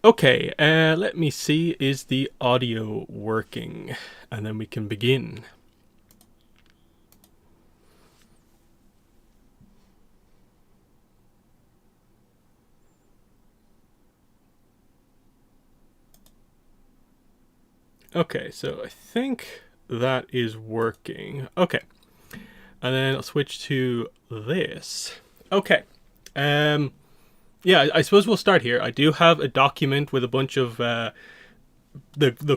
Okay, let me see. Is the audio working? And then we can begin. Okay, so I think that is working. Okay, and then I'll switch to this. Okay, yeah, I suppose we'll start here. I do have a document with a bunch of the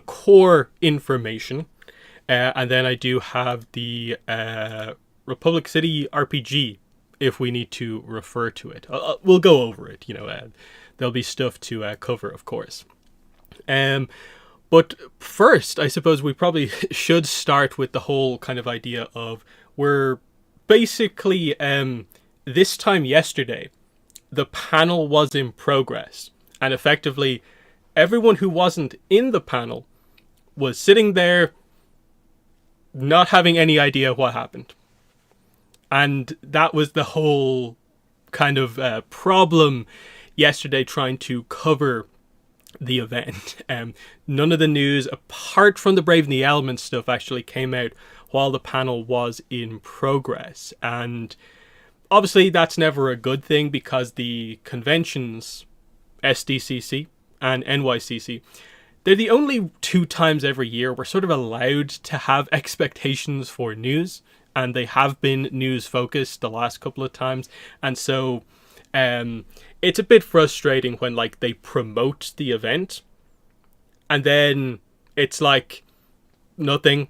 core information, and then I do have the Republic City RPG if we need to refer to it. We'll go over it. There'll be stuff to cover, of course. Um, but first, I suppose we probably should start with the whole kind of idea of we're basically this time yesterday the panel was in progress, and effectively everyone who wasn't in the panel was sitting there not having any idea what happened. And that was the whole kind of problem yesterday trying to cover the event. None of the news, apart from the Brave and the Elements stuff, actually came out while the panel was in progress. And obviously, that's never a good thing because the conventions, SDCC and NYCC, they're the only two times every year we're sort of allowed to have expectations for news, and they have been news focused the last couple of times. And so it's a bit frustrating when like they promote the event and then it's like nothing.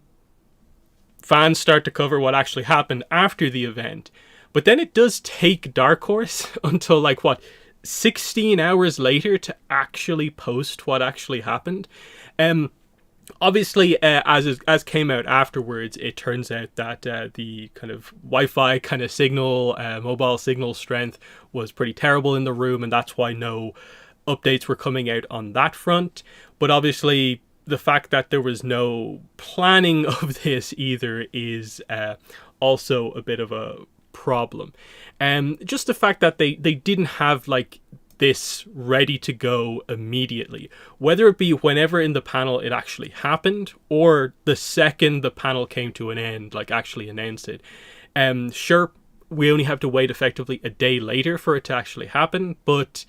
Fans start to cover what actually happened after the event, but then it does take Dark Horse until like what 16 hours later to actually post what actually happened. Obviously, as came out afterwards, it turns out that the kind of Wi-Fi kind of signal, mobile signal strength was pretty terrible in the room, and that's why no updates were coming out on that front. But obviously, the fact that there was no planning of this either is also a bit of a problem. Just the fact that they didn't have like this ready to go immediately, whether it be whenever in the panel it actually happened or the second the panel came to an end, like actually announced it. Sure, we only have to wait effectively a day later for it to actually happen, but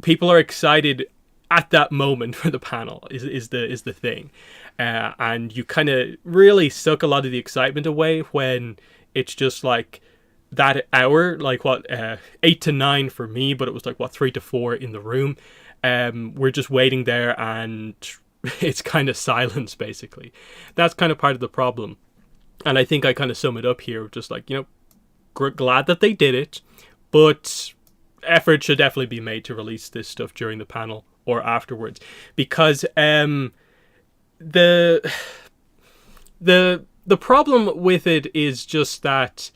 people are excited at that moment for the panel is the thing, and you kind of really suck a lot of the excitement away when it's just like that hour, like what 8 to 9 for me, but it was like what 3 to 4 in the room. We're just waiting there and it's kind of silence basically. That's kind of part of the problem, and I think I kind of sum it up here just like, glad that they did it, but effort should definitely be made to release this stuff during the panel or afterwards, because the the problem with it is just that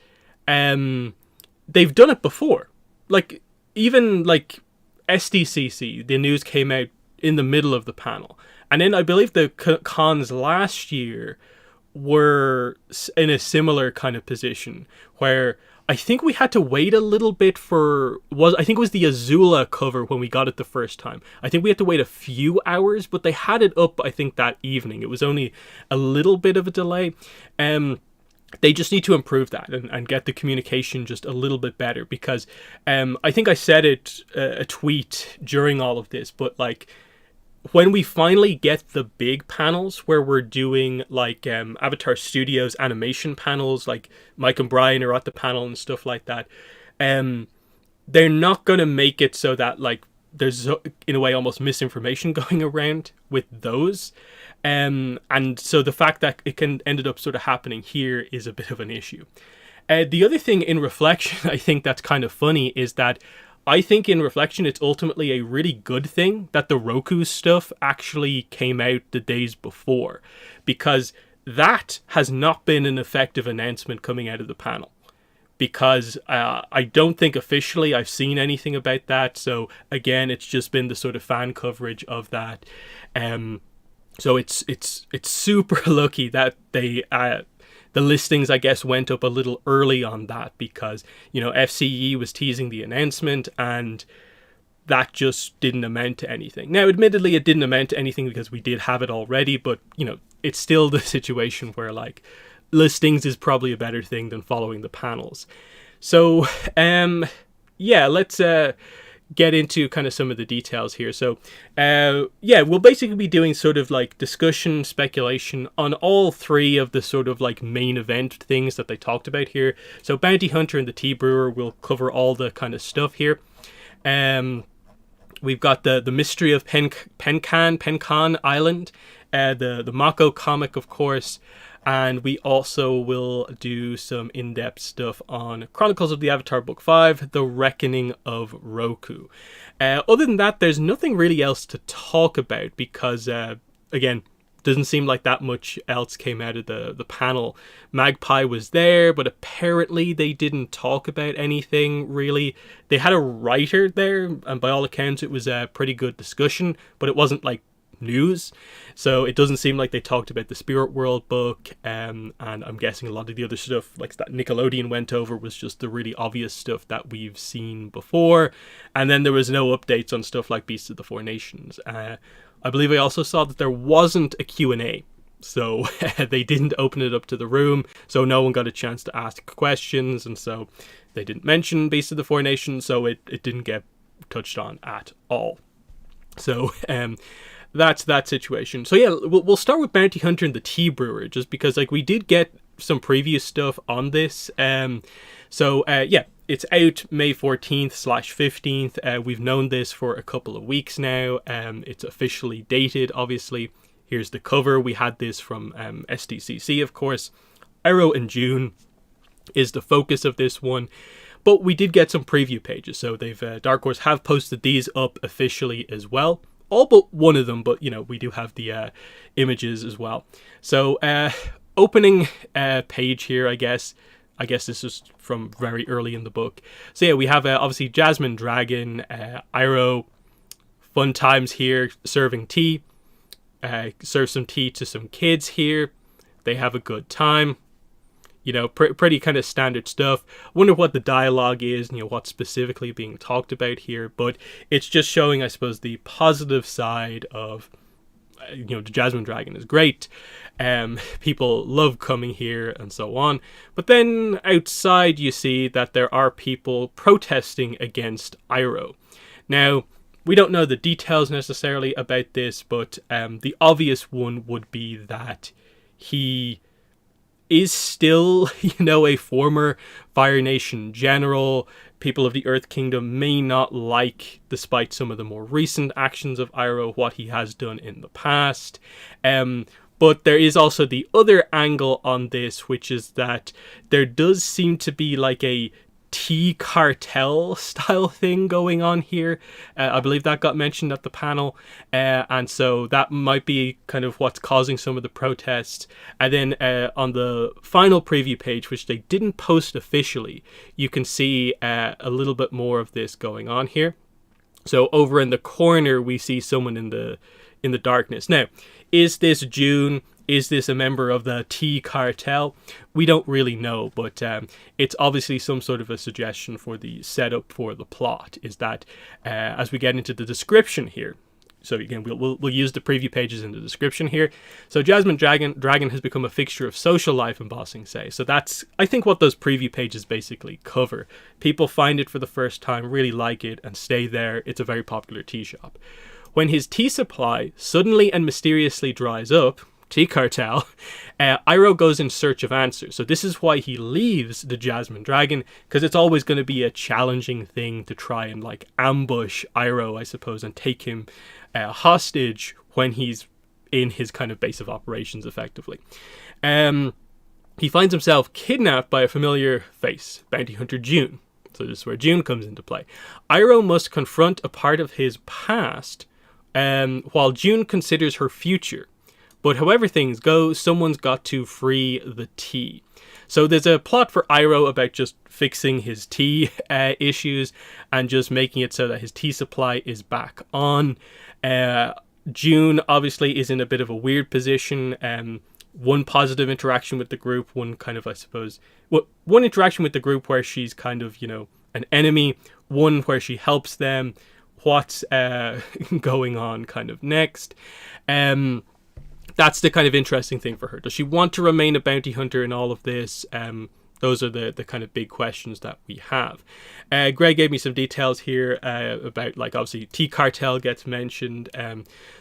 they've done it before. Like even like SDCC, the news came out in the middle of the panel, and then I believe the cons last year were in a similar kind of position where I think we had to wait a little bit for I think it was the Azula cover when we got it the first time. I think we had to wait a few hours, but they had it up I think that evening. It was only a little bit of a delay. They just need to improve that and get the communication just a little bit better, because I think I said it a tweet during all of this, but like when we finally get the big panels where we're doing like Avatar Studios animation panels, like Mike and Brian are at the panel and stuff like that, they're not going to make it so that like there's in a way almost misinformation going around with those. And so the fact that it ended up sort of happening here is a bit of an issue. The other thing in reflection, I think that's kind of funny, is that I think in reflection, it's ultimately a really good thing that the Roku stuff actually came out the days before, because that has not been an effective announcement coming out of the panel. Because I don't think officially I've seen anything about that. So again, it's just been the sort of fan coverage of that. So it's super lucky that they the listings, I guess, went up a little early on that, because FCE was teasing the announcement, and that just didn't amount to anything. Now, admittedly, it didn't amount to anything because we did have it already, but, it's still the situation where, like, listings is probably a better thing than following the panels. So, let's get into kind of some of the details here. So, we'll basically be doing sort of like discussion, speculation on all three of the sort of like main event things that they talked about here. So, Bounty Hunter and the Tea Brewer will cover all the kind of stuff here. We've got the mystery of Panaan Island, the Mako comic, of course. And we also will do some in-depth stuff on Chronicles of the Avatar Book 5, The Reckoning of Roku. Other than that, there's nothing really else to talk about because, again, doesn't seem like that much else came out of the panel. Magpie was there, but apparently they didn't talk about anything, really. They had a writer there, and by all accounts, it was a pretty good discussion, but it wasn't, like, news, so it doesn't seem like they talked about the Spirit World book, and I'm guessing a lot of the other stuff like that Nickelodeon went over was just the really obvious stuff that we've seen before, and then there was no updates on stuff like Beasts of the Four Nations. I believe I also saw that there wasn't a Q&A, so they didn't open it up to the room, so no one got a chance to ask questions, and so they didn't mention Beasts of the Four Nations, so it didn't get touched on at all. So that's that situation. So yeah, we'll start with Bounty Hunter and the Tea Brewer, just because like we did get some previous stuff on this. It's out May 14th/15th. We've known this for a couple of weeks now. It's officially dated, obviously. Here's the cover. We had this from SDCC, of course. Arrow and June is the focus of this one. But we did get some preview pages. So they've Dark Horse have posted these up officially as well. All but one of them, but we do have the images as well. So opening page here, I guess this is from very early in the book. So yeah, we have obviously Jasmine Dragon, Iroh, fun times here, serving tea. Serve some tea to some kids here. They have a good time. Pretty kind of standard stuff. Wonder what the dialogue is, what's specifically being talked about here. But it's just showing, I suppose, the positive side of, the Jasmine Dragon is great. People love coming here and so on. But then outside you see that there are people protesting against Iroh. Now, we don't know the details necessarily about this, but the obvious one would be that he is still, a former Fire Nation general. People of the Earth Kingdom may not like, despite some of the more recent actions of Iroh, what he has done in the past. But there is also the other angle on this, which is that there does seem to be like a tea cartel style thing going on here. I believe that got mentioned at the panel, and so that might be kind of what's causing some of the protests. And then on the final preview page, which they didn't post officially, you can see a little bit more of this going on here. So over in the corner we see someone in the darkness. Now, is this June? Is this a member of the tea cartel? We don't really know, but it's obviously some sort of a suggestion for the setup for the plot, is that as we get into the description here, so again, we'll use the preview pages in the description here. So Jasmine Dragon has become a fixture of social life in Ba Sing Se. So that's, I think, what those preview pages basically cover. People find it for the first time, really like it, and stay there. It's a very popular tea shop. When his tea supply suddenly and mysteriously dries up, tea cartel, Iroh goes in search of answers. So this is why he leaves the Jasmine Dragon, because it's always going to be a challenging thing to try and like ambush Iroh, I suppose, and take him hostage when he's in his kind of base of operations, effectively. He finds himself kidnapped by a familiar face, Bounty Hunter June. So this is where June comes into play. Iroh must confront a part of his past, while June considers her future. But however things go, someone's got to free the tea. So there's a plot for Iroh about just fixing his tea issues and just making it so that his tea supply is back on. June obviously is in a bit of a weird position. One positive interaction with the group, one kind of, I suppose, one interaction with the group where she's kind of, an enemy, one where she helps them, what's going on kind of next. That's the kind of interesting thing for her. Does she want to remain a bounty hunter in all of this? Those are the kind of big questions that we have. Greg gave me some details here about, like, obviously T Cartel gets mentioned,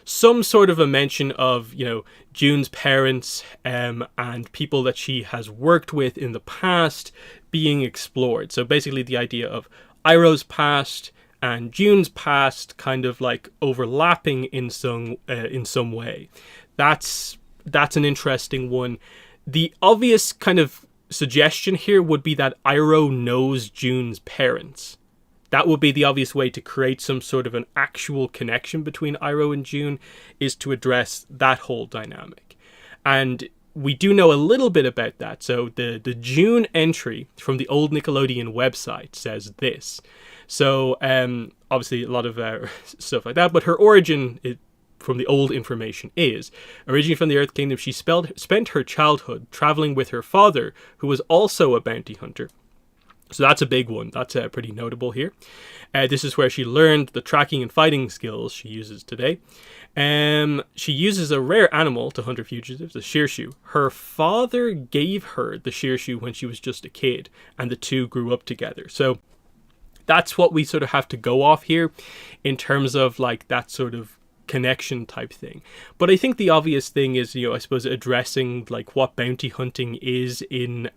some sort of a mention of, you know, June's parents and people that she has worked with in the past being explored. So basically the idea of Iroh's past and June's past kind of like overlapping in some way. That's an interesting one. The obvious kind of suggestion here would be that Iroh knows June's parents. That would be the obvious way to create some sort of an actual connection between Iroh and June, is to address that whole dynamic. And we do know a little bit about that. So the June entry from the old Nickelodeon website says this. So obviously a lot of stuff like that, but her origin from the old information is, originally from the Earth Kingdom, she spent her childhood traveling with her father, who was also a bounty hunter. So that's a big one. That's pretty notable here. This is where she learned the tracking and fighting skills she uses today. She uses a rare animal to hunt her fugitives, a Shearshu. Her father gave her the Shearshu when she was just a kid, and the two grew up together. So that's what we sort of have to go off here in terms of like that sort of connection type thing. But I think the obvious thing is, you know, I suppose addressing like what bounty hunting is in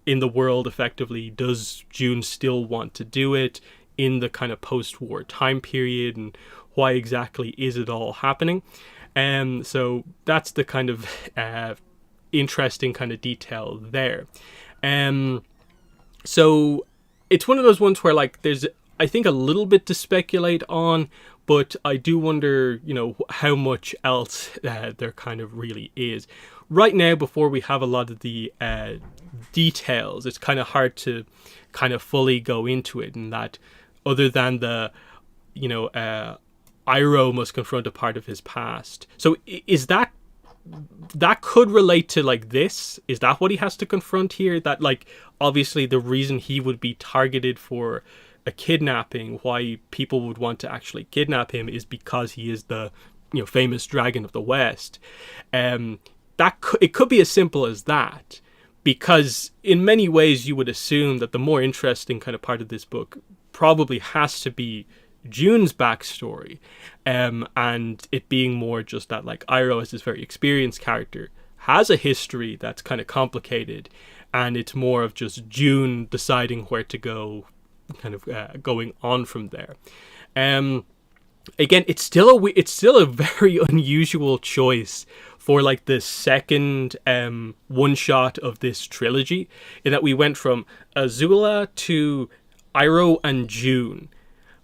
the world effectively. Does June still want to do it in the kind of post-war time period, and why exactly is it all happening? So that's the kind of interesting kind of detail there. So it's one of those ones where like there's, I think, a little bit to speculate on, but I do wonder, you know, how much else there kind of really is. Right now, before we have a lot of the details, it's kind of hard to kind of fully go into it, and that other than the, you know, Iroh must confront a part of his past. So is that could relate to like this? Is that what he has to confront here? That like obviously the reason he would be targeted for a kidnapping, why people would want to actually kidnap him, is because he is the, you know, famous dragon of the West. It could be as simple as that, because in many ways you would assume that the more interesting kind of part of this book probably has to be June's backstory, and it being more just that like Iroh, as this very experienced character, has a history that's kind of complicated, and it's more of just June deciding where to go, kind of going on from there. Again, it's still a very unusual choice for like the second one shot of this trilogy, in that we went from Azula to Iroh and June.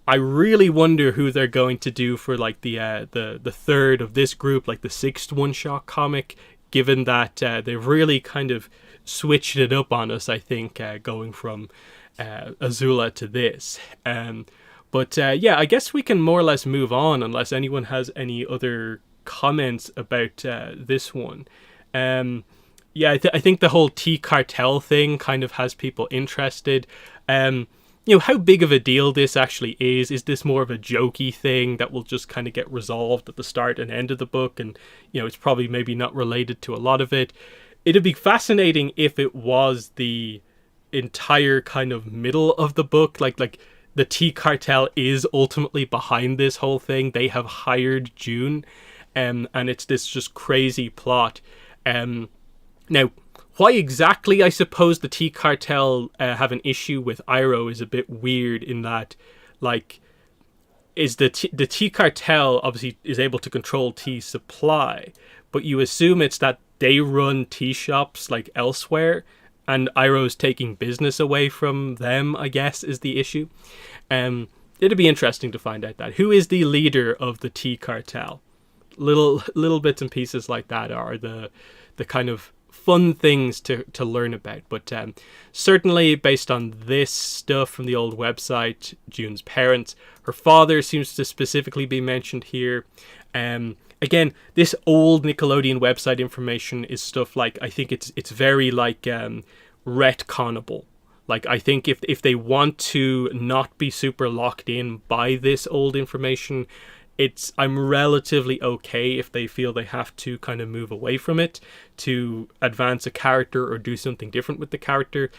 I really wonder who they're going to do for like the third of this group, like the sixth one shot comic, given that they've really kind of switched it up on us, I think, going from Azula to this. But yeah, I guess we can more or less move on unless anyone has any other comments about this one. Yeah, I think the whole T Cartel thing kind of has people interested. You know, how big of a deal this actually is. Is this more of a jokey thing that will just kind of get resolved at the start and end of the book, and, you know, it's probably maybe not related to a lot of it? It'd be fascinating if it was the entire kind of middle of the book, like the T Cartel is ultimately behind this whole thing. They have hired June, and it's this just crazy plot. Now, why exactly, I suppose, the T Cartel have an issue with Iroh is a bit weird, in that, like, is the T Cartel obviously is able to control tea supply, but you assume it's that they run tea shops like elsewhere, and Iroh's taking business away from them, I guess, is the issue. It'd be interesting to find out that. Who is the leader of the T Cartel? Little bits and pieces like that are the kind of fun things to learn about. But certainly based on this stuff from the old website, June's parents, her father seems to specifically be mentioned here. Again, this old Nickelodeon website information is stuff like, I think it's very like retconnable. Like, I think if they want to not be super locked in by this old information, I'm relatively okay if they feel they have to kind of move away from it to advance a character or do something different with the character.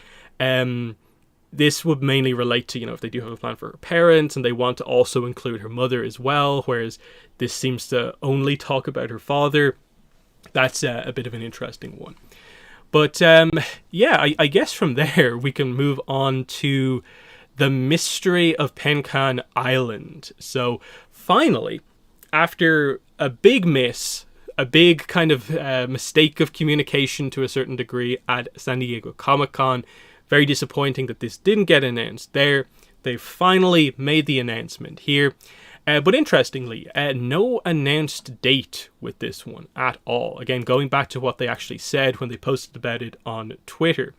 This would mainly relate to, if they do have a plan for her parents and they want to also include her mother as well, whereas this seems to only talk about her father. That's a bit of an interesting one. But I guess from there we can move on to the mystery of Panaan Island. So finally, after a big miss, a big kind of mistake of communication to a certain degree at San Diego Comic-Con, very disappointing that this didn't get announced there. They finally made the announcement here. But interestingly, no announced date with this one at all. Again, going back to what they actually said when they posted about it on Twitter.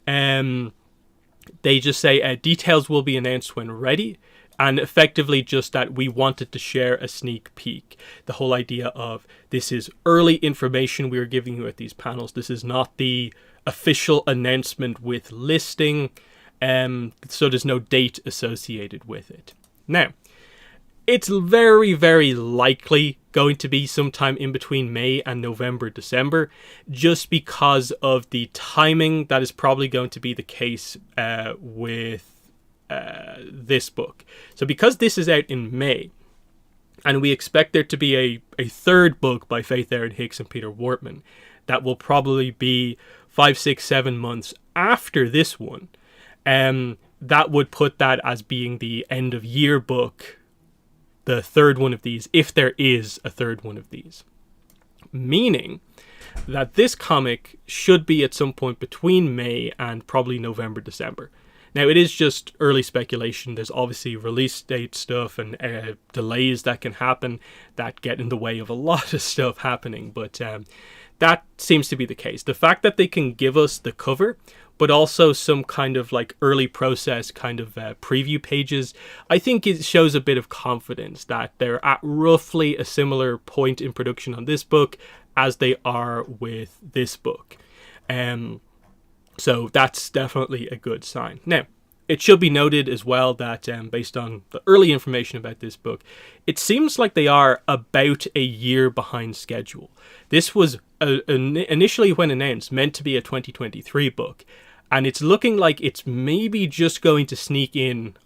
They just say details will be announced when ready. And effectively just that we wanted to share a sneak peek. The whole idea of this is early information we are giving you at these panels. This is not the official announcement with listing. So there's no date associated with it. Now, it's very, very likely going to be sometime in between May and November, December, just because of the timing that is probably going to be the case with this book. So because this is out in May, and we expect there to be a third book by Faith Erin Hicks and Peter Wortman, that will probably be 5, 6, 7 months after this one, that would put that as being the end of year book, the third one of these, if there is a third one of these. Meaning that this comic should be at some point between May and probably November, December. Now, it is just early speculation. There's obviously release date stuff and delays that can happen that get in the way of a lot of stuff happening. But that seems to be the case. The fact that they can give us the cover, but also some kind of like early process kind of preview pages, I think it shows a bit of confidence that they're at roughly a similar point in production on this book as they are with this book. So that's definitely a good sign. Now, it should be noted as well that based on the early information about this book, it seems like they are about a year behind schedule. This was initially, when announced, meant to be a 2023 book, and it's looking like it's maybe just going to sneak in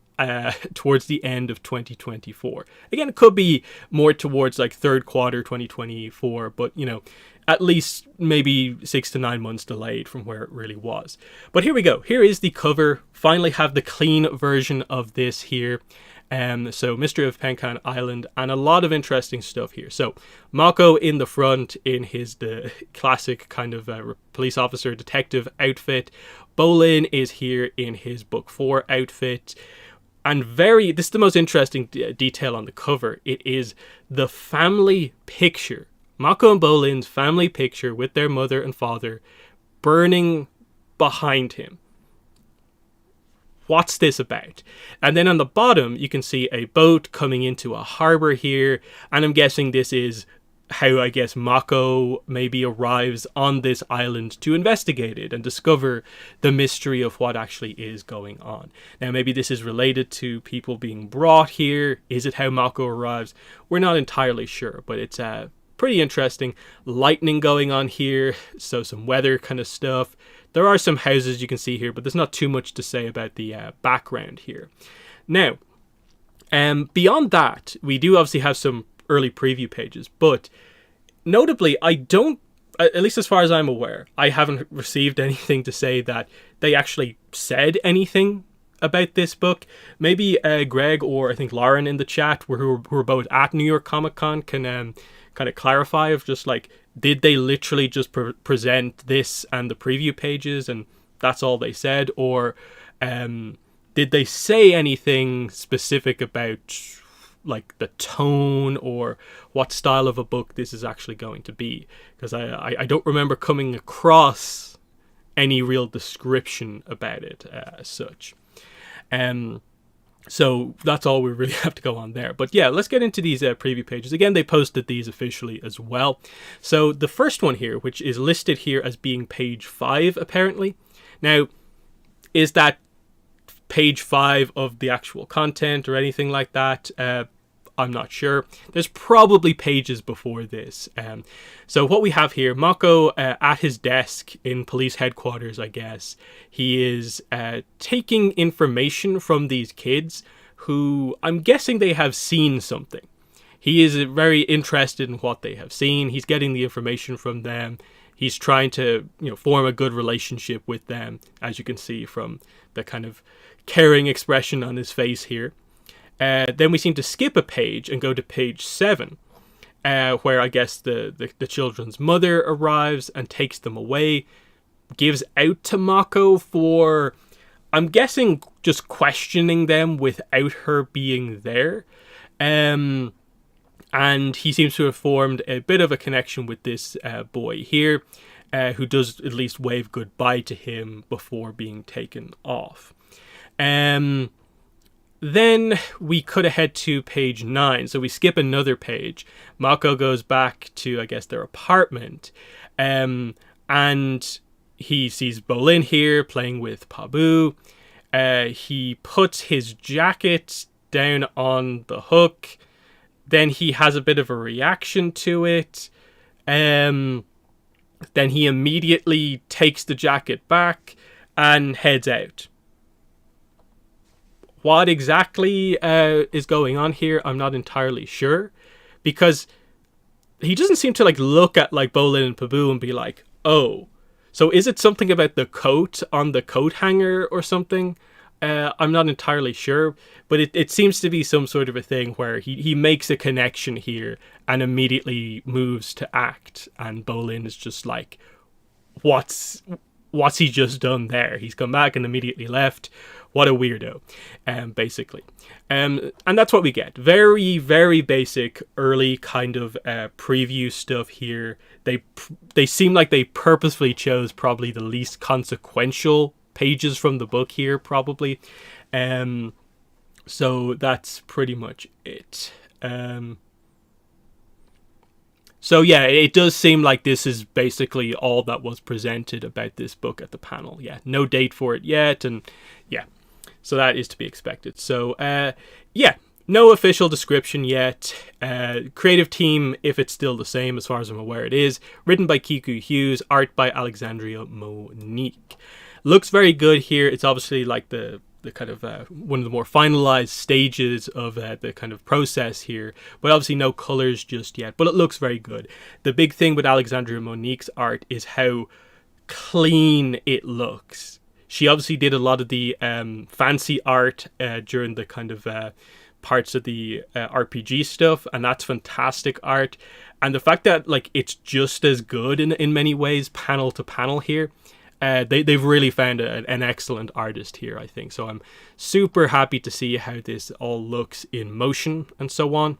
towards the end of 2024. Again, it could be more towards like third quarter 2024, but at least maybe 6 to 9 months delayed from where it really was. But here we go. Here is the cover. Finally have the clean version of this here. So Mystery of Panaan Island, and a lot of interesting stuff here. So Mako in the front in the classic kind of police officer detective outfit. Bolin is here in his book 4 outfit. And this is the most interesting detail on the cover. It is the family picture. Mako and Bolin's family picture with their mother and father burning behind him. What's this about? And then on the bottom, you can see a boat coming into a harbor here. And I'm guessing this is how, I guess, Mako maybe arrives on this island to investigate it and discover the mystery of what actually is going on. Now, maybe this is related to people being brought here. Is it how Mako arrives? We're not entirely sure, but it's pretty interesting. Lightning going on here, so some weather kind of stuff. There are some houses you can see here, but there's not too much to say about the background here. Now, beyond that, we do obviously have some early preview pages, but notably, I don't, at least as far as I'm aware, I haven't received anything to say that they actually said anything about this book. Maybe Greg or I think Lauren in the chat, who were both at New York Comic Con, can kind of clarify of just like, did they literally just present this and the preview pages and that's all they said, or did they say anything specific about like the tone or what style of a book this is actually going to be? Because I don't remember coming across any real description about it as such. So that's all we really have to go on there. But yeah, let's get into these preview pages. Again, they posted these officially as well. So the first one here, which is listed here as being page 5 apparently. Now, is that page 5 of the actual content or anything like that. I'm not sure. There's probably pages before this. So what we have here, Mako at his desk in police headquarters, I guess. He is taking information from these kids who I'm guessing they have seen something. He is very interested in what they have seen. He's getting the information from them. He's trying to, form a good relationship with them, as you can see from the kind of caring expression on his face here. Then we seem to skip a page and go to page 7, where I guess the children's mother arrives and takes them away, gives out to Mako for, I'm guessing, just questioning them without her being there. And he seems to have formed a bit of a connection with this boy here, who does at least wave goodbye to him before being taken off. Then we could head to page 9. So we skip another page. Mako goes back to, I guess, their apartment. And he sees Bolin here playing with Pabu. He puts his jacket down on the hook. Then he has a bit of a reaction to it. Then he immediately takes the jacket back and heads out. What exactly is going on here, I'm not entirely sure, because he doesn't seem to look at Bolin and Pabu and be like, oh, so is it something about the coat on the coat hanger or something? I'm not entirely sure, but it seems to be some sort of a thing where he makes a connection here and immediately moves to act, and Bolin is just like, what's he just done there? He's come back and immediately left. What a weirdo, basically. And that's what we get. Very, very basic, early kind of preview stuff here. They seem like they purposefully chose probably the least consequential pages from the book here, probably. So that's pretty much it. So yeah, it does seem like this is basically all that was presented about this book at the panel. Yeah, no date for it yet, and yeah. So that is to be expected. So, yeah, no official description yet. Creative team, if it's still the same, as far as I'm aware it is. Written by Kiku Hughes, art by Alexandria Monique. Looks very good here. It's obviously the kind of one of the more finalized stages of the kind of process here. But obviously no colors just yet. But it looks very good. The big thing with Alexandria Monique's art is how clean it looks. She obviously did a lot of the fancy art during the kind of parts of the RPG stuff, and that's fantastic art. And the fact that it's just as good in many ways, panel to panel here, they've really found an excellent artist here, I think. So I'm super happy to see how this all looks in motion and so on.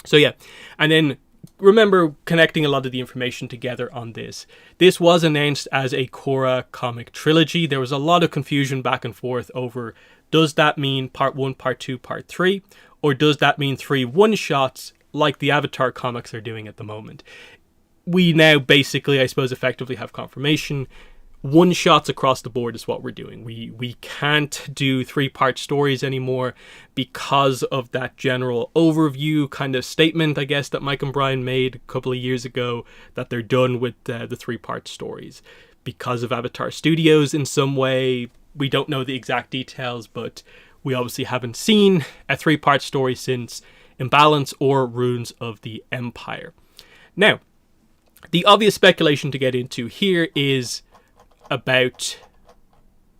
So yeah, and then remember connecting a lot of the information together on this. This was announced as a Korra comic trilogy. There was a lot of confusion back and forth over, does that mean part 1, part 2, part 3? Or does that mean 3 one-shots like the Avatar comics are doing at the moment? We now basically, I suppose, effectively have confirmation. One-shots across the board is what we're doing. We can't do 3-part stories anymore because of that general overview kind of statement, I guess, that Mike and Brian made a couple of years ago, that they're done with the 3-part stories. Because of Avatar Studios in some way, we don't know the exact details, but we obviously haven't seen a 3-part story since Imbalance or Runes of the Empire. Now, the obvious speculation to get into here is about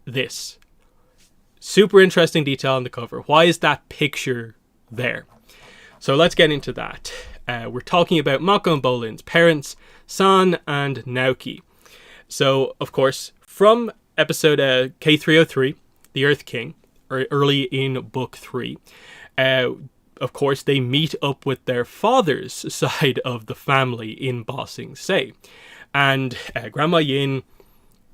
this. Super interesting detail on the cover. Why is that picture there? So let's get into that. We're talking about Mako and Bolin's parents, San and Naoki. So, of course, from episode K303, The Earth King, or early in book 3, of course, they meet up with their father's side of the family in Ba Sing Se. And Grandma Yin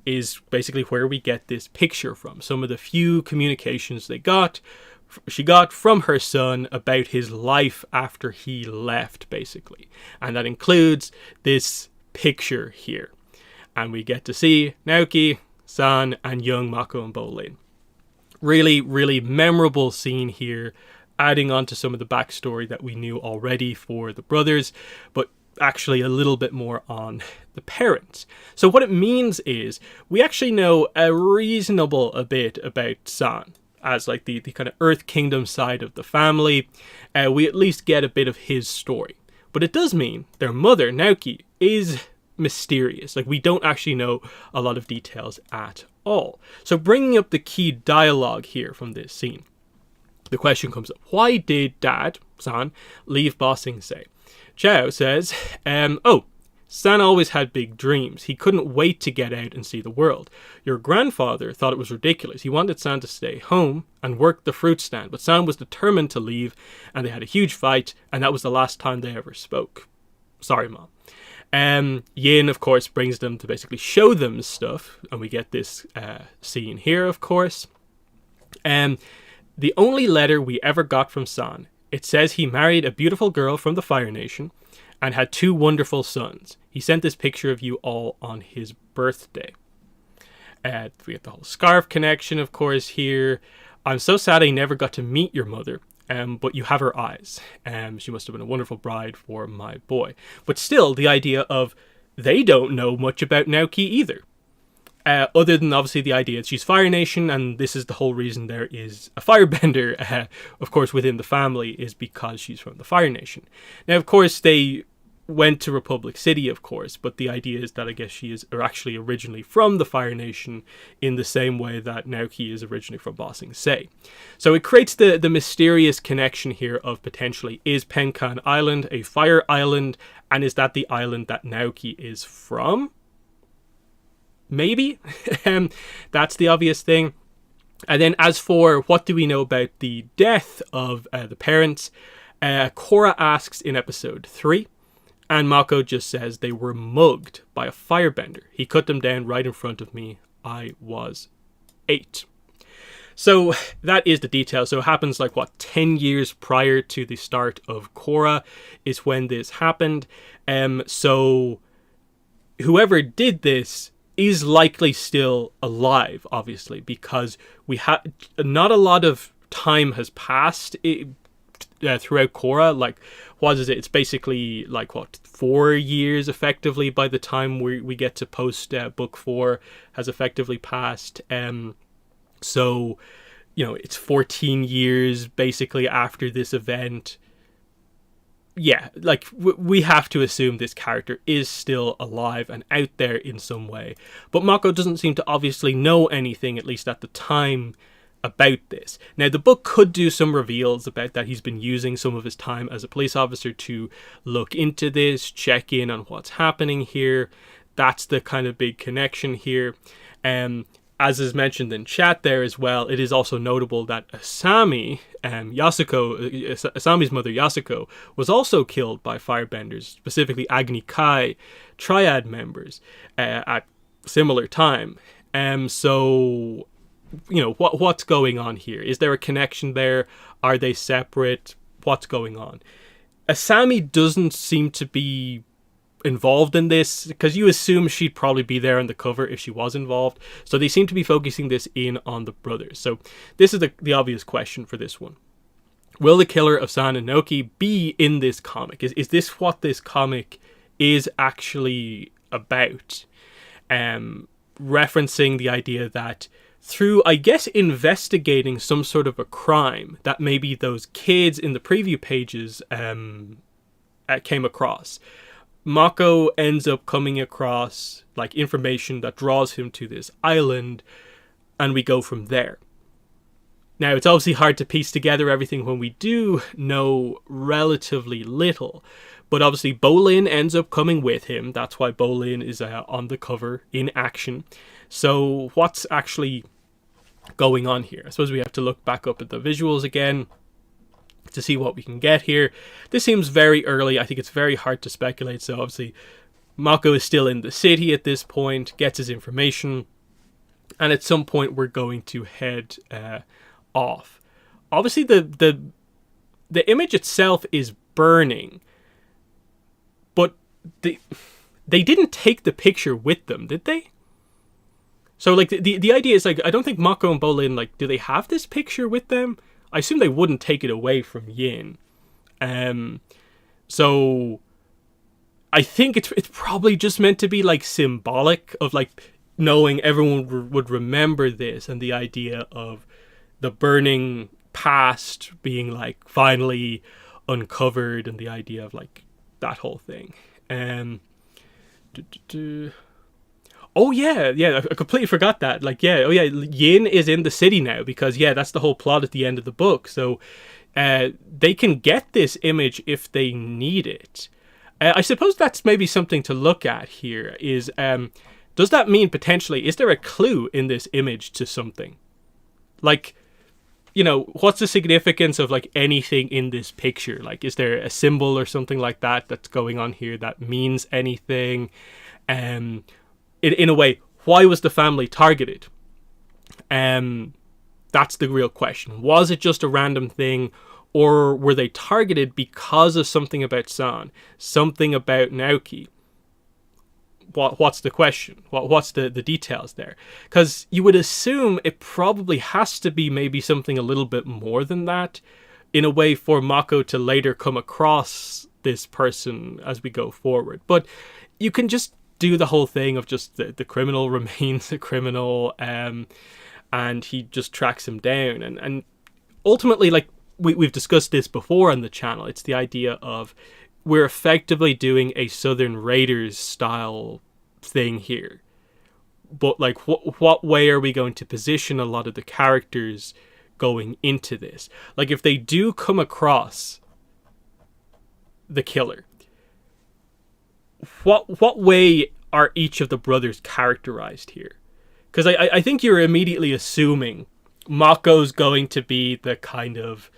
is basically where we get this picture from. Some of the few communications she got from her son about his life after he left, basically. And that includes this picture here. And we get to see Naoki, San, and young Mako and Bolin. Really, really memorable scene here, adding on to some of the backstory that we knew already for the brothers, but actually a little bit more on the parents. So what it means is we actually know a bit about San as like the kind of Earth Kingdom side of the family. We at least get a bit of his story. But it does mean their mother, Naoki, is mysterious. Like, we don't actually know a lot of details at all. So bringing up the key dialogue here from this scene, the question comes up: why did Dad, San, leave Ba Sing Se? Chao says, San always had big dreams. He couldn't wait to get out and see the world. Your grandfather thought it was ridiculous. He wanted San to stay home and work the fruit stand, but San was determined to leave, and they had a huge fight, and that was the last time they ever spoke. Sorry, Mom. Yin, of course, brings them to basically show them stuff, and we get this scene here, of course. The only letter we ever got from San, it says he married a beautiful girl from the Fire Nation and had 2 wonderful sons. He sent this picture of you all on his birthday. We get the whole scarf connection, of course, here. I'm so sad I never got to meet your mother, but you have her eyes. She must have been a wonderful bride for my boy. But still, the idea of they don't know much about Naoki either. Other than obviously the idea that she's Fire Nation, and this is the whole reason there is a firebender, of course, within the family, is because she's from the Fire Nation. Now, of course, they went to Republic City, of course, but the idea is that I guess she is actually originally from the Fire Nation in the same way that Naoki is originally from Ba Sing Se. So it creates the mysterious connection here of potentially, is Penkan Island a fire island, and is that the island that Naoki is from? Maybe. That's the obvious thing. And then as for what do we know about the death of the parents, Korra asks in episode 3, and Mako just says they were mugged by a firebender. He cut them down right in front of me. I was 8. So that is the detail. So it happens 10 years prior to the start of Korra is when this happened. So whoever did this is likely still alive, obviously, because not a lot of time has passed throughout Korra. What is it? It's basically 4 years effectively by the time we get to post book 4 has effectively passed. So, it's 14 years basically after this event. Yeah, we have to assume this character is still alive and out there in some way. But Mako doesn't seem to obviously know anything, at least at the time, about this. Now, the book could do some reveals about that he's been using some of his time as a police officer to look into this, check in on what's happening here. That's the kind of big connection here. As is mentioned in chat there as well, it is also notable that Asami's mother Yasuko was also killed by firebenders, specifically Agni Kai triad members at similar time. So, what's going on here? Is there a connection there? Are they separate? What's going on? Asami doesn't seem to be involved in this, because you assume she'd probably be there on the cover if she was involved. So they seem to be focusing this in on the brothers. So this is the obvious question for this one. Will the killer of San and Naoki be in this comic? Is this what this comic is actually about? Referencing the idea that through, I guess, investigating some sort of a crime that maybe those kids in the preview pages came across, Mako ends up coming across information that draws him to this island, and we go from there. Now, it's obviously hard to piece together everything when we do know relatively little, but obviously Bolin ends up coming with him. That's why Bolin is on the cover in action. So what's actually going on here? I suppose we have to look back up at the visuals again to see what we can get here. This seems very early. I think it's very hard to speculate. So obviously Mako is still in the city at this point, gets his information, and at some point we're going to head off. Obviously the image itself is burning, but they didn't take the picture with them, did they? So like the idea is like I don't think Mako and Bolin like do they have this picture with them? I assume they wouldn't take it away from Yin. So I think it's probably just meant to be like symbolic of like knowing everyone would remember this, and the idea of the burning past being like finally uncovered, and the idea of like that whole thing. Oh yeah, I completely forgot that. Like, yeah, oh yeah, Yin is in the city now because yeah, that's the whole plot at the end of the book. So they can get this image if they need it. I suppose that's maybe something to look at here. Is does that mean potentially is there a clue in this image to something? Like, you know, what's the significance of like anything in this picture? Like, is there a symbol or something like that that's going on here that means anything? In a way, why was the family targeted? That's the real question. Was it just a random thing, or were they targeted because of something about San, something about Naoki? What's the question? What's the details there? Because you would assume it probably has to be maybe something a little bit more than that, in a way for Mako to later come across this person as we go forward. But you can just do the whole thing of just the criminal remains a criminal, and he just tracks him down. And ultimately, like we've discussed this before on the channel, it's the idea of we're effectively doing a Southern Raiders style thing here. But like what way are we going to position a lot of the characters going into this? Like if they do come across the killer, what way are each of the brothers characterized here? Because I think you're immediately assuming Mako's going to be the kind of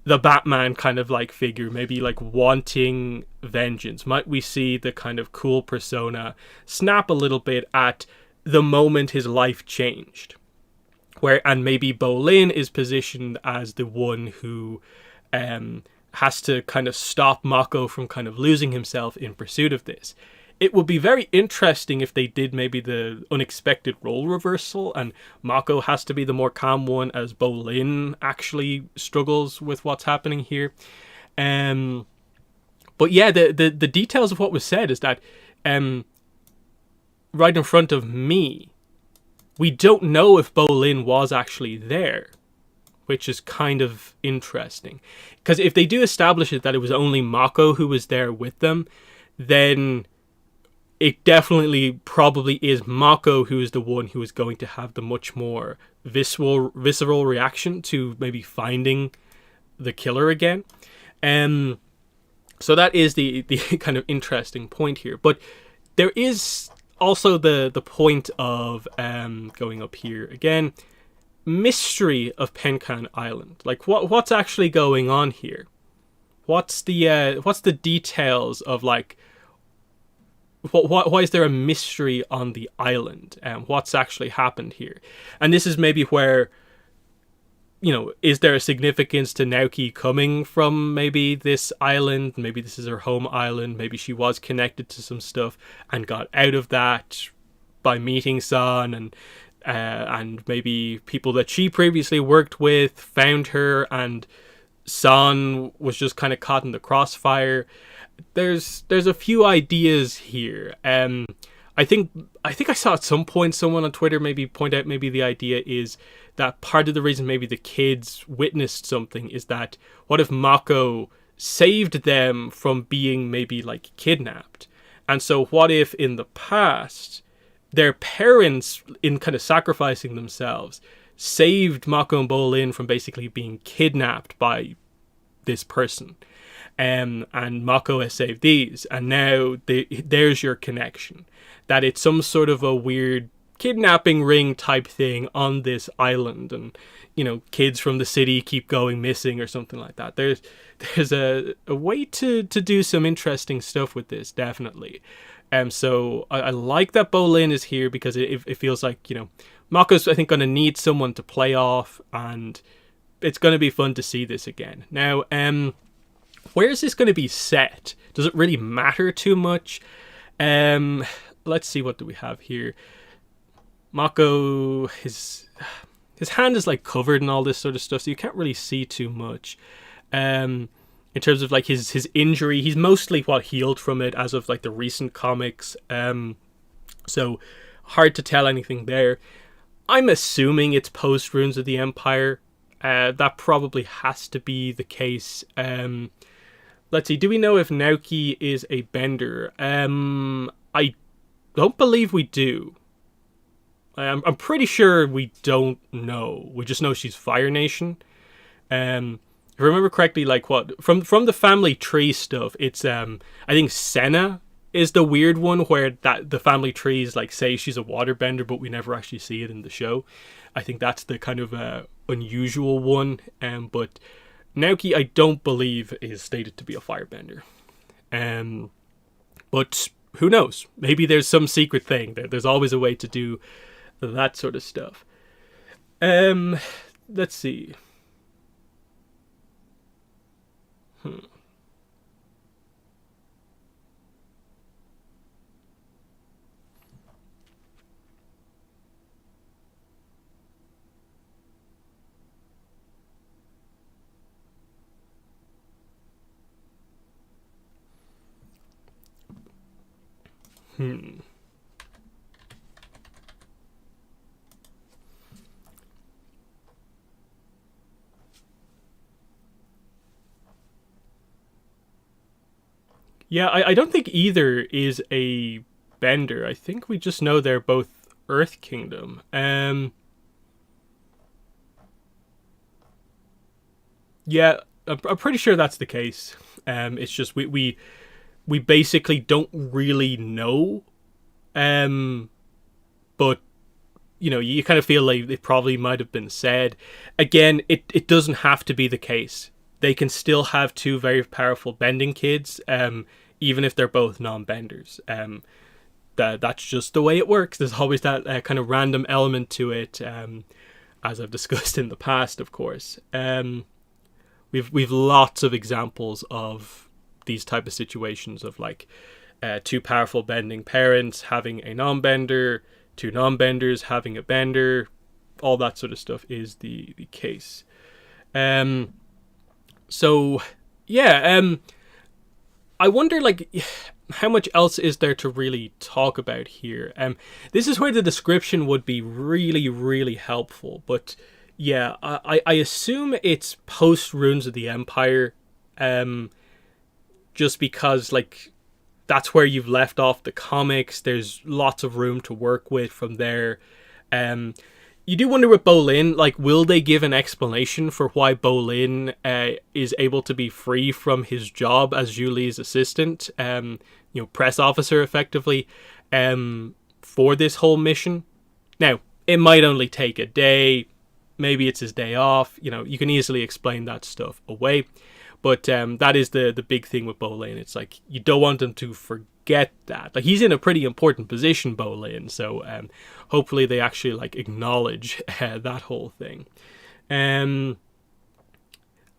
the Batman kind of like figure, maybe like wanting vengeance. Might we see the kind of cool persona snap a little bit at the moment his life changed? And maybe Bolin is positioned as the one who has to kind of stop Mako from kind of losing himself in pursuit of this. It would be very interesting if they did maybe the unexpected role reversal, and Mako has to be the more calm one as Bolin actually struggles with what's happening here. But yeah, the details of what was said is that right in front of me, we don't know if Bolin was actually there, which is kind of interesting. Because if they do establish it that it was only Mako who was there with them, then it definitely probably is Mako who is the one who is going to have the much more visceral reaction to maybe finding the killer again. So that is the kind of interesting point here. But there is also the point of going up here again, mystery of Panaan Island. Like what's actually going on here? What's the details of like why is there a mystery on the island, and what's actually happened here? And this is maybe where, you know, is there a significance to Naoki coming from maybe this island? Maybe this is her home island. Maybe she was connected to some stuff and got out of that by meeting San, and maybe people that she previously worked with found her, and San was just kind of caught in the crossfire. There's a few ideas here. I think I saw at some point someone on Twitter maybe point out maybe the idea is that part of the reason maybe the kids witnessed something is that what if Mako saved them from being maybe like kidnapped? And so what if in the past their parents, in kind of sacrificing themselves, saved Mako and Bolin from basically being kidnapped by this person? And Mako has saved these, and now there's your connection. That it's some sort of a weird kidnapping ring type thing on this island, and you know, kids from the city keep going missing or something like that. There's a way to do some interesting stuff with this, definitely. So I like that Bolin is here because it feels like, you know, Mako's I think going to need someone to play off, and it's going to be fun to see this again. Now, where is this going to be set? Does it really matter too much? Let's see, what do we have here? Mako, his hand is like covered in all this sort of stuff, so you can't really see too much. In terms of like his injury, he's mostly healed from it as of like the recent comics. So hard to tell anything there. I'm assuming it's post Runes of the Empire. That probably has to be the case. Let's see. Do we know if Naoki is a bender? I don't believe we do. I'm pretty sure we don't know. We just know she's Fire Nation. If I remember correctly, like what from the family tree stuff, it's I think Senna is the weird one where that the family trees like say she's a waterbender, but we never actually see it in the show. I think that's the kind of unusual one. But Naoki, I don't believe is stated to be a firebender. But who knows? Maybe there's some secret thing. There's always a way to do that sort of stuff. Let's see. Yeah, I don't think either is a bender. I think we just know they're both Earth Kingdom. Yeah, I'm pretty sure that's the case. It's just we basically don't really know. But you kind of feel like it probably might have been said. Again, it doesn't have to be the case. They can still have two very powerful bending kids, even if they're both non-benders. That's just the way it works. There's always that kind of random element to it, as I've discussed in the past, of course. We've lots of examples of these type of situations of like two powerful bending parents having a non-bender, two non-benders having a bender, all that sort of stuff is the case. So yeah, I wonder like how much else is there to really talk about here. This is where the description would be really, really helpful. But yeah, I assume it's post Runes of the Empire, just because like that's where you've left off the comics. There's lots of room to work with from there. You do wonder with Bolin, like, will they give an explanation for why Bolin is able to be free from his job as Julie's assistant, press officer, effectively, for this whole mission? Now, it might only take a day. Maybe it's his day off. You can easily explain that stuff away. But that is the big thing with Bolin. It's like, you don't want him to forget that. Like, he's in a pretty important position, Bolin. So hopefully they actually like acknowledge that whole thing.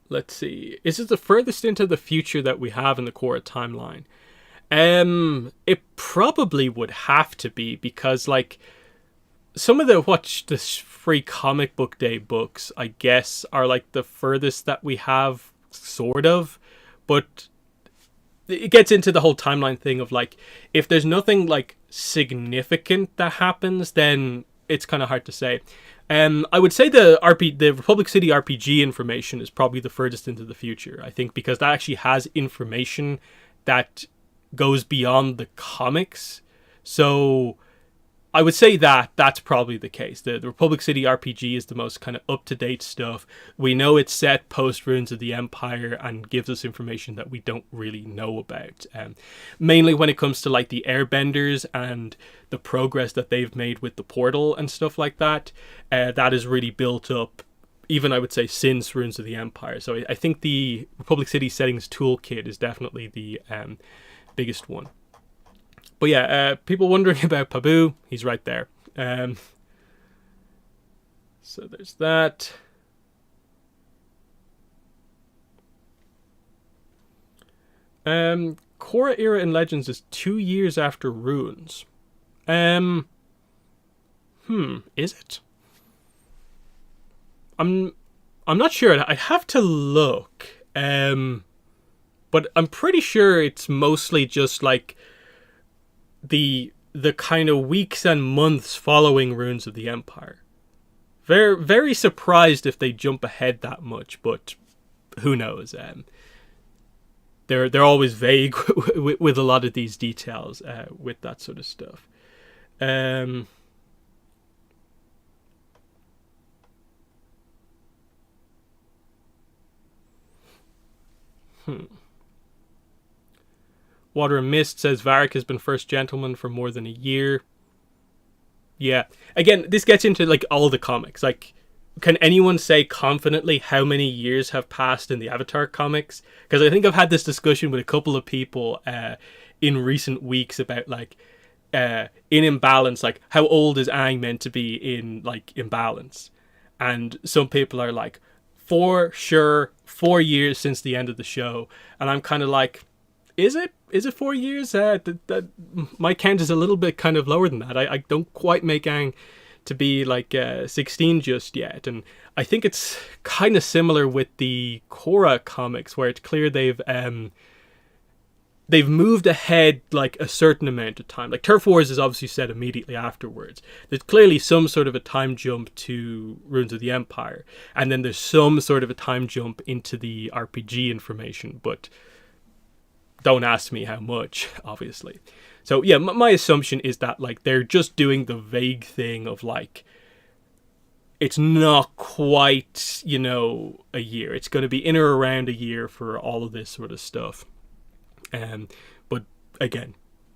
Let's see. Is it the furthest into the future that we have in the Korra timeline? It probably would have to be, because like some of the free comic book day books, I guess, are like the furthest that we have, sort of. But it gets into the whole timeline thing of like, if there's nothing like significant that happens, then it's kind of hard to say. I would say the Republic City RPG information is probably the furthest into the future, I think, because that actually has information that goes beyond the comics. So I would say that's probably the case. The Republic City RPG is the most kind of up-to-date stuff. We know it's set post-Runes of the Empire and gives us information that we don't really know about. Mainly when it comes to like the airbenders and the progress that they've made with the portal and stuff like that. That is really built up, even I would say, since Runes of the Empire. So I think the Republic City Settings Toolkit is definitely the biggest one. But yeah, people wondering about Pabu, he's right there. So there's that. Korra era in Legends is 2 years after Runes. Is it? I'm not sure. I'd have to look. But I'm pretty sure it's mostly just like the kind of weeks and months following Ruins of the Empire. Very, very surprised if they jump ahead that much, but who knows? They're always vague with a lot of these details with that sort of stuff. Water and Mist says Varric has been First Gentleman for more than a year. Yeah. Again, this gets into like all the comics. Like, can anyone say confidently how many years have passed in the Avatar comics? Because I think I've had this discussion with a couple of people in recent weeks about like in Imbalance, like how old is Aang meant to be in like Imbalance? And some people are like, for sure, 4 years since the end of the show. And I'm kind of like, is it 4 years? That my count is a little bit kind of lower than that. I don't quite make Aang to be like 16 just yet, and I think it's kind of similar with the Korra comics, where it's clear they've moved ahead like a certain amount of time. Like Turf Wars is obviously set immediately afterwards. There's clearly some sort of a time jump to Ruins of the Empire, and then there's some sort of a time jump into the RPG information, but don't ask me how much, obviously. So yeah, my assumption is that like they're just doing the vague thing of like, it's not quite, a year. It's going to be in or around a year for all of this sort of stuff. But again,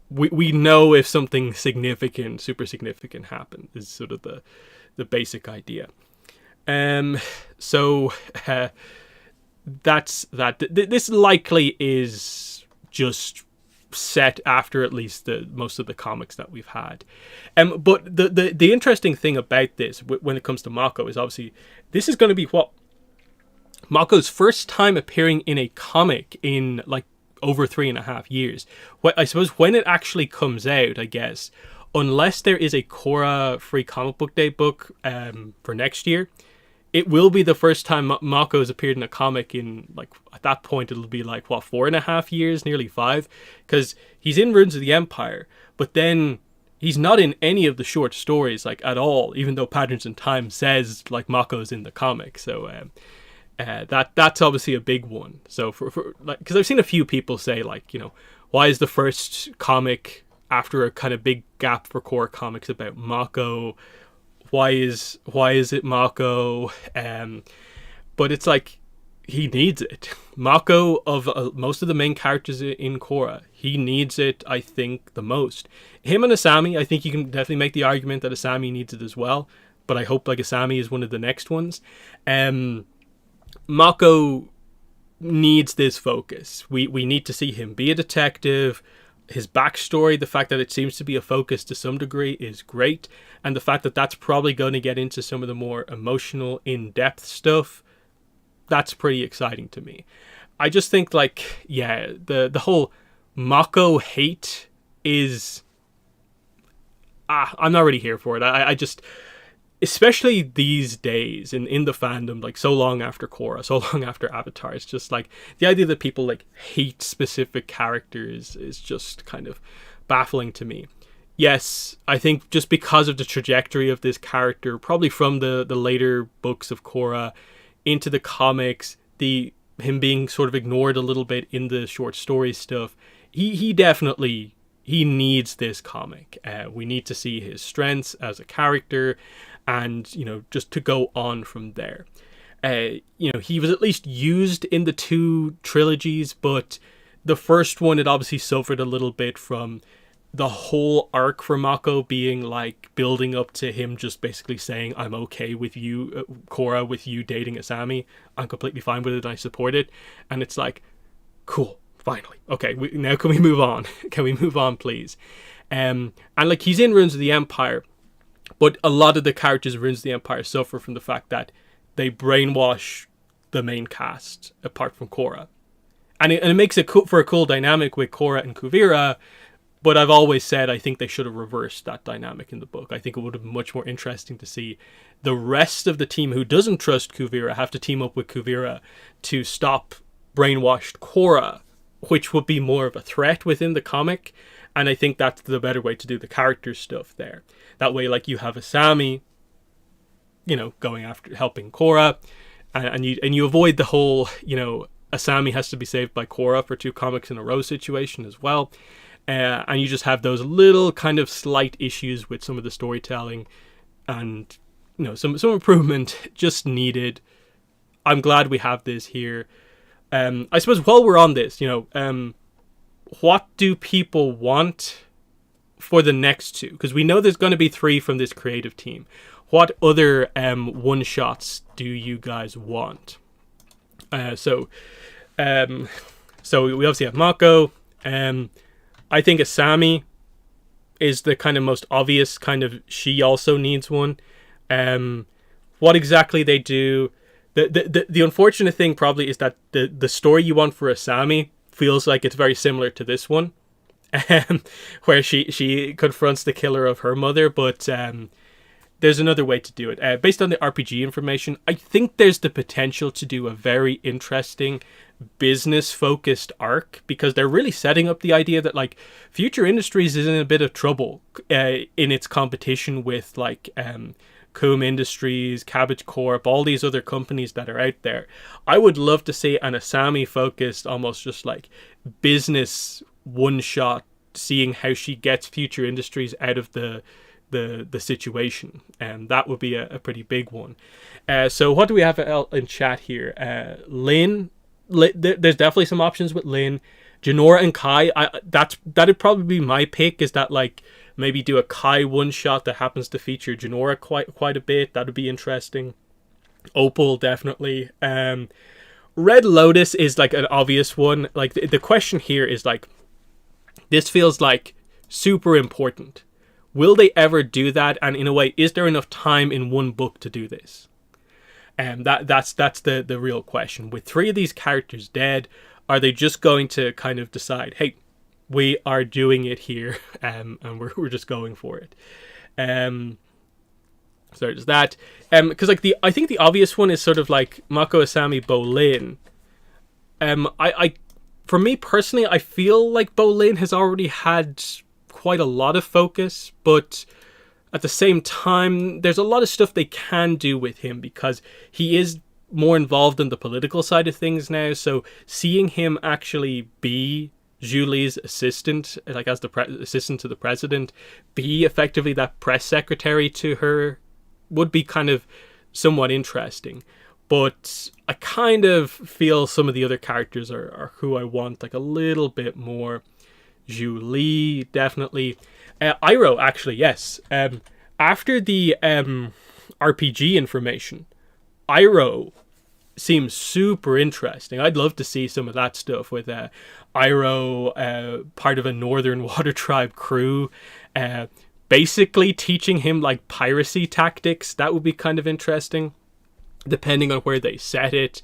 we know if something significant, super significant happened, is sort of the basic idea. So that's that. This likely is just set after at least the most of the comics that we've had. But the interesting thing about this when it comes to Mako is obviously this is going to be what Mako's first time appearing in a comic in like over 3.5 years. I suppose when it actually comes out, I guess, unless there is a Korra free comic book day book for next year, it will be the first time Mako has appeared in a comic in, like, at that point, it'll be like, 4.5 years, nearly 5? Because he's in Ruins of the Empire, but then he's not in any of the short stories, like, at all, even though Patterns in Time says, like, Mako's in the comic. So, that's obviously a big one. So, for like, because I've seen a few people say, like, why is the first comic after a kind of big gap for core comics about Mako? Why is it Mako? But it's like, he needs it. Mako, of most of the main characters in Korra, he needs it, I think, the most. Him and Asami, I think you can definitely make the argument that Asami needs it as well, but I hope like Asami is one of the next ones. Mako needs this focus. We need to see him be a detective. His backstory, the fact that it seems to be a focus to some degree, is great. And the fact that that's probably going to get into some of the more emotional, in-depth stuff, that's pretty exciting to me. I just think, like, yeah, the whole Mako hate is... I'm not really here for it. I just... Especially these days in the fandom, like so long after Korra, so long after Avatar, it's just like the idea that people like hate specific characters is just kind of baffling to me. Yes, I think just because of the trajectory of this character, probably from the later books of Korra into the comics, him being sort of ignored a little bit in the short story stuff, he definitely needs this comic. We need to see his strengths as a character, and, just to go on from there. He was at least used in the 2 trilogies, but the first one, it obviously suffered a little bit from the whole arc for Mako being like building up to him just basically saying, I'm okay with you, Korra, with you dating Asami. I'm completely fine with it, and I support it. And it's like, cool, finally. Okay, now can we move on? Can we move on, please? And like, he's in Ruins of the Empire, but a lot of the characters of Ruins of the Empire suffer from the fact that they brainwash the main cast, apart from Korra. And it makes it for a cool dynamic with Korra and Kuvira, But I've always said I think they should have reversed that dynamic in the book. I think it would have been much more interesting to see the rest of the team who doesn't trust Kuvira have to team up with Kuvira to stop brainwashed Korra, which would be more of a threat within the comic. And I think that's the better way to do the character stuff there. That way, like, you have Asami, going after helping Korra, and you avoid the whole, Asami has to be saved by Korra for 2 comics in a row situation as well. And you just have those little kind of slight issues with some of the storytelling, and some improvement just needed. I'm glad we have this here. I suppose while we're on this, what do people want for the next 2? Because we know there's going to be 3 from this creative team. What other one shots do you guys want? So we obviously have Mako. I think Asami is the kind of most obvious kind of, she also needs one. What exactly they do, the unfortunate thing probably is that the story you want for Asami feels like it's very similar to this one, where she confronts the killer of her mother, but there's another way to do it. Based on the RPG information, I think there's the potential to do a very interesting business-focused arc, because they're really setting up the idea that, like, Future Industries is in a bit of trouble in its competition with, like, Coom Industries, Cabbage Corp, all these other companies that are out there. I would love to see an Asami-focused, almost just like business one-shot, seeing how she gets Future Industries out of the situation, and that would be a pretty big one. So what do we have in chat here? Lin, there's definitely some options with Lin. Janora and Kai, that'd probably be my pick, is that, like, maybe do a Kai one shot that happens to feature Janora quite a bit. That'd be interesting. Opal, definitely. Red Lotus is like an obvious one. Like, the question here is, like, this feels like super important. Will they ever do that? And in a way, is there enough time in one book to do this? And that's the real question. With 3 of these characters dead, are they just going to kind of decide, hey, we are doing it here, and we're just going for it? So there's that. Because, like, I think the obvious one is sort of like Mako, Asami, Bolin. For me personally, I feel like Bolin has already had quite a lot of focus, but at the same time, there's a lot of stuff they can do with him, because he is more involved in the political side of things now. So seeing him actually be Julie's assistant, like as the assistant to the president, be effectively that press secretary to her, would be kind of somewhat interesting. But I kind of feel some of the other characters are who I want, like, a little bit more. Julie, definitely. Iroh, actually, yes. After the RPG information, Iroh seems super interesting. I'd love to see some of that stuff with Iroh, part of a Northern Water Tribe crew, basically teaching him, like, piracy tactics. That would be kind of interesting, depending on where they set it.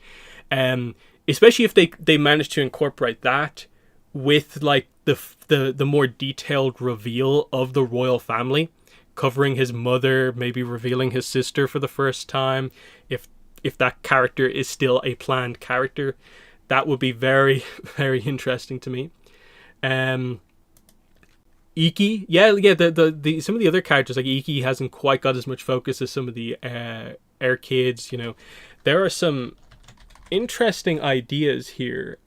Especially if they manage to incorporate that with, like, the more detailed reveal of the royal family, covering his mother, maybe revealing his sister for the first time. If that character is still a planned character, that would be very, very interesting to me. Iki, the some of the other characters, like Iki, hasn't quite got as much focus as some of the Air Kids. There are some interesting ideas here.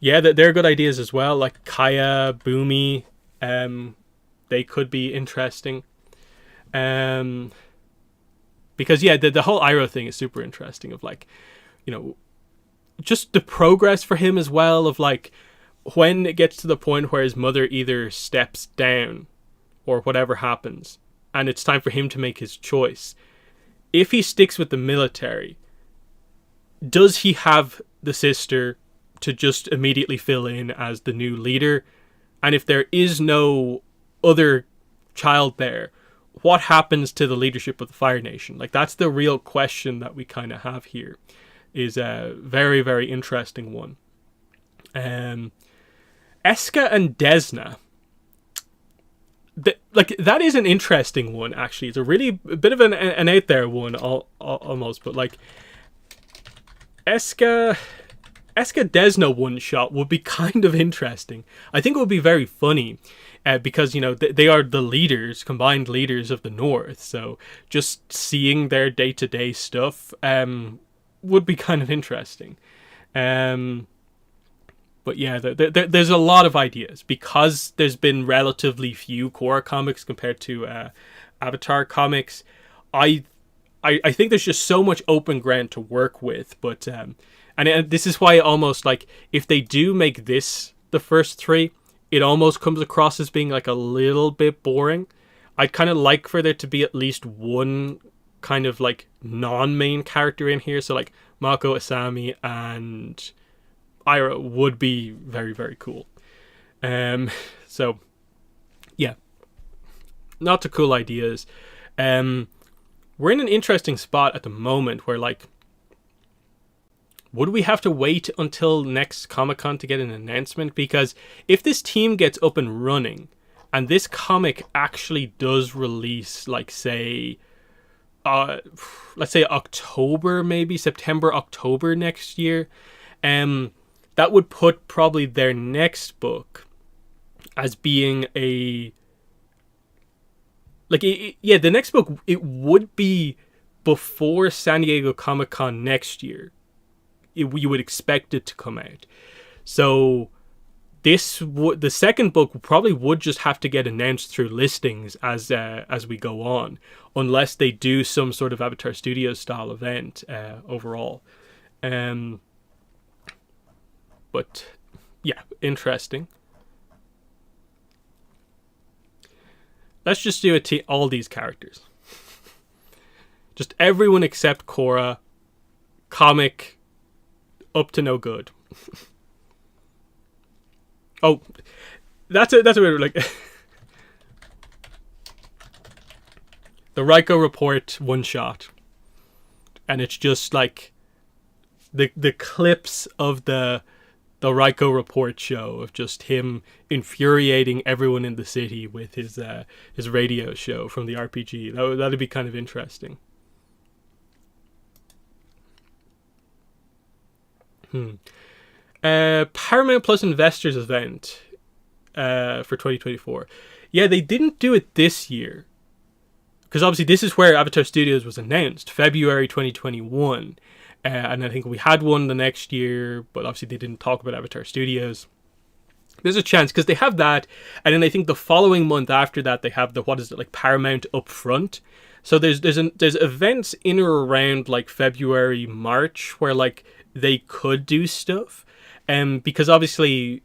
They're good ideas as well, like Kaya, Boomy. They could be interesting. Because the whole Iroh thing is super interesting, of, like, just the progress for him as well, of, like, when it gets to the point where his mother either steps down or whatever happens, and it's time for him to make his choice. If he sticks with the military, does he have the sister to just immediately fill in as the new leader? And if there is no other child there, what happens to the leadership of the Fire Nation? Like, that's the real question that we kind of have here. Is a very, very interesting one. Eska and Desna. That is an interesting one, actually. It's a bit of an out there one, almost. But like, Eska Desna one shot would be kind of interesting. I think it would be very funny, because they are the combined leaders of the North. So just seeing their day-to-day stuff would be kind of interesting. But yeah, there's a lot of ideas because there's been relatively few Korra comics compared to Avatar comics. I think there's just so much open ground to work with. But and this is why almost like if they do make this the first three, it almost comes across as being like a little bit boring. I'd kind of like for there to be at least one kind of like non-main character in here. So like Mako, Asami, and Ira would be very, very cool. So yeah, lots of cool ideas. We're in an interesting spot at the moment where like, would we have to wait until next Comic-Con to get an announcement? Because if this team gets up and running and this comic actually does release, like say, let's say October, maybe September, October next year, that would put probably their next book as being the next book, it would be before San Diego Comic-Con next year. You would expect it to come out. So the second book probably would just have to get announced through listings as we go on, unless they do some sort of Avatar Studios style event overall. But yeah, interesting. Let's just do all these characters. Just everyone except Korra. Comic up to no good. Oh, that's a weird, like the Raiko Report one shot, and it's just like the clips of the Raiko Report show of just him infuriating everyone in the city with his radio show from the RPG. That'd be kind of interesting. Paramount Plus Investors event for 2024. Yeah, they didn't do it this year because obviously this is where Avatar Studios was announced, February 2021. And I think we had one the next year, but obviously they didn't talk about Avatar Studios. There's a chance because they have that, and then I think the following month after that they have the Paramount Upfront. So there's events in or around like February, March where like they could do stuff, because obviously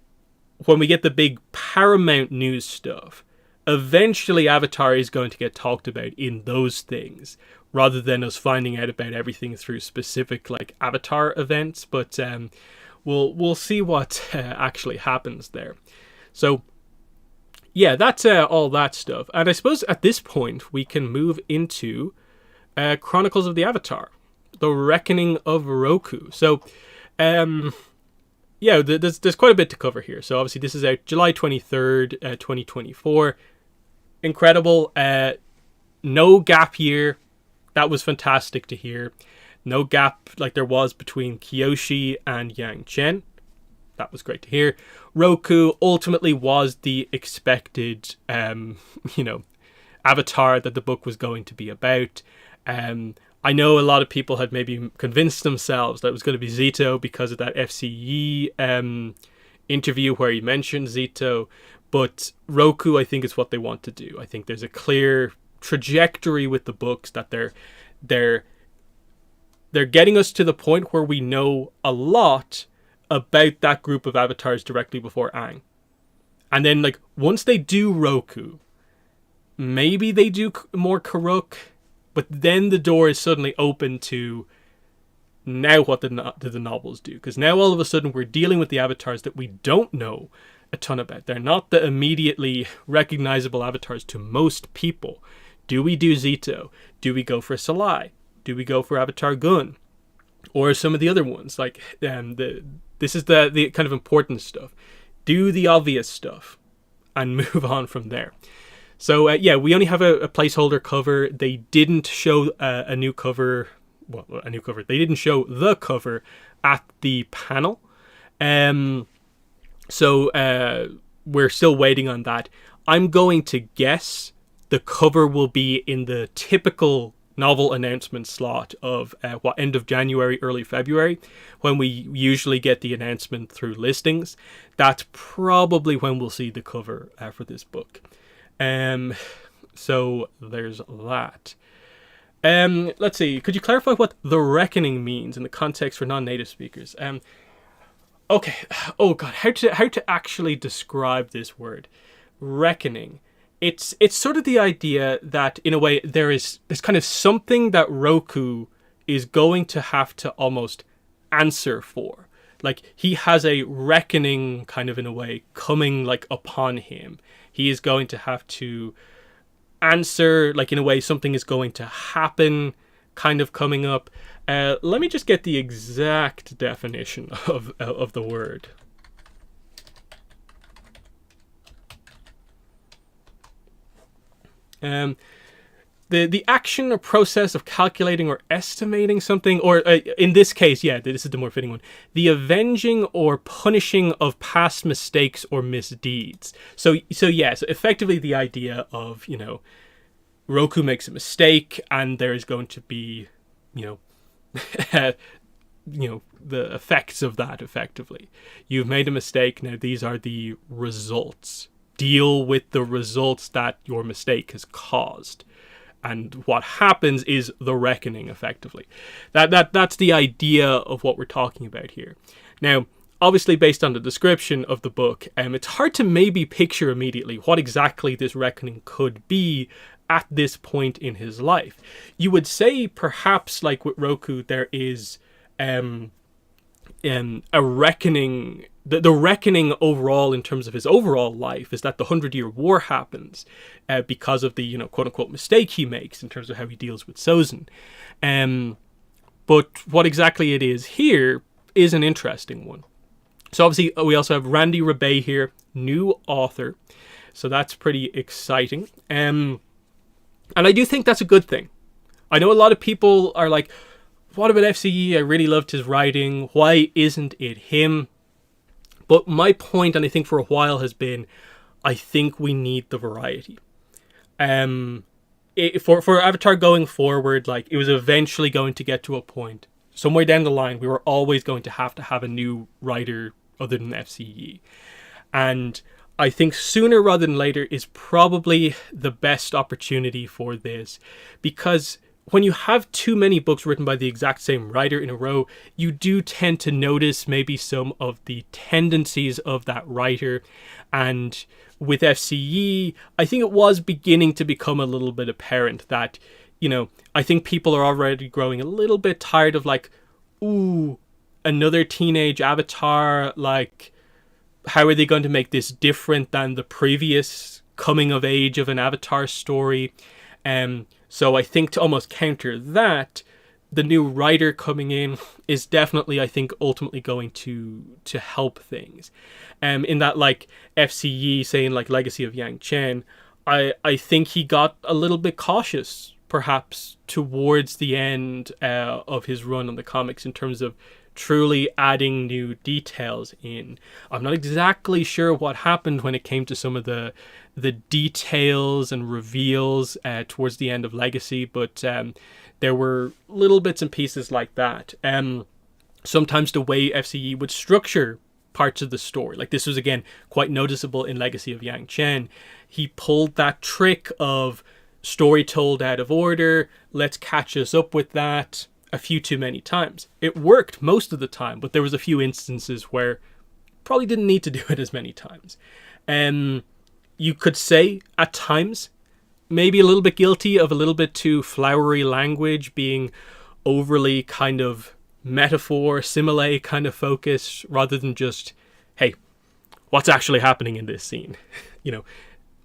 when we get the big Paramount news stuff, eventually Avatar is going to get talked about in those things, rather than us finding out about everything through specific like Avatar events. But we'll see what actually happens there. So yeah, that's all that stuff. And I suppose at this point we can move into Chronicles of the Avatar, The Reckoning of Roku. So yeah, there's quite a bit to cover here. So obviously this is out July 23rd, 2024. Incredible. No gap year. That was fantastic to hear. No gap like there was between Kyoshi and Yang Chen. That was great to hear. Roku ultimately was the expected, avatar that the book was going to be about. I know a lot of people had maybe convinced themselves that it was going to be Zito because of that FCE interview where he mentioned Zito. But Roku, I think, is what they want to do. I think there's a clear trajectory with the books that they're getting us to the point where we know a lot about that group of avatars directly before Aang. And then, like, once they do Roku, maybe they do more Karuk, but then the door is suddenly open to now what do the novels do? Because now all of a sudden we're dealing with the avatars that we don't know a ton about. They're not the immediately recognizable avatars to most people. Do we do Zito? Do we go for Salai? Do we go for Avatar Gun? Or some of the other ones? Like, this is the kind of important stuff. do the obvious stuff, and move on from there. So we only have a placeholder cover. They didn't show a new cover. Well, a new cover. They didn't show the cover at the panel. So we're still waiting on that. I'm going to guess the cover will be in the typical novel announcement slot of end of January, early February, when we usually get the announcement through listings. That's probably when we'll see the cover for this book. So there's that. Let's see. Could you clarify what the reckoning means in the context for non-native speakers? Okay. Oh God, how to actually describe this word, reckoning? It's sort of the idea that in a way there's kind of something that Roku is going to have to almost answer for. Like he has a reckoning kind of in a way coming like upon him. He is going to have to answer, like in a way something is going to happen kind of coming up. Let me just get the exact definition of the word. The action or process of calculating or estimating something, or in this case, this is the more fitting one, the avenging or punishing of past mistakes or misdeeds. So effectively the idea of, Roku makes a mistake and there is going to be, the effects of that effectively. You've made a mistake, now these are the results. Deal with the results that your mistake has caused. And what happens is the reckoning, effectively. That's the idea of what we're talking about here. Now, obviously, based on the description of the book, it's hard to maybe picture immediately what exactly this reckoning could be at this point in his life. You would say, perhaps, like with Roku, there is a reckoning. The reckoning overall in terms of his overall life is that the 100-Year War happens because of the, quote-unquote mistake he makes in terms of how he deals with Sozin. But what exactly it is here is an interesting one. So obviously we also have Randy Rebay here, new author. So that's pretty exciting. And I do think that's a good thing. I know a lot of people are like, what about FCE? I really loved his writing. Why isn't it him? But my point, and I think for a while, has been, I think we need the variety. For Avatar going forward, like it was eventually going to get to a point, somewhere down the line, we were always going to have a new writer other than FCE. And I think sooner rather than later is probably the best opportunity for this, because when you have too many books written by the exact same writer in a row, you do tend to notice maybe some of the tendencies of that writer. And with FCE, I think it was beginning to become a little bit apparent that, I think people are already growing a little bit tired of like, ooh, another teenage Avatar, like, how are they going to make this different than the previous coming of age of an Avatar story? So I think to almost counter that, the new writer coming in is definitely, I think, ultimately going to help things. In that, like, FCE saying, like, Legacy of Yang Chen, I think he got a little bit cautious, perhaps, towards the end of his run on the comics in terms of truly adding new details in. I'm not exactly sure what happened when it came to some of the details and reveals towards the end of Legacy, but there were little bits and pieces like that. Sometimes the way FCE would structure parts of the story, like this was again quite noticeable in Legacy of Yang Chen, he pulled that trick of story told out of order, let's catch us up with that, a few too many times. It worked most of the time, but there was a few instances where probably didn't need to do it as many times. You could say at times maybe a little bit guilty of a little bit too flowery language, being overly kind of metaphor, simile kind of focused, rather than just, hey, what's actually happening in this scene?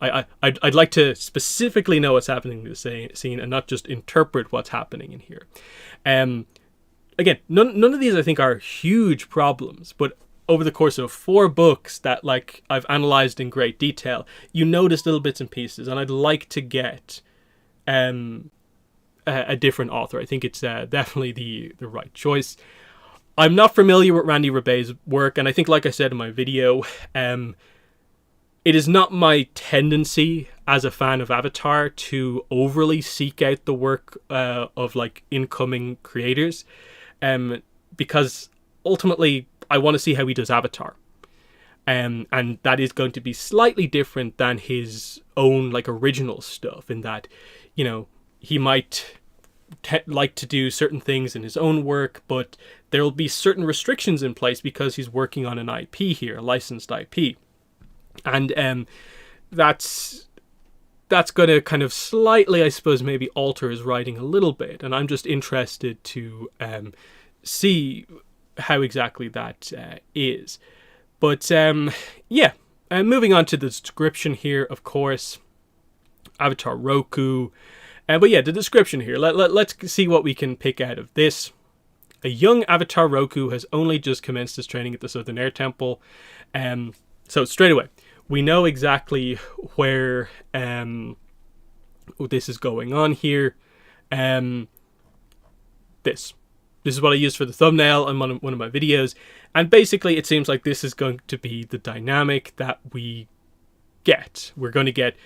I'd like to specifically know what's happening in this scene and not just interpret what's happening in here. Again, none of these I think are huge problems, but over the course of 4 books that like I've analyzed in great detail, you notice little bits and pieces, and I'd like to get a different author. I think it's definitely the right choice. I'm not familiar with Randy Rebet's work, and I think, like I said in my video, it is not my tendency as a fan of Avatar to overly seek out the work of like incoming creators, because ultimately I want to see how he does Avatar, and that is going to be slightly different than his own like original stuff, in that, you know, he might like to do certain things in his own work, but there will be certain restrictions in place because he's working on an IP here, a licensed IP. And that's going to kind of slightly, I suppose, maybe alter his writing a little bit. And I'm just interested to see how exactly that is. But yeah, moving on to the description here, of course, Avatar Roku. But yeah, the description here. Let's see what we can pick out of this. A young Avatar Roku has only just commenced his training at the Southern Air Temple. So straight away, we know exactly where this is going on here. This is what I used for the thumbnail on one of my videos. And basically, it seems like this is going to be the dynamic that we get. We're going to get,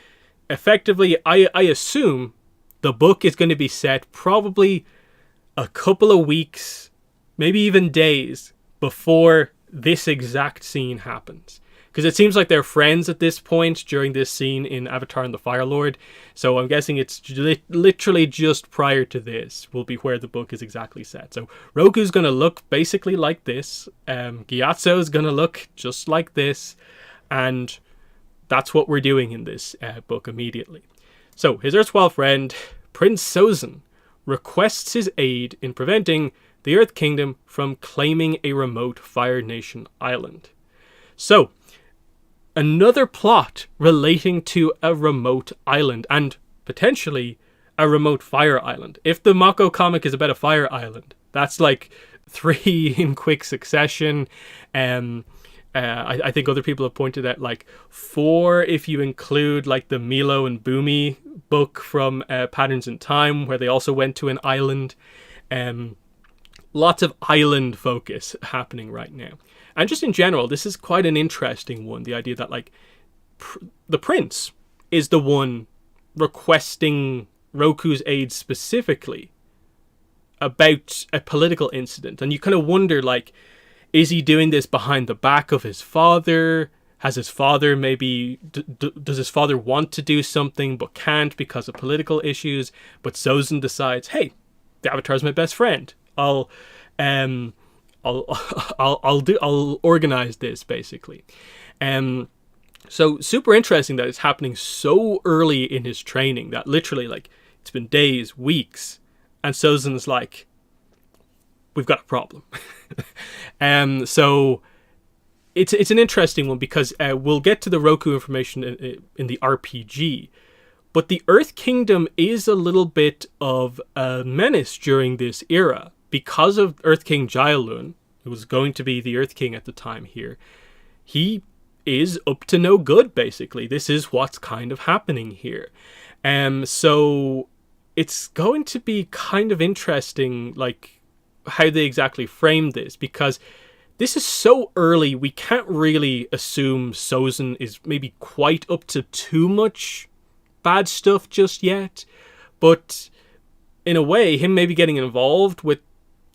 effectively, I assume, the book is going to be set probably a couple of weeks, maybe even days, before this exact scene happens. Because it seems like they're friends at this point during this scene in Avatar and the Fire Lord. So I'm guessing it's literally just prior to this will be where the book is exactly set. So Roku's going to look basically like this. Gyatso is going to look just like this. And that's what we're doing in this book immediately. So his erstwhile friend, Prince Sozin, requests his aid in preventing the Earth Kingdom from claiming a remote Fire Nation island. So, another plot relating to a remote island, and potentially a remote fire island. If the Mako comic is about a fire island, that's like 3 in quick succession. I think other people have pointed out like 4 if you include like the Milo and Bumi book from Patterns in Time, where they also went to an island. Lots of island focus happening right now. And just in general, this is quite an interesting one. The idea that like the prince is the one requesting Roku's aid specifically about a political incident. And you kind of wonder, like, is he doing this behind the back of his father? Has his father maybe... does his father want to do something but can't because of political issues? But Sozin decides, hey, the Avatar's my best friend. I'll organize this, basically. So super interesting that it's happening so early in his training that literally, like, it's been days, weeks, and Sozin's like, we've got a problem. So it's an interesting one because we'll get to the Roku information in the RPG, but the Earth Kingdom is a little bit of a menace during this era because of Earth King Jailun, who was going to be the Earth King at the time here. He is up to no good, basically. This is what's kind of happening here. So it's going to be kind of interesting, like, how they exactly frame this, because this is so early, we can't really assume Sozin is maybe quite up to too much bad stuff just yet. But in a way, him maybe getting involved with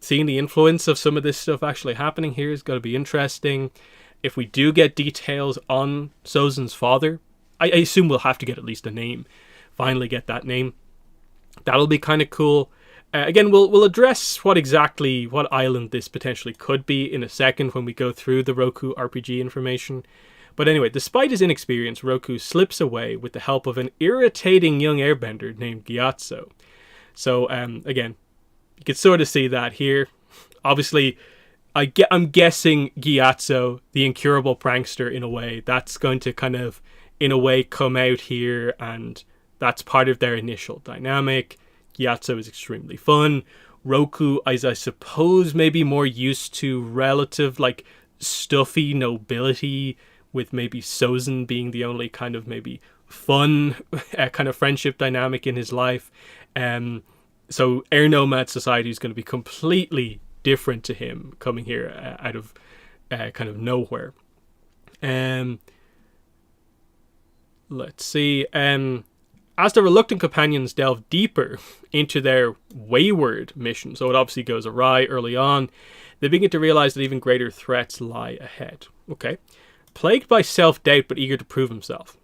seeing the influence of some of this stuff actually happening here is going to be interesting. If we do get details on Sozin's father, I assume we'll have to get at least a name. Finally get that name. That'll be kind of cool. Again, we'll address what island this potentially could be in a second when we go through the Roku RPG information. But anyway, despite his inexperience, Roku slips away with the help of an irritating young airbender named Gyatso. So, again, you can sort of see that here. Obviously, I'm guessing Gyatso, the incurable prankster, in a way, that's going to kind of, in a way, come out here, and that's part of their initial dynamic. Gyatso is extremely fun. Roku is, I suppose, maybe more used to relative, like, stuffy nobility, with maybe Sozin being the only kind of maybe fun kind of friendship dynamic in his life. So air nomad society is going to be completely different to him coming here out of kind of nowhere. Let's see. As the reluctant companions delve deeper into their wayward mission, so it obviously goes awry early on, they begin to realize that even greater threats lie ahead. Okay. Plagued by self-doubt but eager to prove himself.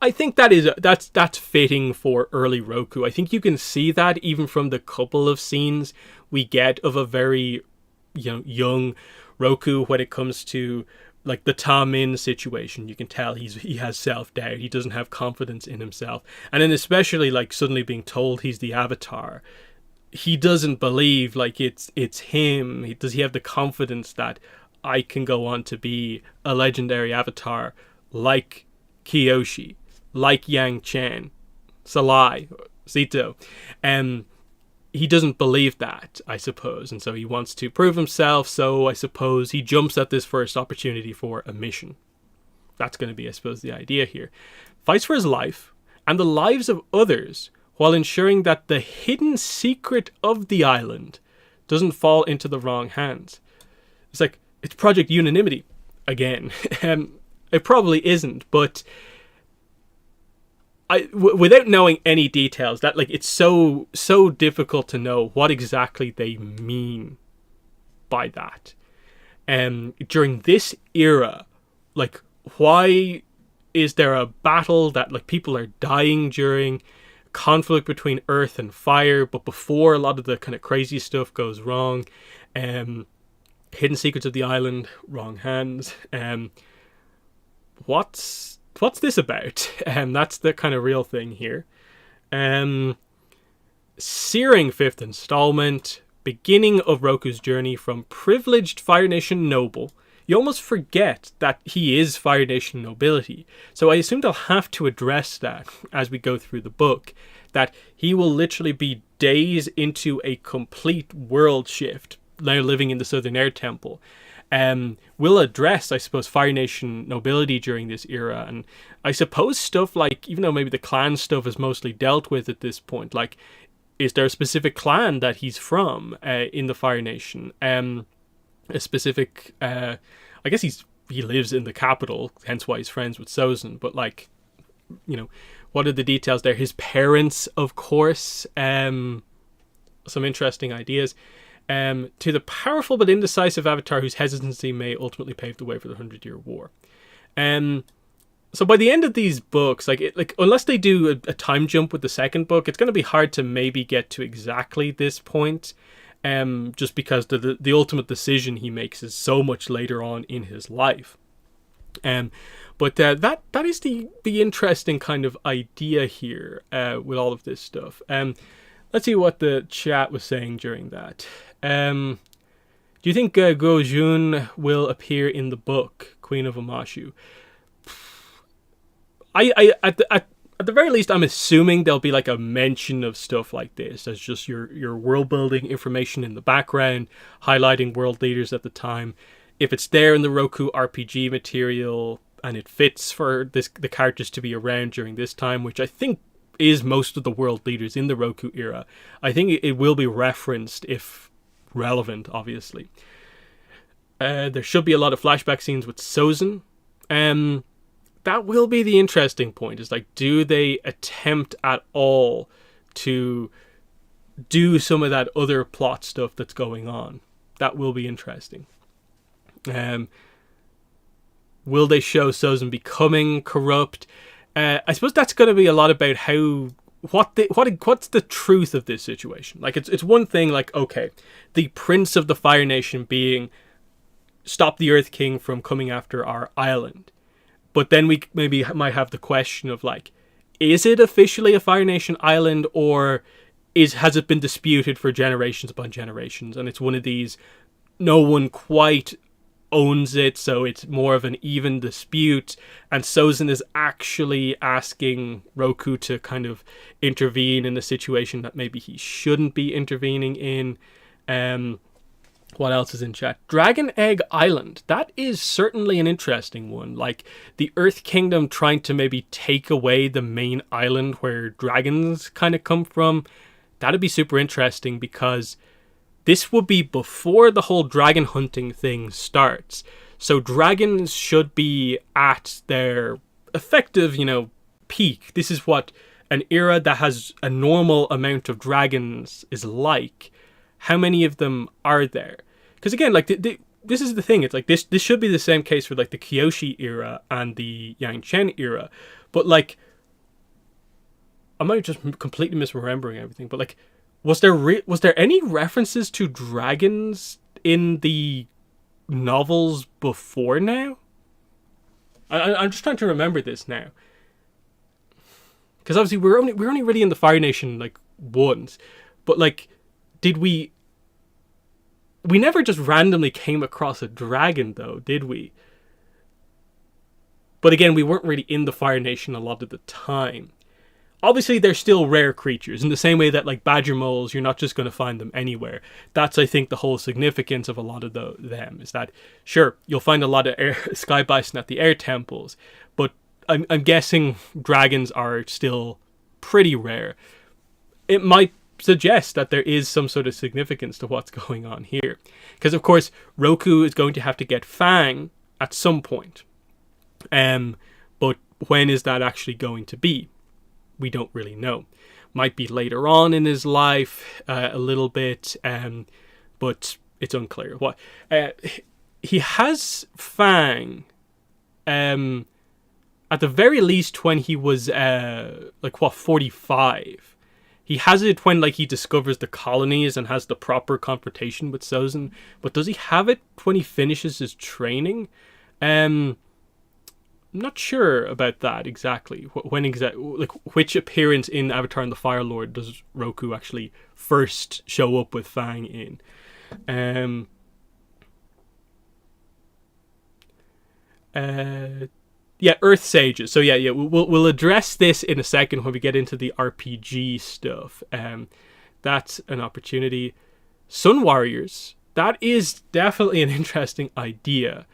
I think that's fitting for early Roku. I think you can see that even from the couple of scenes we get of a very young Roku when it comes to like the Ta Min situation. You can tell he has self-doubt. He doesn't have confidence in himself. And then especially like suddenly being told he's the Avatar, he doesn't believe like it's him. Does he have the confidence that I can go on to be a legendary Avatar like Kyoshi, like Yang Chen, Salai, Sito? He doesn't believe that, I suppose, and so he wants to prove himself, so I suppose he jumps at this first opportunity for a mission. That's going to be, I suppose, the idea here. Fights for his life, and the lives of others, while ensuring that the hidden secret of the island doesn't fall into the wrong hands. It's like, it's Project Unanimity, again. It probably isn't, but without knowing any details, that like it's so difficult to know what exactly they mean by that. During this era, like, why is there a battle that like people are dying during, conflict between earth and fire, but before a lot of the kind of crazy stuff goes wrong? Hidden secrets of the island, wrong hands. What's this about? That's the kind of real thing here. Searing fifth installment, beginning of Roku's journey from privileged Fire Nation noble. You almost forget that he is Fire Nation nobility. So I assume they'll have to address that as we go through the book, that he will literally be days into a complete world shift, now living in the Southern Air Temple. Will address, I suppose, Fire Nation nobility during this era, and I suppose stuff like, even though maybe the clan stuff is mostly dealt with at this point, like, is there a specific clan that he's from in the Fire Nation? A specific, I guess he lives in the capital, hence why he's friends with Sozin, but like, what are the details there? His parents, of course, some interesting ideas. To the powerful but indecisive Avatar whose hesitancy may ultimately pave the way for the 100-Year War. So by the end of these books, unless they do a time jump with the second book, it's going to be hard to maybe get to exactly this point, just because the ultimate decision he makes is so much later on in his life. But that is the interesting kind of idea here with all of this stuff. Let's see what the chat was saying during that. Do you think Go Jun will appear in the book, Queen of Amashu? At the very least, I'm assuming there'll be like a mention of stuff like this as just your world building information in the background, highlighting world leaders at the time. If it's there in the Roku RPG material and it fits for the characters to be around during this time, which I think is most of the world leaders in the Roku era, I think it will be referenced if relevant, obviously. There should be a lot of flashback scenes with Sozin. That will be the interesting point, is like, do they attempt at all to do some of that other plot stuff that's going on? That will be interesting. Will they show Sozin becoming corrupt? I suppose that's going to be a lot about what's the truth of this situation. Like, it's one thing, like, okay, the Prince of the Fire Nation being, stop the Earth King from coming after our island. But then we maybe might have the question of, like, is it officially a Fire Nation island, or has it been disputed for generations upon generations? And it's one of these, no one quite owns it, so it's more of an even dispute, and Sozin is actually asking Roku to kind of intervene in a situation that maybe he shouldn't be intervening in. What else is in chat? Dragon Egg Island. That is certainly an interesting one. Like the Earth Kingdom trying to maybe take away the main island where dragons kind of come from. That'd be super interesting because this would be before the whole dragon hunting thing starts. So dragons should be at their effective, peak. This is what an era that has a normal amount of dragons is like. How many of them are there? Because again, like this is the thing. It's like this should be the same case for like the Kyoshi era and the Yangchen era. But like, I might just completely misremembering everything. But like, was there any references to dragons in the novels before now? I'm just trying to remember this now. Because obviously we're only really in the Fire Nation like once, but like, did we never just randomly came across a dragon though, did we? But again, we weren't really in the Fire Nation a lot of the time. Obviously, they're still rare creatures in the same way that like badger moles, you're not just going to find them anywhere. That's, I think, the whole significance of a lot of them is that, sure, you'll find a lot of sky bison at the air temples, but I'm guessing dragons are still pretty rare. It might suggest that there is some sort of significance to what's going on here. Because, of course, Roku is going to have to get Fang at some point. But when is that actually going to be? We don't really know. Might be later on in his life, a little bit, but it's unclear. What he has Fang, at the very least when he was 45. He has it when like he discovers the colonies and has the proper confrontation with Sozin. But does he have it when he finishes his training? I'm not sure about that exactly. Which appearance in Avatar and the Fire Lord does Roku actually first show up with Fang in? Yeah, Earth Sages. So yeah, we'll address this in a second when we get into the RPG stuff. That's an opportunity. Sun Warriors. That is definitely an interesting idea.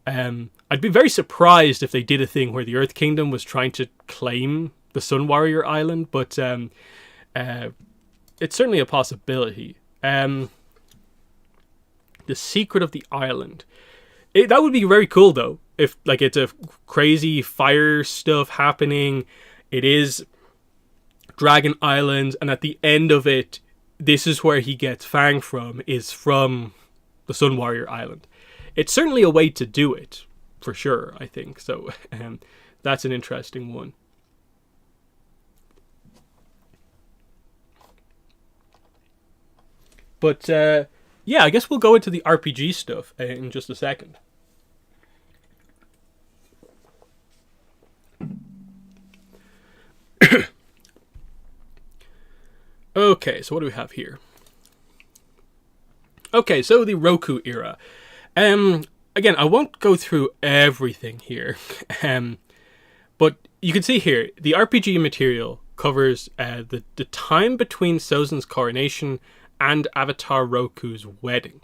I'd be very surprised if they did a thing where the Earth Kingdom was trying to claim the Sun Warrior Island, but it's certainly a possibility. The Secret of the Island. That would be very cool, though. If like it's a crazy fire stuff happening, it is Dragon Island, and at the end of it, this is where he gets Fang from, is from the Sun Warrior Island. It's certainly a way to do it, for sure, I think. So that's an interesting one. But yeah, I guess we'll go into the RPG stuff in just a second. Okay, so what do we have here? Okay, so the Roku era. Again, I won't go through everything here. But you can see here, the RPG material covers the time between Sozin's coronation and Avatar Roku's wedding.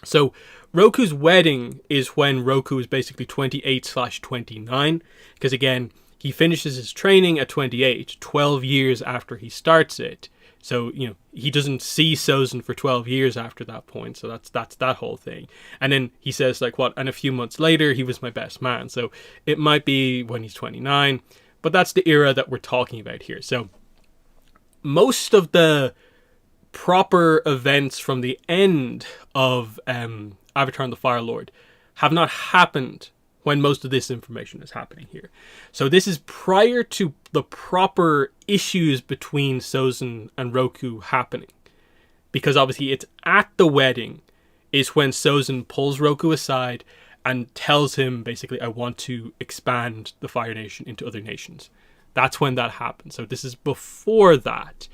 So Roku's wedding is when Roku is basically 28/29, because again, he finishes his training at 28, 12 years after he starts it. So, he doesn't see Sozin for 12 years after that point. So that's that whole thing. And then he says, and a few months later, he was my best man. So it might be when he's 29. But that's the era that we're talking about here. So most of the proper events from the end of Avatar and the Fire Lord have not happened when most of this information is happening here. So this is prior to the proper issues between Sozin and Roku happening. Because obviously it's at the wedding is when Sozin pulls Roku aside and tells him basically, I want to expand the Fire Nation into other nations. That's when that happens. So this is before that,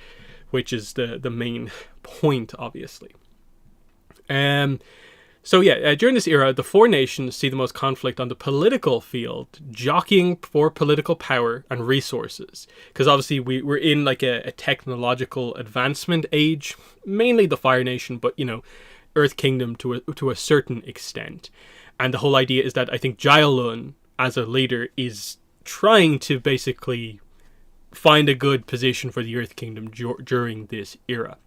which is the main point, obviously. So yeah, during this era, the four nations see the most conflict on the political field, jockeying for political power and resources. Because obviously we're in like a technological advancement age, mainly the Fire Nation, but Earth Kingdom to a certain extent. And the whole idea is that I think Jaelun, as a leader, is trying to basically find a good position for the Earth Kingdom during this era.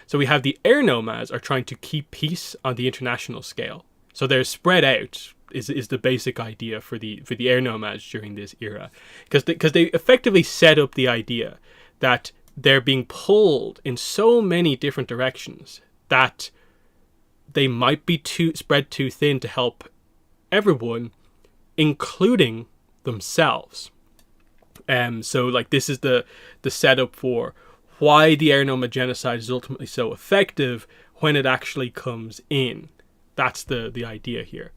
So we have the air nomads are trying to keep peace on the international scale. So they're spread out is the basic idea for the air nomads during this era, because they effectively set up the idea that they're being pulled in so many different directions that they might be spread too thin to help everyone, including themselves. So like this is the setup for why the air nomad genocide is ultimately so effective when it actually comes in. That's the idea here.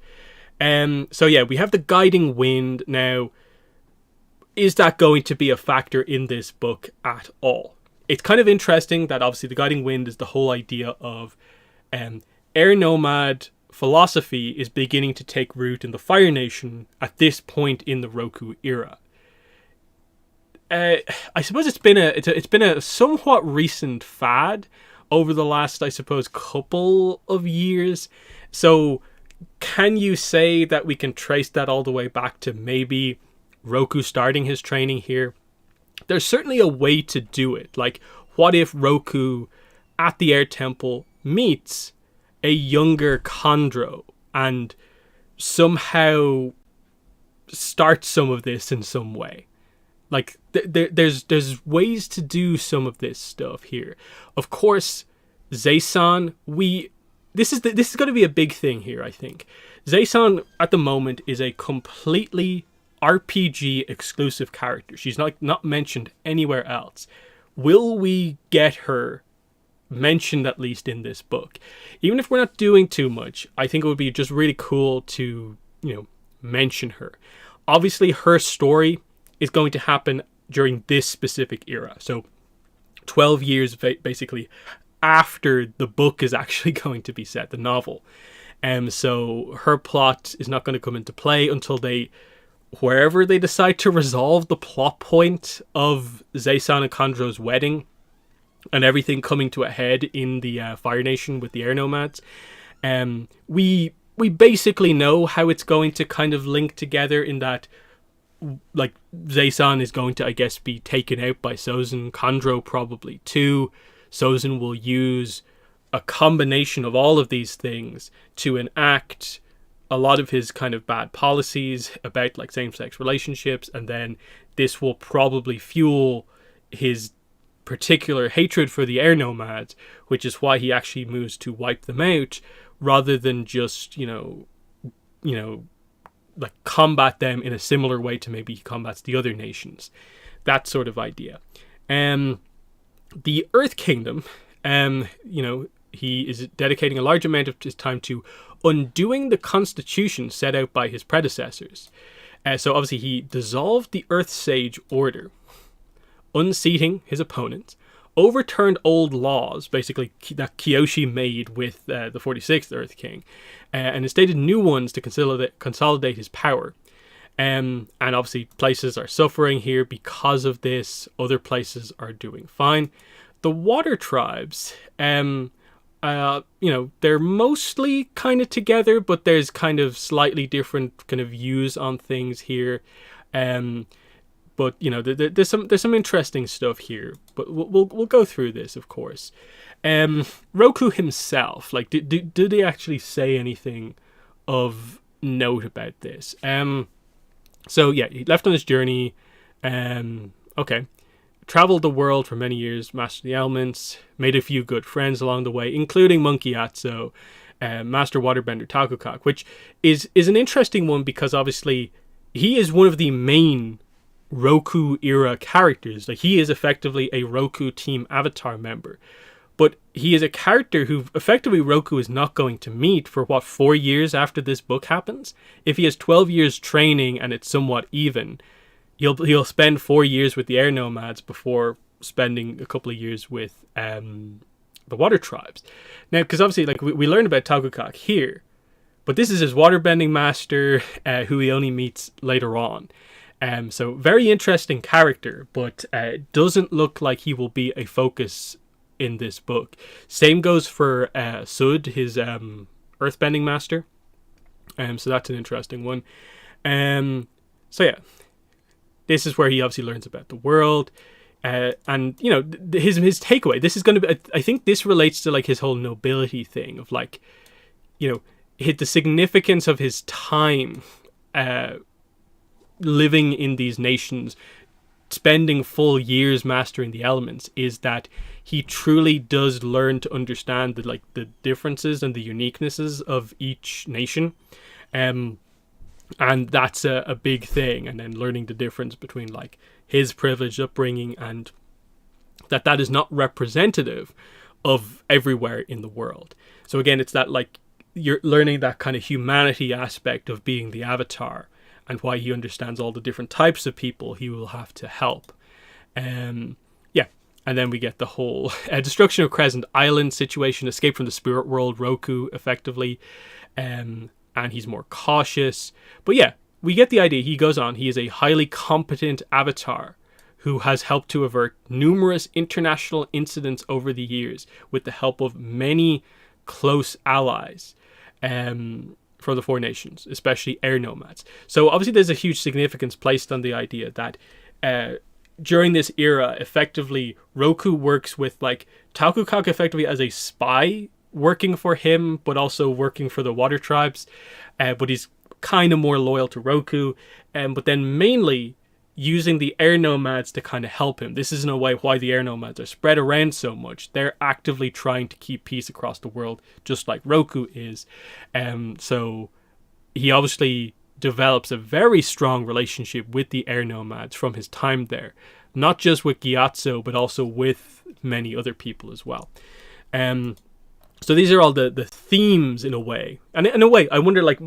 So yeah, we have the guiding wind. Now, is that going to be a factor in this book at all? It's kind of interesting that obviously the guiding wind is the whole idea of air nomad philosophy is beginning to take root in the Fire Nation at this point in the Roku era. I suppose it's been a somewhat recent fad over the last, I suppose, couple of years. So can you say that we can trace that all the way back to maybe Roku starting his training here? There's certainly a way to do it. Like, what if Roku at the Air Temple meets a younger Chondro and somehow starts some of this in some way? Like, there's ways to do some of this stuff here. Of course, Zaysan, this is going to be a big thing here, I think. Zaysan at the moment is a completely RPG exclusive character. She's not mentioned anywhere else. Will we get her mentioned at least in this book? Even if we're not doing too much, I think it would be just really cool to, mention her. Obviously, her story is going to happen during this specific era. So 12 years basically after the book is actually going to be set, the novel. So her plot is not going to come into play until wherever they decide to resolve the plot point of Zaysan and Chondro's wedding and everything coming to a head in the Fire Nation with the air nomads. We basically know how it's going to kind of link together, in that like Zaysan is going to, I guess, be taken out by Sozin, Chondro probably too. Sozin will use a combination of all of these things to enact a lot of his kind of bad policies about like same-sex relationships, and then this will probably fuel his particular hatred for the air nomads, which is why he actually moves to wipe them out rather than just like combat them in a similar way to maybe he combats the other nations. That sort of idea. The Earth Kingdom, he is dedicating a large amount of his time to undoing the constitution set out by his predecessors. So obviously he dissolved the Earth Sage Order, unseating his opponents, overturned old laws, basically that Kyoshi made with the 46th Earth King, and instated new ones to consolidate his power. And obviously places are suffering here because of this. Other places are doing fine. The water tribes, they're mostly kind of together, but there's kind of slightly different kind of views on things here. But there's some interesting stuff here. But we'll go through this, of course. Roku himself, like, do they actually say anything of note about this? So yeah, he left on his journey. Traveled the world for many years, mastered the elements, made a few good friends along the way, including Monkey Atso, Master Waterbender Takukak, which is an interesting one because obviously he is one of the main Roku era characters. Like, he is effectively a Roku Team Avatar member. But he is a character who effectively Roku is not going to meet for 4 years after this book happens. If he has 12 years training and it's somewhat even, he'll spend 4 years with the air nomads before spending a couple of years with the water tribes. Now, because obviously, like, we learned about Takukak here, but this is his waterbending master, who he only meets later on. So very interesting character, but it doesn't look like he will be a focus in this book. Same goes for Sud, his earthbending master. So that's an interesting one. So yeah, this is where he obviously learns about the world. And you know, his takeaway, this is going to be, I think this relates to like his whole nobility thing of like, you know, the significance of his time living in these nations, spending full years mastering the elements, is that he truly does learn to understand the differences and the uniquenesses of each nation. And that's a big thing. And then learning the difference between like his privileged upbringing and that is not representative of everywhere in the world. So again, it's that like you're learning that kind of humanity aspect of being the Avatar, and why he understands all the different types of people he will have to help. Yeah, and then we get the whole destruction of Crescent Island situation, escape from the spirit world, Roku, effectively, and he's more cautious. But yeah, we get the idea. He goes on, he is a highly competent Avatar who has helped to avert numerous international incidents over the years with the help of many close allies. For the four nations, especially air nomads. So obviously there's a huge significance placed on the idea that during this era, effectively, Roku works with like Talkukak effectively as a spy working for him, but also working for the water tribes. But he's kind of more loyal to Roku. But then mainly using the air nomads to kind of help him. This is in a way why the air nomads are spread around so much. They're actively trying to keep peace across the world, just like Roku is. So he obviously develops a very strong relationship with the air nomads from his time there. Not just with Gyatso, but also with many other people as well. So these are all the themes in a way. And in a way, I wonder, like,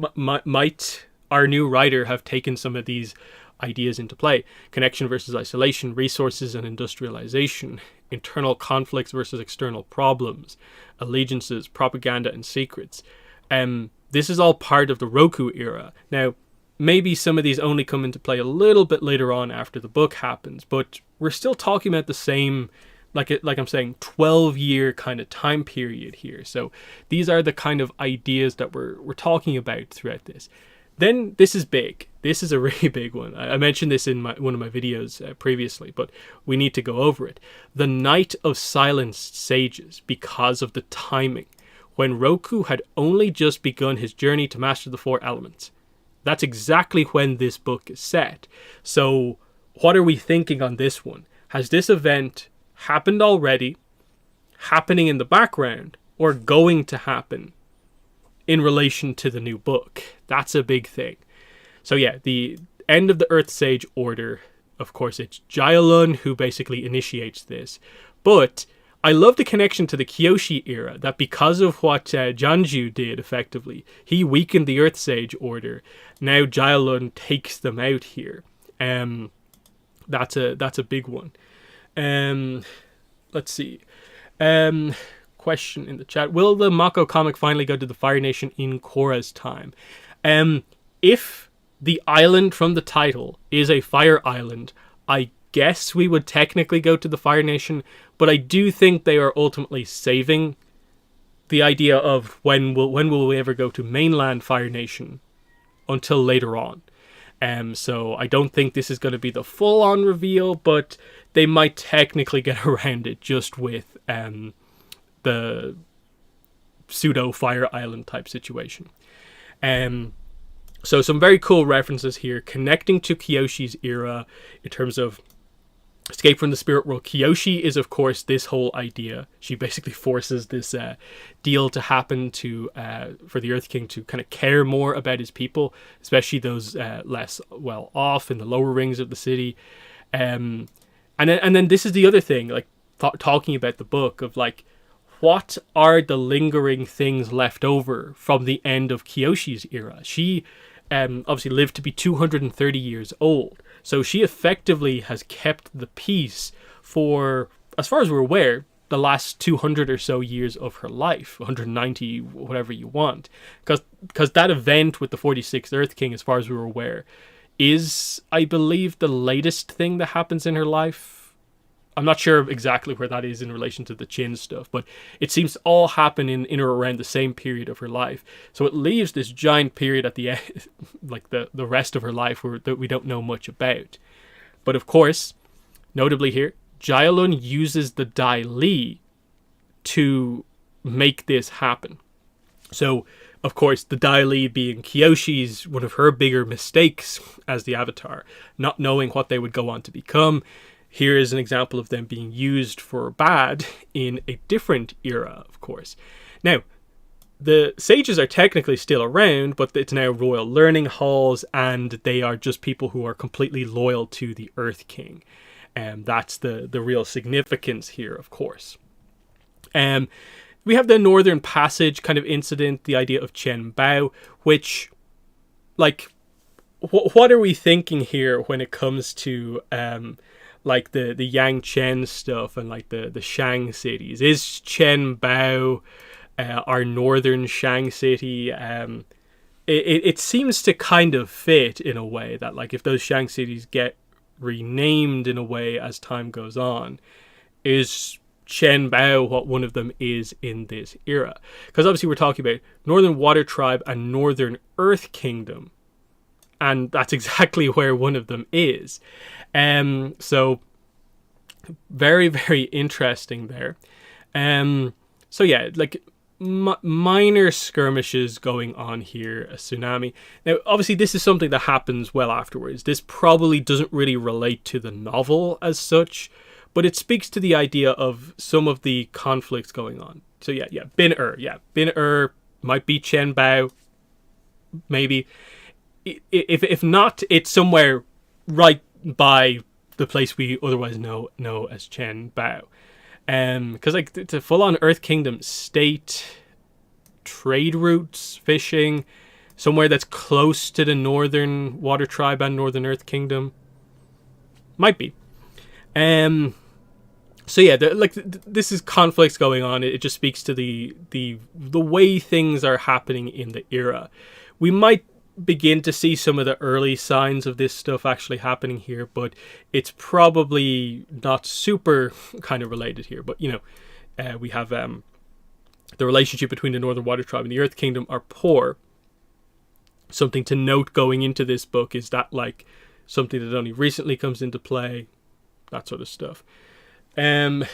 might our new writer have taken some of these ideas into play? Connection versus isolation, resources and industrialization, internal conflicts versus external problems, allegiances, propaganda and secrets. This is all part of the Roku era. Now, maybe some of these only come into play a little bit later on after the book happens, but we're still talking about the same, like I'm saying, 12-year kind of time period here. So these are the kind of ideas that we're talking about throughout this. Then this is big. This is a really big one. I mentioned this in one of my videos previously, but we need to go over it. The Night of Silenced Sages, because of the timing, when Roku had only just begun his journey to master the four elements. That's exactly when this book is set. So what are we thinking on this one? Has this event happened already, happening in the background, or going to happen in relation to the new book? That's a big thing. So yeah, the end of the Earth Sage Order, of course, it's Jaelun who basically initiates this. But I love the connection to the Kyoshi era, that because of what Janju did, effectively, he weakened the Earth Sage Order. Now Jaelun takes them out here. That's a big one. Let's see. Question in the chat: will the Mako comic finally go to the Fire Nation in Korra's time? If the island from the title is a fire island, I guess we would technically go to the Fire Nation, but I do think they are ultimately saving the idea of when will we ever go to mainland Fire Nation until later on. So I don't think this is going to be the full-on reveal, but they might technically get around it just with the pseudo Fire Island type situation. So some very cool references here connecting to Kyoshi's era in terms of escape from the spirit world. Kyoshi is, of course, this whole idea. She basically forces this deal to happen to for the Earth King to kind of care more about his people, especially those less well off in the lower rings of the city. And then this is the other thing, like talking about the book of like, what are the lingering things left over from the end of Kyoshi's era? She obviously lived to be 230 years old. So she effectively has kept the peace for, as far as we're aware, the last 200 or so years of her life, 190, whatever you want. Because that event with the 46th Earth King, as far as we're aware, is, I believe, the latest thing that happens in her life. I'm not sure exactly where that is in relation to the Chin stuff, but it seems to all happen in or around the same period of her life. So it leaves this giant period at the end, like the rest of her life, that we don't know much about. But of course, notably here, Jaelun uses the Dai Li to make this happen. So, of course, the Dai Li being Kyoshi's one of her bigger mistakes as the Avatar, not knowing what they would go on to become. Here is an example of them being used for bad in a different era, of course. Now, the sages are technically still around, but it's now royal learning halls, and they are just people who are completely loyal to the Earth King. And that's the real significance here, of course. We have the Northern Passage kind of incident, the idea of Chen Bao, which, like, what are we thinking here when it comes to like the Yang Chen stuff and like the Shang cities? Is Chen Bao our northern Shang city? It seems to kind of fit in a way that, like, if those Shang cities get renamed in a way as time goes on, is Chen Bao what one of them is in this era? Because obviously we're talking about Northern Water Tribe and Northern Earth Kingdom, and that's exactly where one of them is. So very, very interesting there. So yeah, like minor skirmishes going on here, a tsunami. Now, obviously this is something that happens well afterwards. This probably doesn't really relate to the novel as such, but it speaks to the idea of some of the conflicts going on. So yeah, Bin-Er might be Chen Bao, maybe. If not, it's somewhere right by the place we otherwise know as Chen Bao. Because like it's a full-on Earth Kingdom state, trade routes, fishing, somewhere that's close to the Northern Water Tribe and Northern Earth Kingdom. Might be. So yeah, this is conflicts going on. It just speaks to the way things are happening in the era. We might begin to see some of the early signs of this stuff actually happening here, but it's probably not super kind of related here. But we have the relationship between the Northern Water Tribe and the Earth Kingdom are poor. Something to note going into this book is that, like, something that only recently comes into play, that sort of stuff. Let's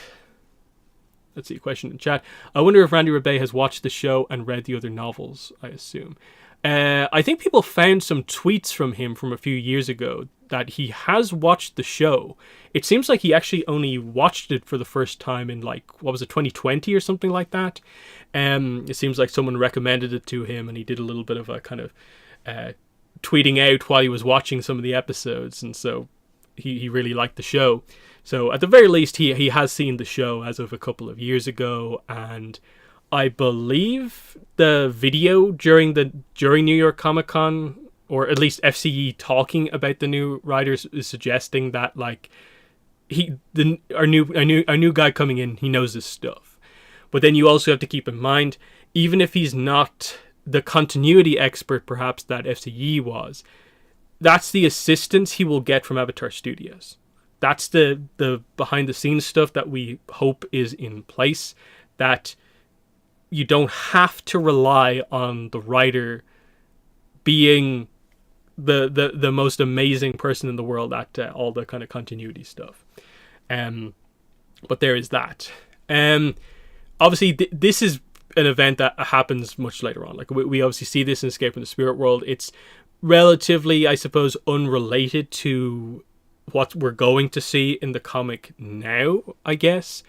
see, a question in chat. I wonder if Randy Rebay has watched the show and read the other novels, I assume. I think people found some tweets from him from a few years ago that he has watched the show. It seems like he actually only watched it for the first time in, like, 2020 or something like that. It seems like someone recommended it to him and he did a little bit of a kind of tweeting out while he was watching some of the episodes, and so he really liked the show. So at the very least, he has seen the show as of a couple of years ago, and I believe the video during New York Comic Con, or at least FCE talking about the new writers, is suggesting that, like, our new guy coming in, he knows this stuff. But then you also have to keep in mind, even if he's not the continuity expert perhaps that FCE was, that's the assistance he will get from Avatar Studios. That's the behind the scenes stuff that we hope is in place, that you don't have to rely on the writer being the most amazing person in the world at all the kind of continuity stuff. But there is that. Obviously, this is an event that happens much later on. Like, we obviously see this in Escape from the Spirit World. It's relatively, I suppose, unrelated to what we're going to see in the comic now, I guess.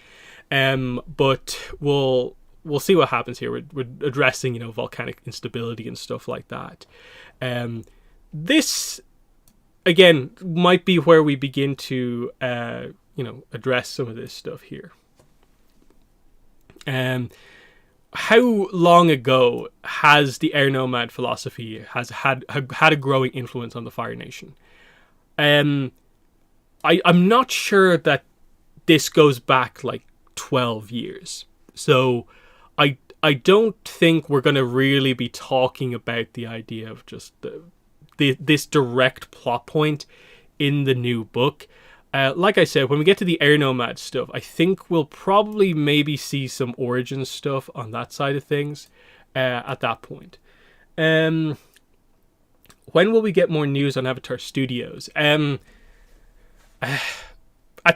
But we'll see what happens here. We're addressing, volcanic instability and stuff like that. This, again, might be where we begin to, address some of this stuff here. How long ago has the Air Nomad philosophy has had a growing influence on the Fire Nation? I'm not sure that this goes back like 12 years. So I don't think we're going to really be talking about the idea of just this direct plot point in the new book. Like I said, when we get to the Air Nomad stuff, I think we'll probably maybe see some Origins stuff on that side of things at that point. When will we get more news on Avatar Studios? At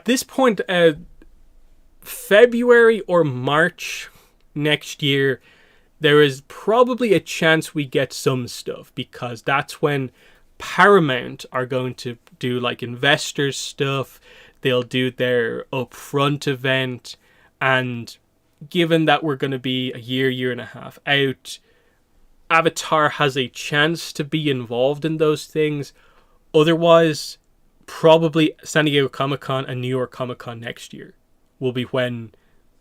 this point, February or March next year, there is probably a chance we get some stuff, because that's when Paramount are going to do like investors stuff. They'll do their upfront event, and given that we're going to be a year and a half out, Avatar has a chance to be involved in those things. Otherwise, probably San Diego Comic-Con and New York Comic-Con next year will be when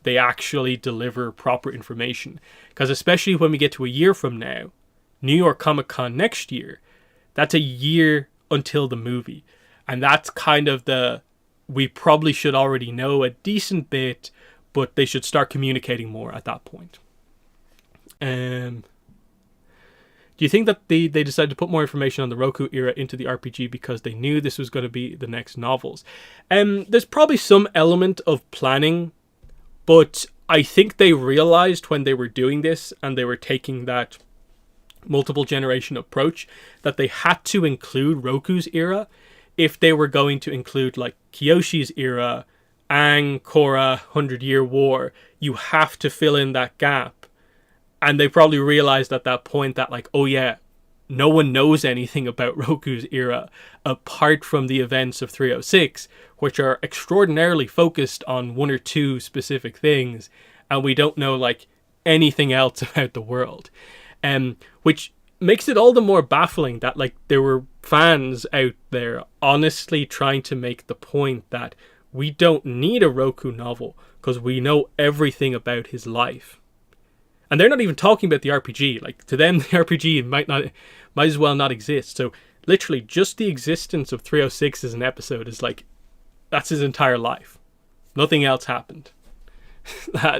they actually deliver proper information. Because especially when we get to a year from now, New York Comic-Con next year, that's a year until the movie. And that's kind of we probably should already know a decent bit, but they should start communicating more at that point. Do you think that they decided to put more information on the Roku era into the RPG because they knew this was going to be the next novels? There's probably some element of planning, but I think they realized when they were doing this and they were taking that multiple generation approach that they had to include Roku's era if they were going to include like Kyoshi's era, Aang, Korra, 100-Year War. You have to fill in that gap. And they probably realized at that point that like, oh yeah, no one knows anything about Roku's era apart from the events of 306, which are extraordinarily focused on one or two specific things, and we don't know like anything else about the world. Which makes it all the more baffling that like there were fans out there honestly trying to make the point that we don't need a Roku novel because we know everything about his life. And they're not even talking about the RPG. Like, to them, the RPG might as well not exist. So literally just the existence of 306 as an episode is like, that's his entire life. Nothing else happened.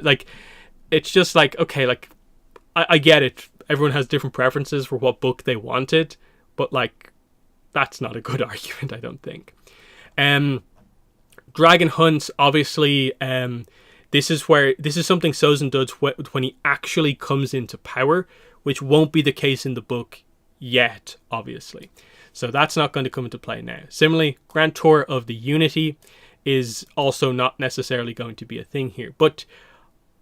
Like, it's just like, okay, like, I get it. Everyone has different preferences for what book they wanted, but like, that's not a good argument, I don't think. Dragon Hunt, obviously, this is something Sozin does when he actually comes into power, which won't be the case in the book yet, obviously. So that's not going to come into play now. Similarly, Grand Tour of the Unity is also not necessarily going to be a thing here. But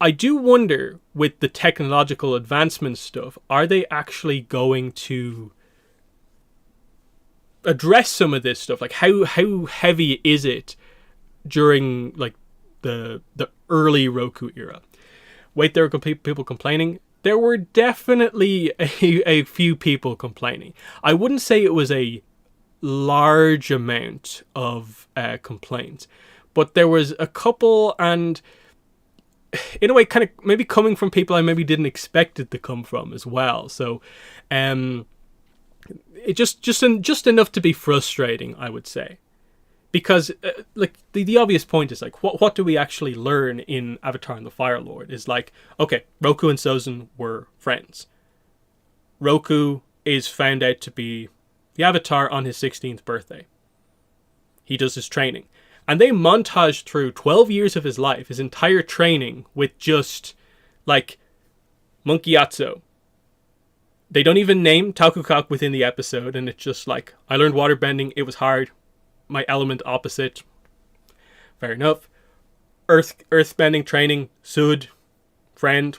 I do wonder, with the technological advancement stuff, are they actually going to address some of this stuff? Like, how heavy is it during like the early Roku era? Wait, there were people complaining. There were definitely a few people complaining. I wouldn't say it was a large amount of complaints, but there was a couple, and in a way kind of maybe coming from people I maybe didn't expect it to come from as well. So it just enough to be frustrating, I would say. Because like the obvious point is like, what do we actually learn in Avatar and the Fire Lord is like, okay, Roku and Sozin were friends. Roku is found out to be the Avatar on his 16th birthday. He does his training. And they montage through 12 years of his life, his entire training, with just like Monkey Atso. They don't even name Talkukak within the episode, and it's just like, I learned waterbending, it was hard. My element opposite. Fair enough. Earthbending training, Sud, friend.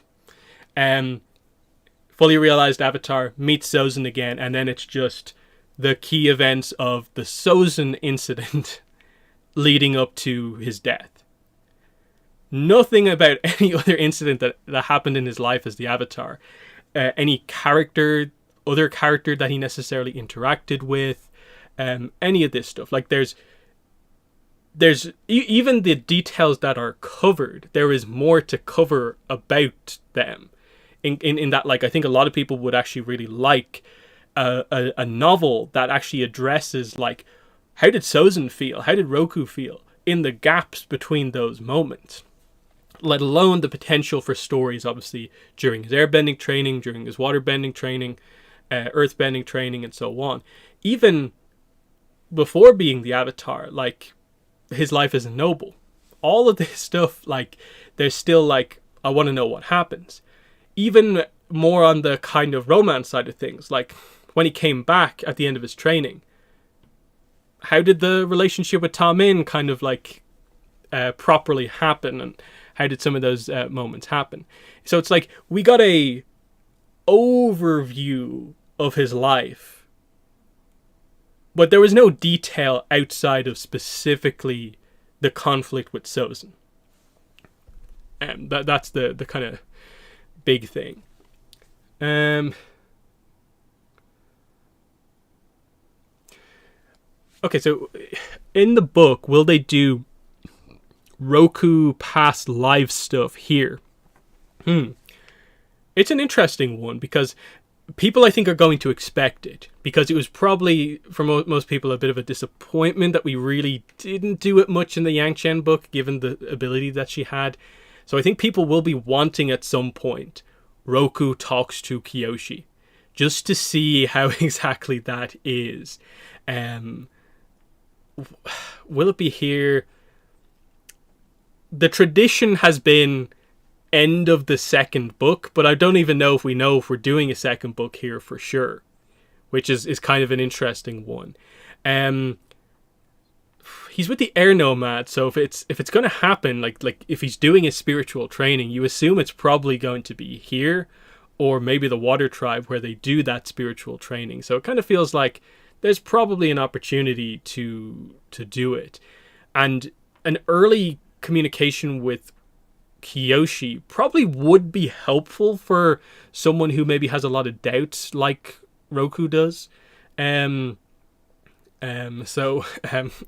Fully realized Avatar, meets Sozin again, and then it's just the key events of the Sozin incident leading up to his death. Nothing about any other incident that happened in his life as the Avatar. Any other character that he necessarily interacted with. Any of this stuff. Like there's even the details that are covered, there is more to cover about them. In that, like, I think a lot of people would actually really like a novel that actually addresses like, how did Sozin feel? How did Roku feel in the gaps between those moments? Let alone the potential for stories, obviously, during his airbending training, during his waterbending training, earthbending training, and so on. Even before being the Avatar, like, his life isn't noble. All of this stuff, like, there's still like, I want to know what happens. Even more on the kind of romance side of things, like when he came back at the end of his training, how did the relationship with Min kind of like properly happen, and how did some of those moments happen? So it's like we got a overview of his life, but there was no detail outside of specifically the conflict with Sozin. And that's the kind of big thing. Okay, so in the book, will they do Roku past live stuff here? It's an interesting one, because people, I think, are going to expect it, because it was probably, for most people, a bit of a disappointment that we really didn't do it much in the Yang Chen book, given the ability that she had. So I think people will be wanting at some point Roku talks to Kiyoshi, just to see how exactly that is. Will it be here? The tradition has been end of the second book, but I don't even know if we're doing a second book here for sure, which is kind of an interesting one. He's with the Air Nomad, so if it's going to happen, like if he's doing his spiritual training, you assume it's probably going to be here, or maybe the Water Tribe where they do that spiritual training. So it kind of feels like there's probably an opportunity to do it. And an early communication with Kiyoshi probably would be helpful for someone who maybe has a lot of doubts like Roku does. So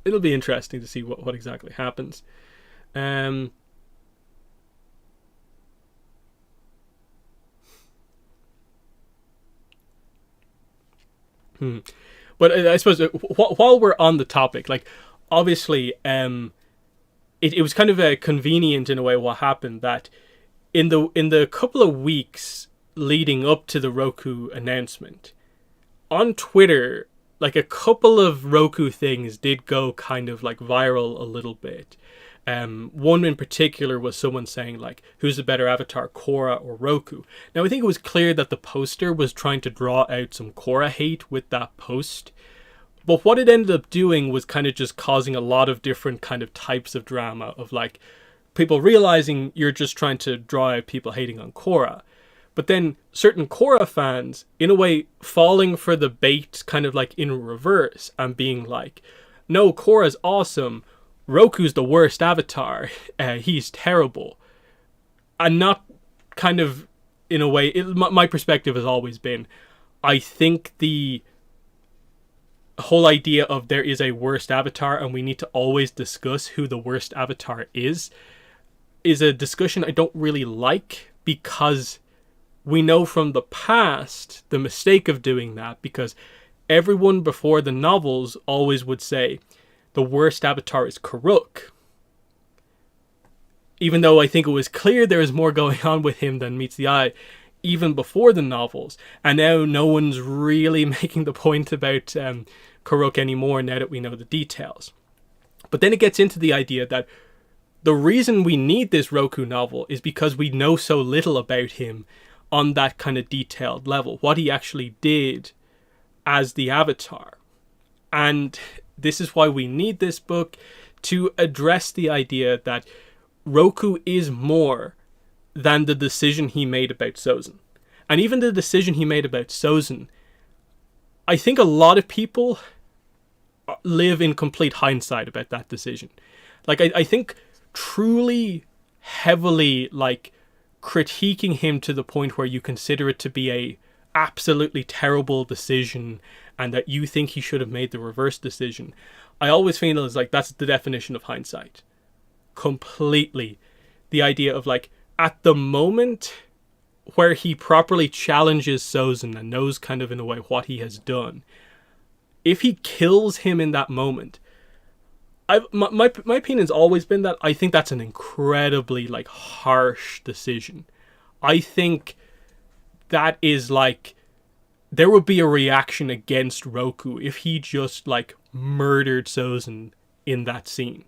it'll be interesting to see what exactly happens. But I suppose while we're on the topic, like, obviously, it was kind of convenient in a way what happened, that in the couple of weeks leading up to the Roku announcement, on Twitter, like, a couple of Roku things did go kind of like viral a little bit. One in particular was someone saying, like, who's the better avatar, Korra or Roku? Now, I think it was clear that the poster was trying to draw out some Korra hate with that post. But what it ended up doing was kind of just causing a lot of different kind of types of drama, of like people realizing you're just trying to draw out people hating on Korra. But then certain Korra fans, in a way, falling for the bait kind of like in reverse and being like, no, Korra's awesome. Roku's the worst avatar. He's terrible. And not kind of, in a way, my perspective has always been, I think the whole idea of there is a worst avatar and we need to always discuss who the worst avatar is a discussion I don't really like, because we know from the past the mistake of doing that, because everyone before the novels always would say the worst avatar is Karuk. Even though I think it was clear there is more going on with him than meets the eye, even before the novels. And now no one's really making the point about Karuk anymore, now that we know the details. But then it gets into the idea that the reason we need this Roku novel is because we know so little about him on that kind of detailed level, what he actually did as the avatar. And this is why we need this book, to address the idea that Roku is more than the decision he made about Sozin. And even the decision he made about Sozin, I think a lot of people live in complete hindsight about that decision. Like, I think truly heavily, like, critiquing him to the point where you consider it to be a absolutely terrible decision and that you think he should have made the reverse decision, I always feel as like that's the definition of hindsight. Completely. The idea of, like, at the moment where he properly challenges Sozin and knows kind of in a way what he has done, if he kills him in that moment, my opinion's always been that I think that's an incredibly, like, harsh decision. I think that is, like, there would be a reaction against Roku if he just, like, murdered Sozin in that scene.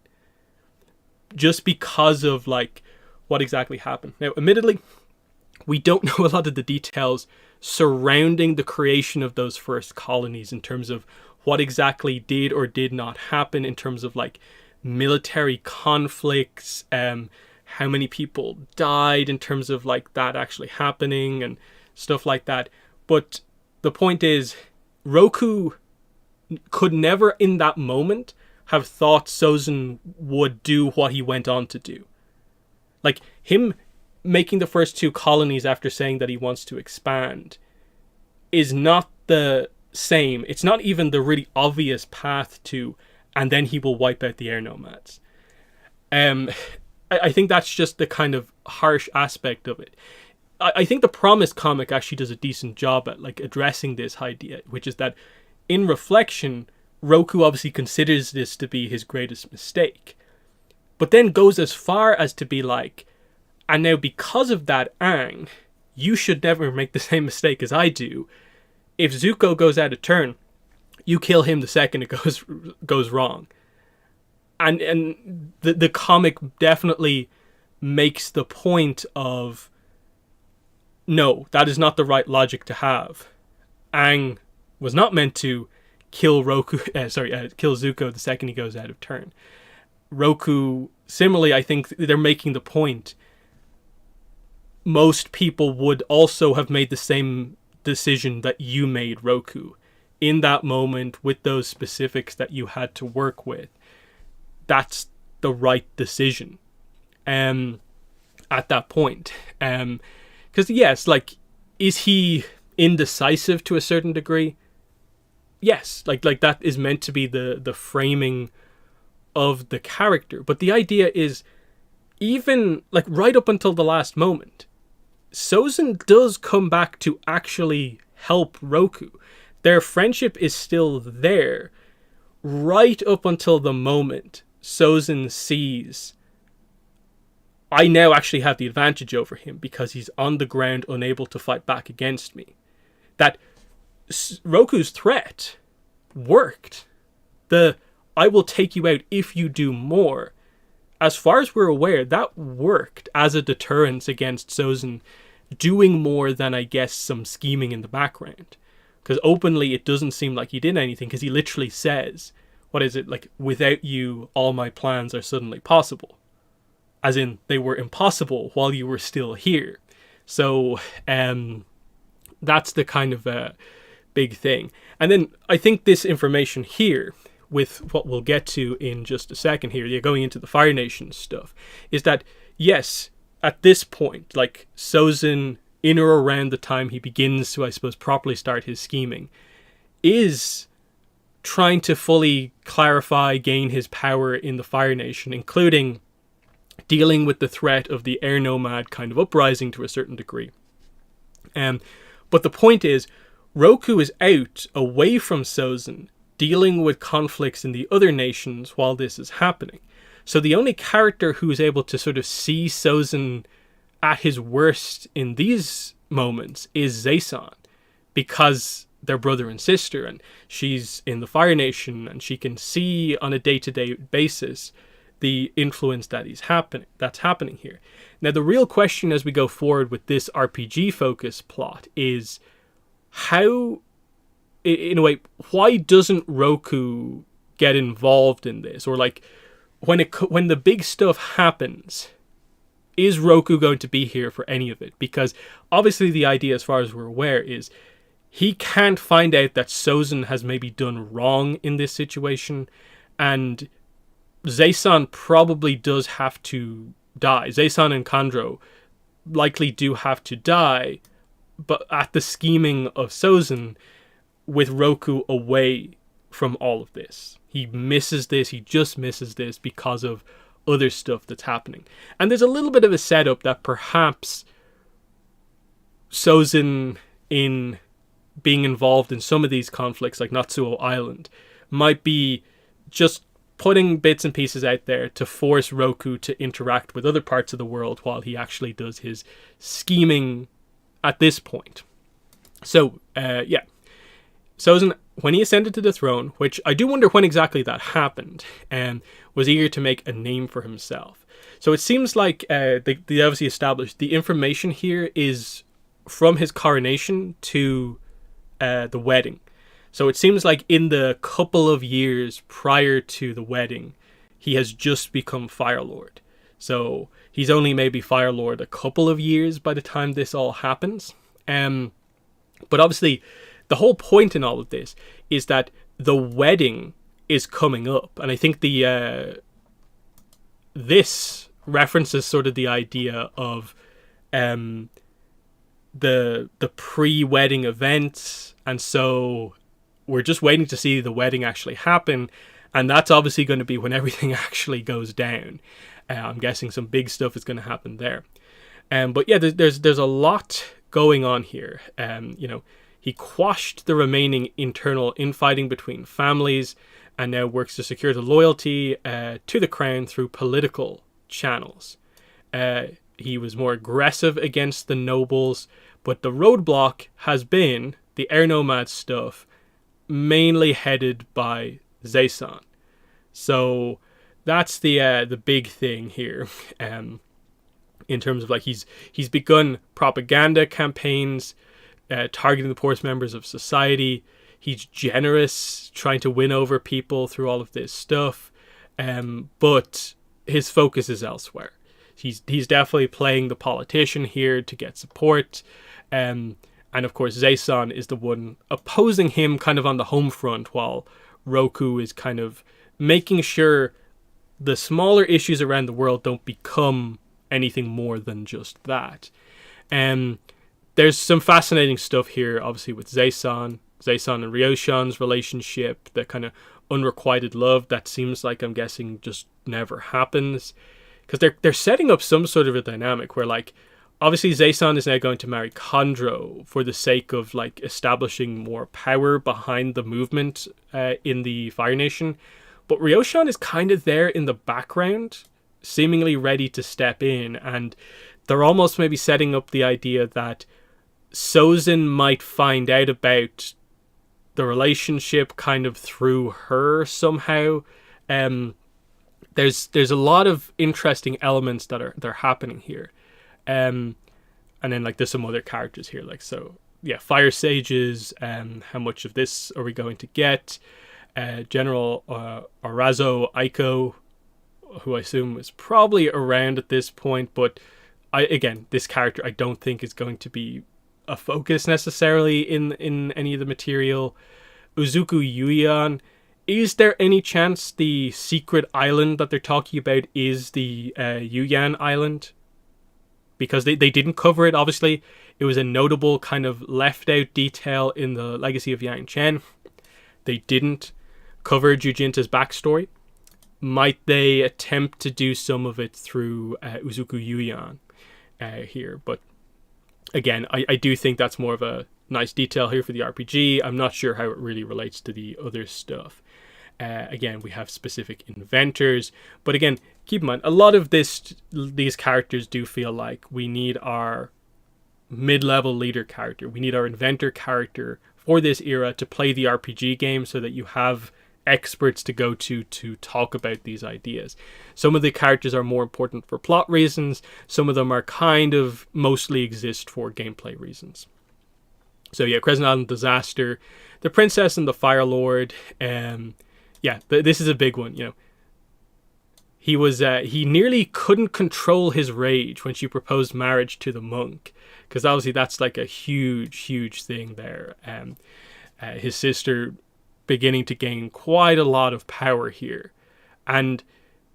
just because of like what exactly happened. Now, admittedly, we don't know a lot of the details surrounding the creation of those first colonies in terms of what exactly did or did not happen in terms of like military conflicts, how many people died in terms of like that actually happening and stuff like that. But the point is, Roku could never in that moment have thought Sozin would do what he went on to do. Like, him making the first 2 colonies after saying that he wants to expand is not the same. It's not even the really obvious path to, and then he will wipe out the air nomads. I think that's just the kind of harsh aspect of it. I think the Promised comic actually does a decent job at like addressing this idea, which is that in reflection, Roku obviously considers this to be his greatest mistake, but then goes as far as to be like, and now because of that, Aang, you should never make the same mistake as I do. If Zuko goes out of turn, you kill him the second it goes wrong. And the comic definitely makes the point of, no, that is not the right logic to have. Aang was not meant to kill kill Zuko the second he goes out of turn. Roku, similarly, I think they're making the point. Most people would also have made the same decision that you made, Roku. In that moment, with those specifics that you had to work with, that's the right decision. At that point. Because yes, like, is he indecisive to a certain degree? Yes, like that is meant to be the framing of the character. But the idea is, even like right up until the last moment, Sozin does come back to actually help Roku. Their friendship is still there right up until the moment Sozin sees, I now actually have the advantage over him because he's on the ground unable to fight back against me. That Roku's threat worked. I will take you out if you do more. As far as we're aware, that worked as a deterrence against Sozin doing more than, I guess, some scheming in the background. Because openly it doesn't seem like he did anything, because he literally says, what is it, like, without you, all my plans are suddenly possible. As in, they were impossible while you were still here. So, that's the kind of big thing. And then I think this information here, with what we'll get to in just a second here, going into the Fire Nation stuff, is that, yes, at this point, like, Sozin, in or around the time he begins to, I suppose, properly start his scheming, is trying to fully clarify, gain his power in the Fire Nation, including dealing with the threat of the air nomad kind of uprising to a certain degree. But the point is, Roku is out, away from Sozin, dealing with conflicts in the other nations while this is happening. So the only character who is able to sort of see Sozin at his worst in these moments is Zaysan, because they're brother and sister, and she's in the Fire Nation, and she can see on a day-to-day basis the influence that's happening here. Now, the real question as we go forward with this RPG-focused plot is how, in a way, why doesn't Roku get involved in this? Or, like, when the big stuff happens, is Roku going to be here for any of it? Because obviously the idea, as far as we're aware, is he can't find out that Sozin has maybe done wrong in this situation, and Zaysan probably does have to die. Zaysan and Kandro likely do have to die, but at the scheming of Sozin, with Roku away from all of this. He just misses this because of other stuff that's happening. And there's a little bit of a setup that perhaps Sozin, in being involved in some of these conflicts, like Natsuo Island, might be just putting bits and pieces out there to force Roku to interact with other parts of the world while he actually does his scheming at this point. So, Sozin when he ascended to the throne, which I do wonder when exactly that happened, was eager to make a name for himself. So it seems like they obviously established the information here is from his coronation to the wedding. So it seems like in the couple of years prior to the wedding, he has just become Fire Lord. So he's only maybe Fire Lord a couple of years by the time this all happens. But obviously, the whole point in all of this is that the wedding is coming up. And I think this references sort of the idea of the pre-wedding events. And so we're just waiting to see the wedding actually happen. And that's obviously going to be when everything actually goes down. I'm guessing some big stuff is going to happen there. But yeah, there's a lot going on here. He quashed the remaining internal infighting between families and now works to secure the loyalty to the crown through political channels. He was more aggressive against the nobles, but the roadblock has been the air nomad stuff, mainly headed by Zaysan. So that's the big thing here. In terms of like he's begun propaganda campaigns targeting the poorest members of society. He's generous, trying to win over people through all of this stuff, but his focus is elsewhere. He's definitely playing the politician here to get support, and of course Zaysan is the one opposing him kind of on the home front, while Roku is kind of making sure the smaller issues around the world don't become anything more than just that. There's some fascinating stuff here, obviously, with Zaysan and Ryoshan's relationship, the kind of unrequited love that seems like, I'm guessing, just never happens. Because they're setting up some sort of a dynamic where, like, obviously Zaysan is now going to marry Khandro for the sake of, like, establishing more power behind the movement in the Fire Nation. But Ryoshan is kind of there in the background, seemingly ready to step in, and they're almost maybe setting up the idea that Sozin might find out about the relationship kind of through her somehow. There's a lot of interesting elements that are happening here. And then like there's some other characters here, like, so yeah, Fire Sages, how much of this are we going to get? General Arazo Aiko, who I assume is probably around at this point, but this character I don't think is going to be a focus necessarily in any of the material. Uzuku Yuyan, is there any chance the secret island that they're talking about is the Yuyan Island? Because they didn't cover it, obviously. It was a notable kind of left out detail in the Legacy of Yang Chen. They didn't cover Jujinta's backstory. Might they attempt to do some of it through Uzuku Yuyan here? But again, I do think that's more of a nice detail here for the RPG. I'm not sure how it really relates to the other stuff. Again, we have specific inventors. But again, keep in mind, a lot of these characters do feel like we need our mid-level leader character. We need our inventor character for this era to play the RPG game so that you have experts to go to talk about these ideas. Some of the characters are more important for plot reasons. Some of them are kind of mostly exist for gameplay reasons. So yeah, Crescent Island Disaster, the Princess and the Fire Lord. This is a big one. He nearly couldn't control his rage when she proposed marriage to the monk, because obviously that's like a huge thing there. His sister beginning to gain quite a lot of power here, and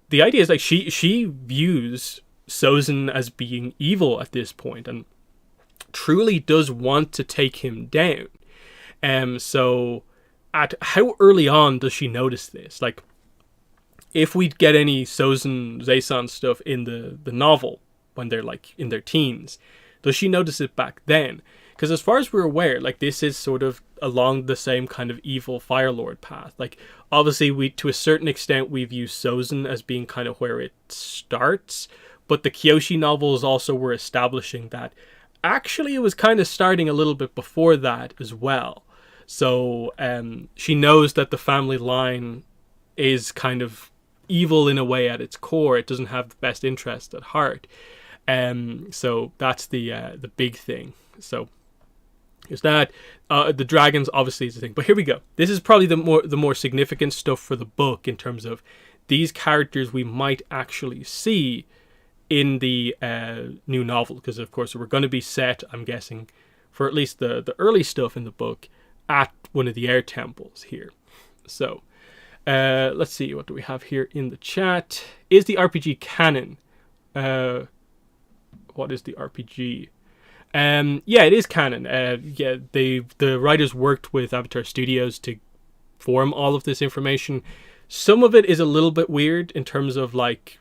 the idea is like she views Sozin as being evil at this point and truly does want to take him down. So at how early on does she notice this? Like, if we get any Zaysan stuff in the novel when they're like in their teens, does she notice it back then? Because as far as we're aware, like, this is sort of along the same kind of evil Fire Lord path. Like, obviously, we to a certain extent we view Sozin as being kind of where it starts, but the Kyoshi novels also were establishing that actually it was kind of starting a little bit before that as well. So she knows that the family line is kind of evil in a way at its core. It doesn't have the best interest at heart. So that's the big thing. So there's that. The dragons obviously is the thing. But here we go. This is probably the more significant stuff for the book in terms of these characters we might actually see in the new novel, because of course we're going to be set, I'm guessing, for at least the early stuff in the book at one of the air temples here. So let's see, what do we have here in the chat? Is the RPG canon? What is the RPG? Yeah, it is canon. Yeah, the writers worked with Avatar Studios to form all of this information. Some of it is a little bit weird in terms of like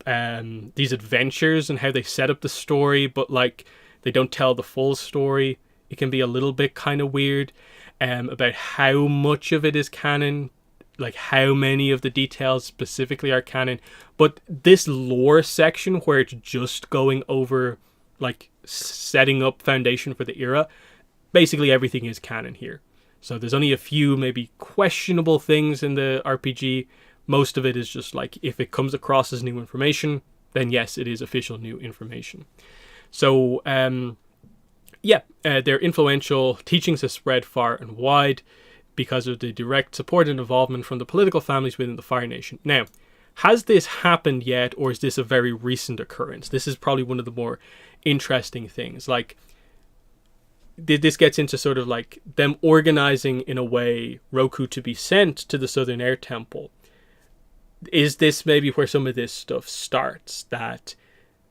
these adventures and how they set up the story, but like they don't tell the full story. It can be a little bit kind of weird about how much of it is canon, like how many of the details specifically are canon. But this lore section where it's just going over like setting up foundation for the era, basically everything is canon here. So there's only a few maybe questionable things in the RPG. Most of it is just like, if it comes across as new information, then yes, it is official new information. So their influential teachings have spread far and wide because of the direct support and involvement from the political families within the Fire Nation. Now, has this happened yet, or is this a very recent occurrence? This is probably one of the more interesting things. Like, this gets into sort of like them organizing in a way Roku to be sent to the Southern Air Temple. Is this maybe where some of this stuff starts? That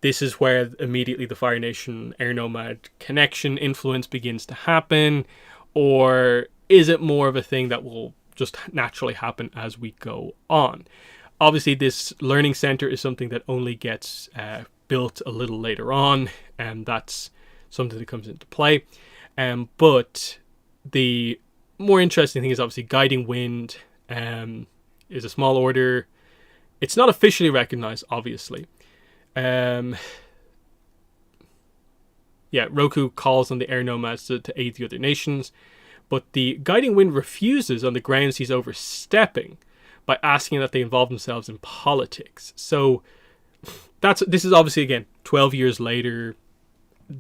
this is where immediately the Fire Nation Air Nomad connection influence begins to happen? Or is it more of a thing that will just naturally happen as we go on? Obviously, this learning center is something that only gets built a little later on, and that's something that comes into play. But the more interesting thing is obviously Guiding Wind is a small order. It's not officially recognized, obviously. Roku calls on the Air Nomads to aid the other nations, but the Guiding Wind refuses on the grounds he's overstepping by asking that they involve themselves in politics. So this is obviously, again, 12 years later.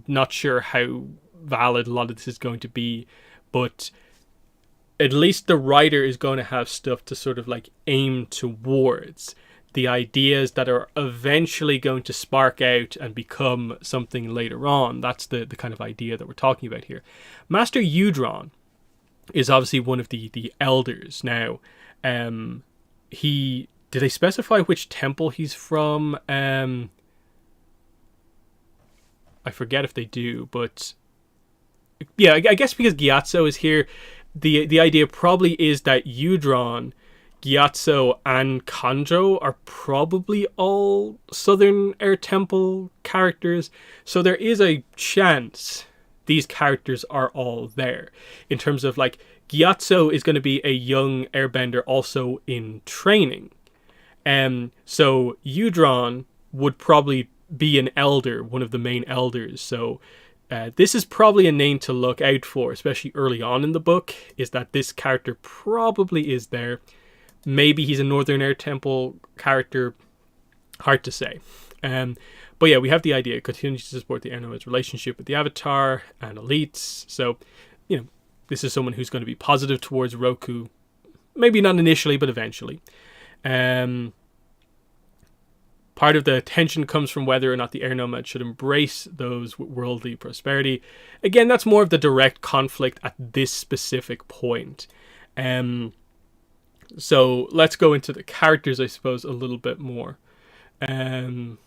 Not sure how valid a lot of this is going to be, but at least the writer is going to have stuff to sort of like aim towards. The ideas that are eventually going to spark out and become something later on. That's the kind of idea that we're talking about here. Master Eudron is obviously one of the elders. Now, did they specify which temple he's from? I forget if they do, but yeah, I guess because Gyatso is here, the idea probably is that Eudron, Gyatso, and Kanjo are probably all Southern Air Temple characters. So there is a chance these characters are all there. In terms of like, Gyatso is going to be a young airbender also in training. So Eudron would probably be an elder, one of the main elders. So this is probably a name to look out for, especially early on in the book, is that this character probably is there. Maybe he's a Northern Air Temple character. Hard to say. But yeah, we have the idea. It continues to support the Air Nomad's relationship with the Avatar and elites. So, this is someone who's going to be positive towards Roku. Maybe not initially, but eventually. Part of the tension comes from whether or not the Air Nomad should embrace those worldly prosperity. Again, that's more of the direct conflict at this specific point. So let's go into the characters, I suppose, a little bit more. Master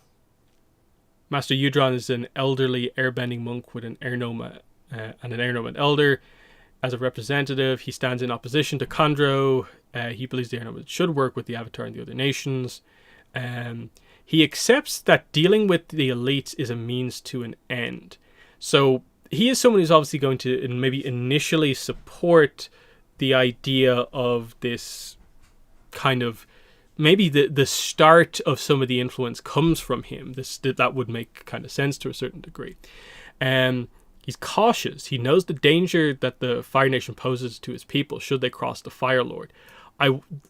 Eudron is an elderly airbending monk with an Air Nomad and an Air Nomad elder. As a representative, he stands in opposition to Kandro. He believes the Air Nomad should work with the Avatar and the other nations. He accepts that dealing with the elites is a means to an end. So he is someone who's obviously going to maybe initially support the idea of this kind of, maybe the start of some of the influence comes from him. That would make kind of sense to a certain degree. he's cautious. He knows the danger that the Fire Nation poses to his people should they cross the Fire Lord.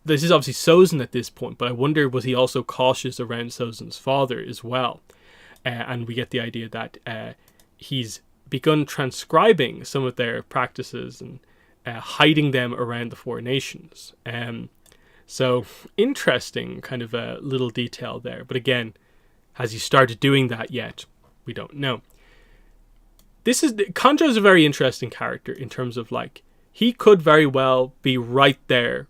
This is obviously Sozin at this point, but I wonder, was he also cautious around Sozin's father as well? And we get the idea that he's begun transcribing some of their practices and hiding them around the Four Nations. So interesting kind of a little detail there. But again, has he started doing that yet? We don't know. Kandro is a very interesting character in terms of, like, he could very well be right there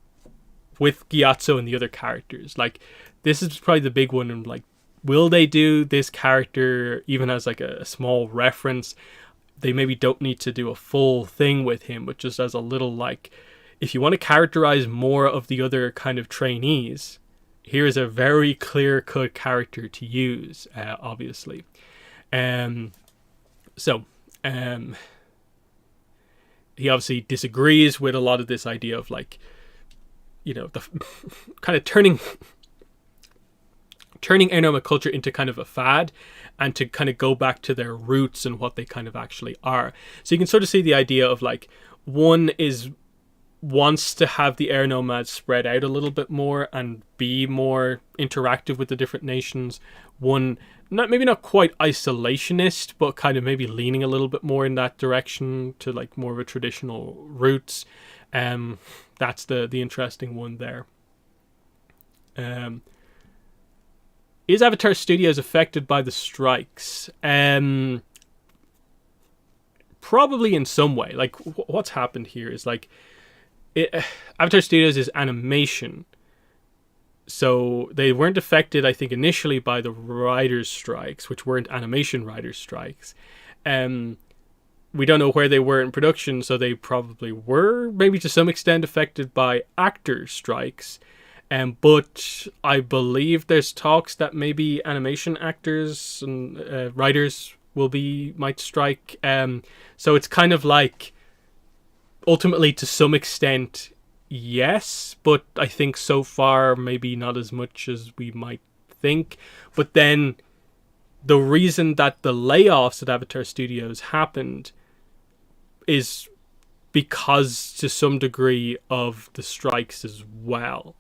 with Gyatso and the other characters. Like, this is probably the big one. And like, will they do this character even as like a small reference? They maybe don't need to do a full thing with him, but just as a little, like, if you want to characterize more of the other kind of trainees, here's a very clear-cut character to use, obviously. He obviously disagrees with a lot of this idea of, like, you know, the kind of turning air nomad culture into kind of a fad, and to kind of go back to their roots and what they kind of actually are. So you can sort of see the idea of, like, one wants to have the air nomads spread out a little bit more and be more interactive with the different nations. One, maybe not quite isolationist, but kind of maybe leaning a little bit more in that direction to, like, more of a traditional roots. That's the interesting one there. Is Avatar Studios affected by the strikes? Probably in some way. Like, what's happened here is, like, Avatar Studios is animation, so they weren't affected, I think, initially by the writers' strikes, which weren't animation writers' strikes. We don't know where they were in production, so they probably were, maybe to some extent, affected by actor strikes. But I believe there's talks that maybe animation actors and writers might strike. So it's kind of like, ultimately, to some extent, yes, but I think so far maybe not as much as we might think. But then the reason that the layoffs at Avatar Studios happened is because, to some degree, of the strikes as well.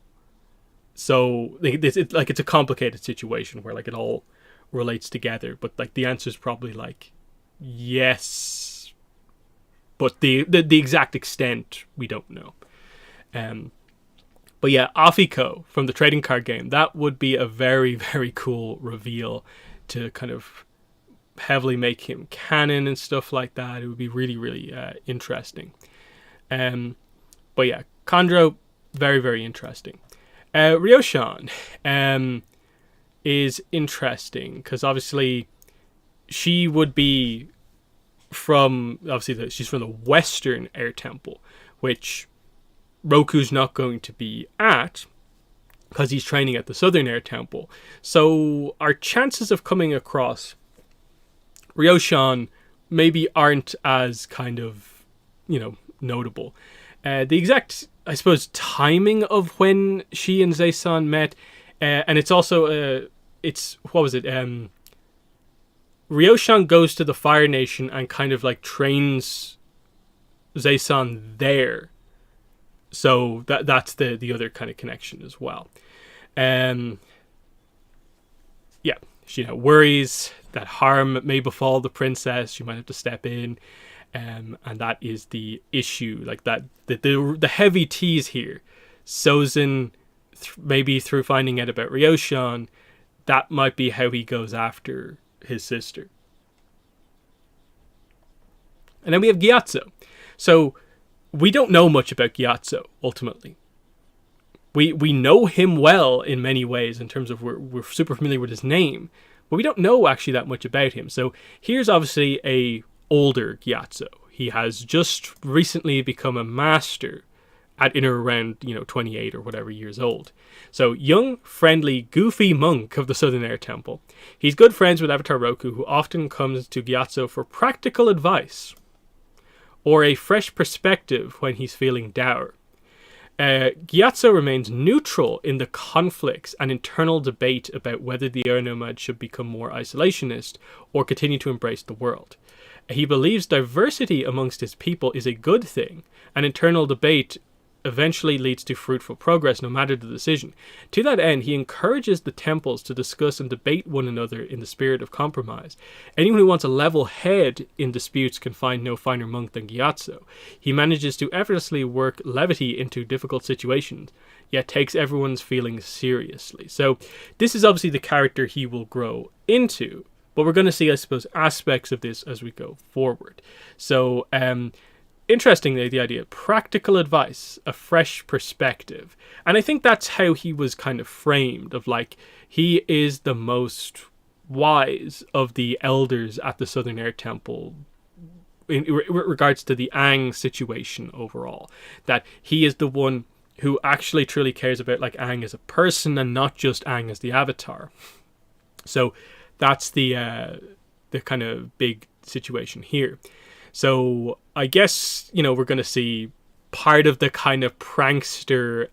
So it's a complicated situation where, like, it all relates together. But, like, the answer is probably, like, yes, but the exact extent we don't know. But yeah, Afiko from the trading card game, that would be a very, very cool reveal to kind of heavily make him canon and stuff like that. It would be really, really interesting. But yeah, Kandro, very, very interesting. Ryoshan is interesting because obviously she would be from, she's from the Western Air Temple, which Roku's not going to be at because he's training at the Southern Air Temple. So our chances of coming across Ryoshan maybe aren't as kind of, notable. The exact, I suppose, timing of when she and Zaison met, and it's also, Ryoshan goes to the Fire Nation and kind of, like, trains Zaison there. So that's the other kind of connection as well. Yeah, she worries that harm may befall the princess. She might have to step in. And that is the issue. Like, that the heavy tease here. Sozin, maybe through finding out about Ryoshan, that might be how he goes after his sister. And then we have Gyatso. So we don't know much about Gyatso, ultimately. We know him well in many ways in terms of we're super familiar with his name, but we don't know actually that much about him. So here's obviously a older Gyatso. He has just recently become a master at in or around 28 or whatever years old. So young, friendly, goofy monk of the Southern Air Temple. He's good friends with Avatar Roku, who often comes to Gyatso for practical advice or a fresh perspective when he's feeling dour. Gyatso remains neutral in the conflicts and internal debate about whether the air nomad should become more isolationist or continue to embrace the world. He believes diversity amongst his people is a good thing, and internal debate eventually leads to fruitful progress no matter the decision. To that end, he encourages the temples to discuss and debate one another in the spirit of compromise. Anyone who wants a level head in disputes can find no finer monk than Gyatso. He manages to effortlessly work levity into difficult situations, yet takes everyone's feelings seriously. So this is obviously the character he will grow into, but we're going to see, I suppose, aspects of this as we go forward. So, interestingly, the idea of practical advice, a fresh perspective. And I think that's how he was kind of framed, of like, he is the most wise of the elders at the Southern Air Temple in regards to the Aang situation overall. That he is the one who actually truly cares about like Aang as a person and not just Aang as the avatar. So that's the kind of big situation here. So I guess, we're going to see part of the kind of prankster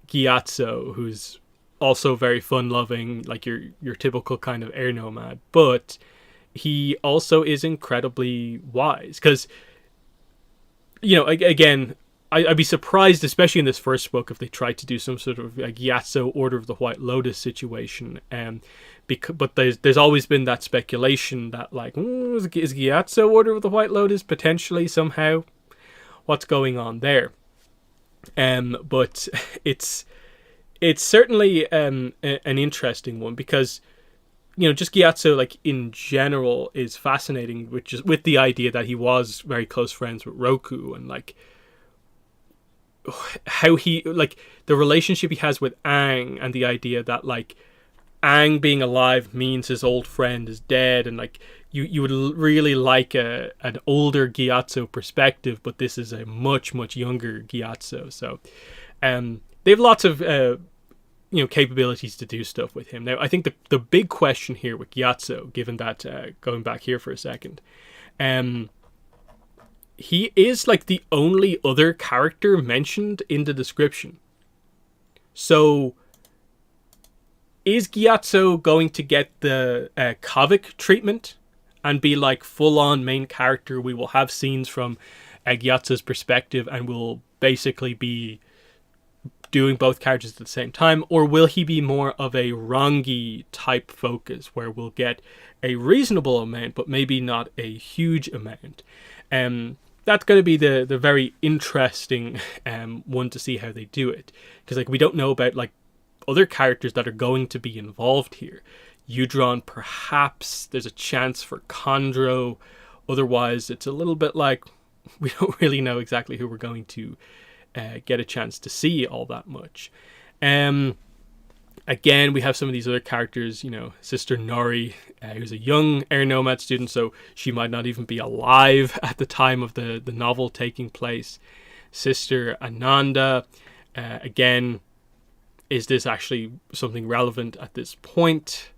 Gyatso, who's also very fun-loving, like your typical kind of air nomad. But he also is incredibly wise. Because, again, I'd be surprised, especially in this first book, if they tried to do some sort of Gyatso Order of the White Lotus situation. But there's always been that speculation that like, is Gyatso Order of the White Lotus potentially somehow? What's going on there? But it's certainly an interesting one because just Gyatso like in general is fascinating, which is with the idea that he was very close friends with Roku and like how he like the relationship he has with Aang and the idea that like Aang being alive means his old friend is dead, and like you would really like an older Gyatso perspective, but this is a much younger Gyatso. So they have lots of capabilities to do stuff with him. Now I think the big question here with Gyatso, given that going back here for a second, he is like the only other character mentioned in the description. So is Gyatso going to get the Kavik treatment and be like full-on main character? We will have scenes from Gyatso's perspective and will basically be doing both characters at the same time? Or will he be more of a Rangi type focus where we'll get a reasonable amount but maybe not a huge amount? That's going to be the very interesting one to see how they do it. Because like we don't know about like other characters that are going to be involved here. Udron, perhaps there's a chance for Chondro. Otherwise, it's a little bit like we don't really know exactly who we're going to get a chance to see all that much. Again, we have some of these other characters, Sister Nori, who's a young Air Nomad student, so she might not even be alive at the time of the novel taking place. Sister Ananda, again, is this actually something relevant at this point?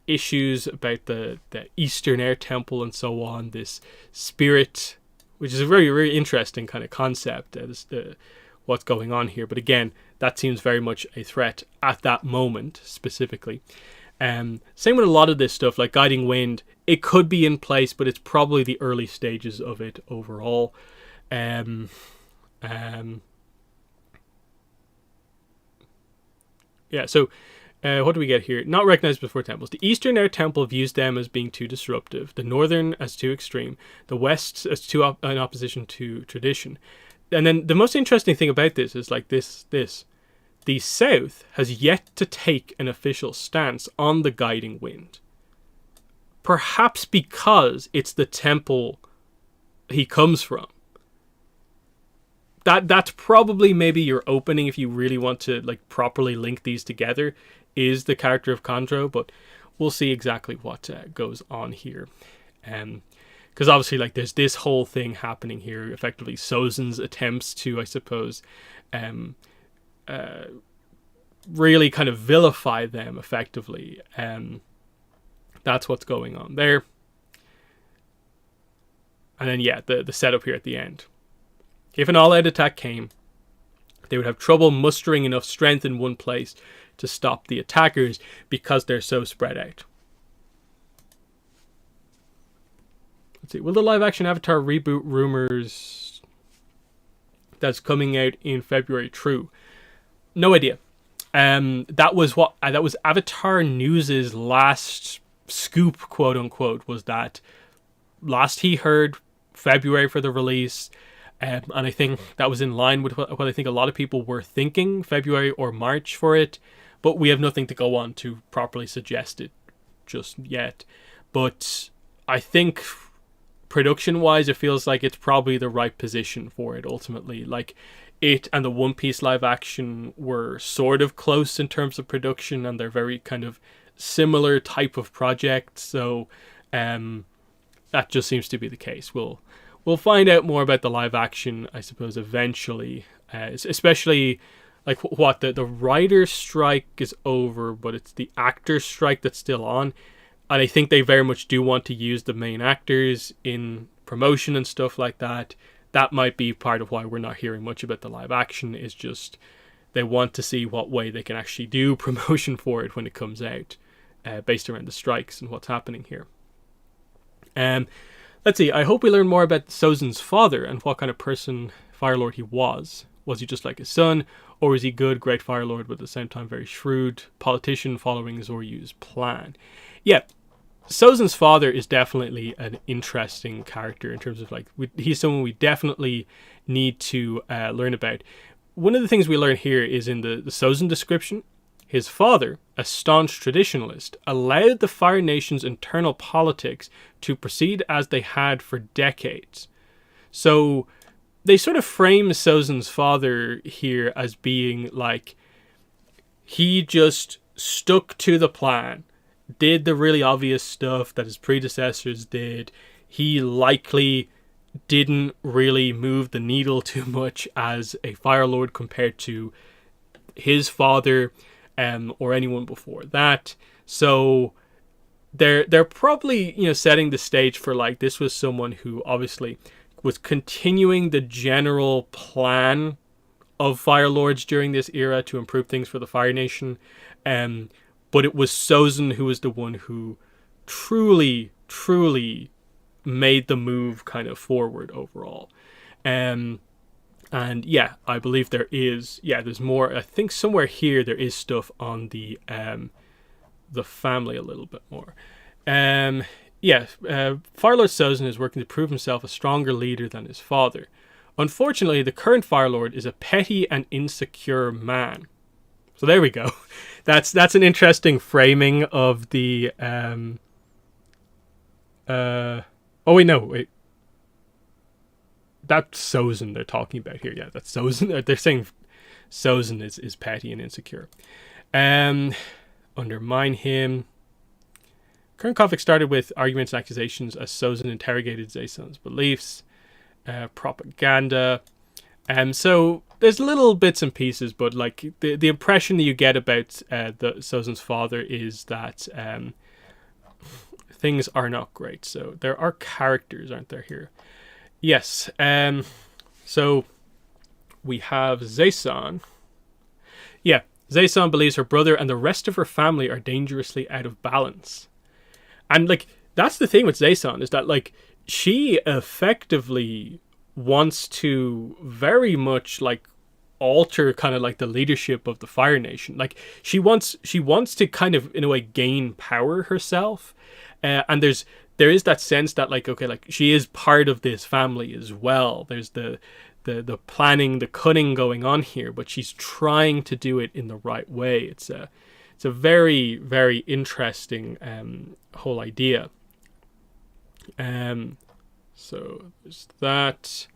Issues about the Eastern Air Temple and so on, this spirit, which is a very, very interesting kind of concept as to what's going on here. But again, that seems very much a threat at that moment, specifically. Same with a lot of this stuff, like Guiding Wind. It could be in place, but it's probably the early stages of it overall. Yeah, so what do we get here? Not recognized before temples. The Eastern Air Temple views them as being too disruptive, the Northern as too extreme, the West as too in opposition to tradition. And then the most interesting thing about this is like this. The South has yet to take an official stance on the Guiding Wind. Perhaps because it's the temple he comes from. That's probably maybe your opening if you really want to like properly link these together, is the character of Chondro, but we'll see exactly what goes on here. Because obviously like there's this whole thing happening here, effectively Sozin's attempts to, I suppose, really kind of vilify them effectively. That's what's going on there. And then yeah, the setup here at the end. If an all-out attack came, they would have trouble mustering enough strength in one place to stop the attackers because they're so spread out. let's see. Will the live action Avatar reboot rumors that's coming out in February true? No idea. That was Avatar News's last scoop, quote unquote, was that last he heard February for the release. And I think that was in line with what I think a lot of people were thinking, February or March for it. But we have nothing to go on to properly suggest it just yet. But I think production-wise, it feels like it's probably the right position for it ultimately. Like, it and the One Piece live action were sort of close in terms of production, and they're very kind of similar type of project. So that just seems to be the case. We'll find out more about the live action, I suppose, eventually. Especially, like, what the writer's strike is over, but it's the actor's strike that's still on. And I think they very much do want to use the main actors in promotion and stuff like that. That might be part of why we're not hearing much about the live action, is just they want to see what way they can actually do promotion for it when it comes out, based around the strikes and what's happening here. Let's see, I hope we learn more about Sozin's father and what kind of person Firelord he was. Was he just like his son, or was he good, great Firelord, but at the same time very shrewd politician following Zoryu's plan? Yeah, Sozin's father is definitely an interesting character in terms of, like, he's someone we definitely need to learn about. One of the things we learn here is in the Sozin description. His father, a staunch traditionalist, allowed the Fire Nation's internal politics to proceed as they had for decades. So they sort of frame Sozin's father here as being like, he just stuck to the plan, did the really obvious stuff that his predecessors did. He likely didn't really move the needle too much as a Fire Lord compared to his father, or anyone before that. So they're probably, setting the stage for, like, this was someone who obviously was continuing the general plan of Fire Lords during this era to improve things for the Fire Nation. But it was Sozin who was the one who truly made the move kind of forward overall. And yeah, I believe there's more. I think somewhere here there is stuff on the family a little bit more. Firelord Sozin is working to prove himself a stronger leader than his father. Unfortunately, the current Firelord is a petty and insecure man. So there we go. That's an interesting framing of the that's Sozin they're talking about here. Yeah, that's Sozin. They're saying Sozin is petty and insecure. Undermine him. Current conflict started with arguments and accusations as Sozin interrogated Zayson's beliefs. Propaganda. So there's little bits and pieces, but, like, the impression that you get about the Sozin's father is that things are not great. So there are characters, aren't there, here? Yes. So we have Zayson. Yeah, Zayson believes her brother and the rest of her family are dangerously out of balance. And, like, that's the thing with Zayson, is that, like, she effectively wants to very much, like, alter kind of like the leadership of the Fire Nation. Like, she wants to kind of, in a way, gain power herself. And there is that sense that, like, okay, like, she is part of this family as well. There's the planning, the cunning going on here, but she's trying to do it in the right way. It's a very, very interesting whole idea. So there's that.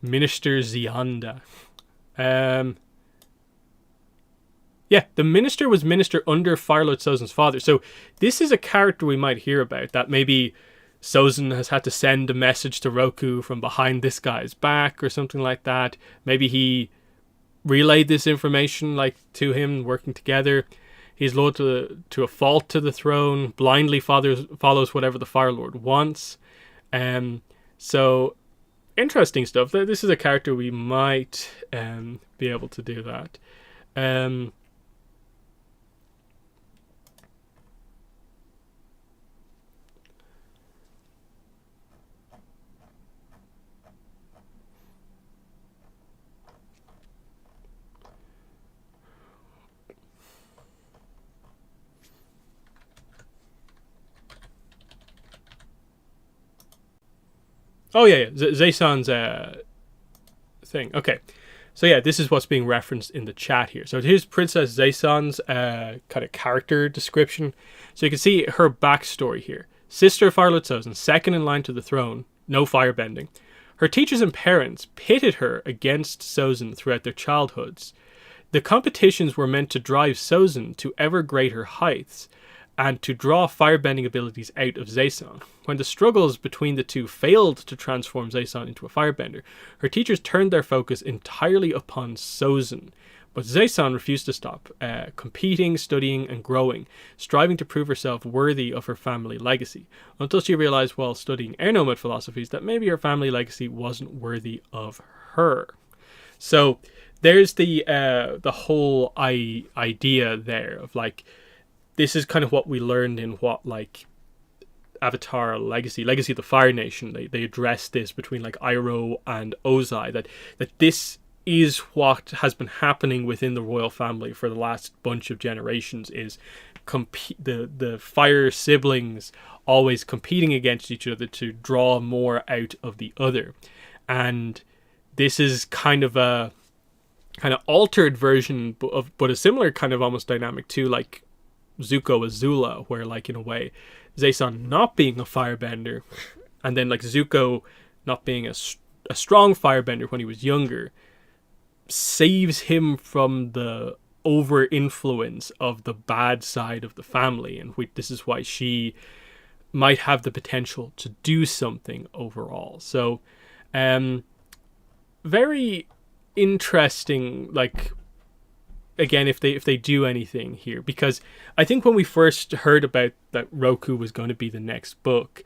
Minister Zianda. Yeah, the minister was minister under Firelord Sozin's father. So this is a character we might hear about, that maybe Sozin has had to send a message to Roku from behind this guy's back or something like that. Maybe he relayed this information, like, to him, working together. He's loyal to a fault to the throne, blindly follows whatever the Fire Lord wants. So interesting stuff. This is a character we might be able to do that. Oh yeah, Zayson's thing. Okay, so yeah, this is what's being referenced in the chat here. So here's Princess Zayson's kind of character description. So you can see her backstory here. Sister of Firelord Sozin, second in line to the throne, no firebending. Her teachers and parents pitted her against Sozin throughout their childhoods. The competitions were meant to drive Sozin to ever greater heights and to draw firebending abilities out of Zayson. When the struggles between the two failed to transform Zayson into a firebender, her teachers turned their focus entirely upon Sozin. But Zayson refused to stop, competing, studying, and growing, striving to prove herself worthy of her family legacy, until she realized while studying air nomad philosophies that maybe her family legacy wasn't worthy of her. So there's the whole idea there of like, this is kind of what we learned in what like Avatar Legacy of the Fire Nation. They address this between like Iroh and Ozai, that this is what has been happening within the royal family for the last bunch of generations, is the fire siblings always competing against each other to draw more out of the other. And this is kind of a altered version but a similar kind of almost dynamic to like Zuko Azula, where like in a way Zayson not being a firebender and then like Zuko not being a strong firebender when he was younger saves him from the over influence of the bad side of the family, and this is why she might have the potential to do something overall. So very interesting, like, again, if they do anything here, because I think when we first heard about that Roku was going to be the next book,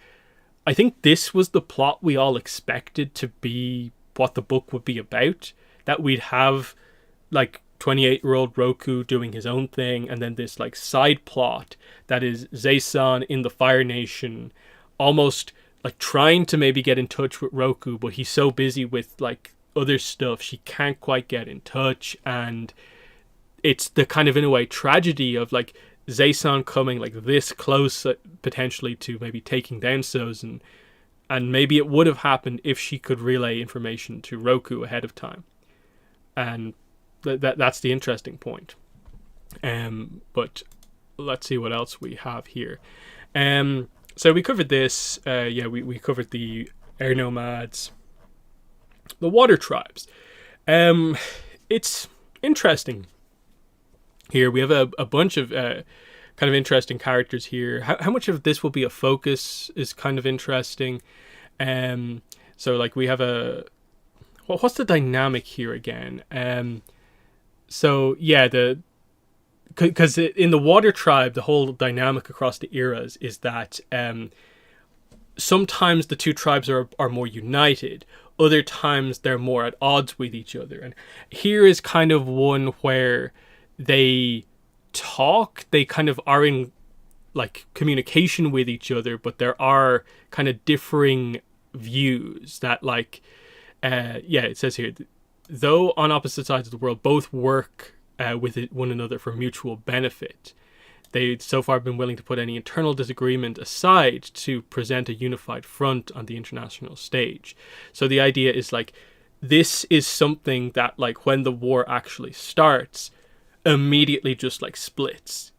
I think this was the plot we all expected to be what the book would be about, that we'd have like 28-year-old Roku doing his own thing, and then this like side plot that is Zayson in the Fire Nation almost like trying to maybe get in touch with Roku, but he's so busy with like other stuff she can't quite get in touch. And it's the kind of, in a way, tragedy of like Zayson coming like this close potentially to maybe taking down Sozin, and maybe it would have happened if she could relay information to Roku ahead of time. And that's the interesting point. But let's see what else we have here. So we covered this. We covered the air nomads, the water tribes. It's interesting. Here we have a bunch of kind of interesting characters here. How much of this will be a focus is kind of interesting. So like we have what's the dynamic here again? So yeah, because in the water tribe, the whole dynamic across the eras is that sometimes the two tribes are more united. Other times they're more at odds with each other. And here is kind of one where they talk, they kind of are in like communication with each other, but there are kind of differing views that like, it says here, though on opposite sides of the world, both work with one another for mutual benefit. They've so far been willing to put any internal disagreement aside to present a unified front on the international stage. So the idea is like, this is something that like when the war actually starts, immediately just like splits.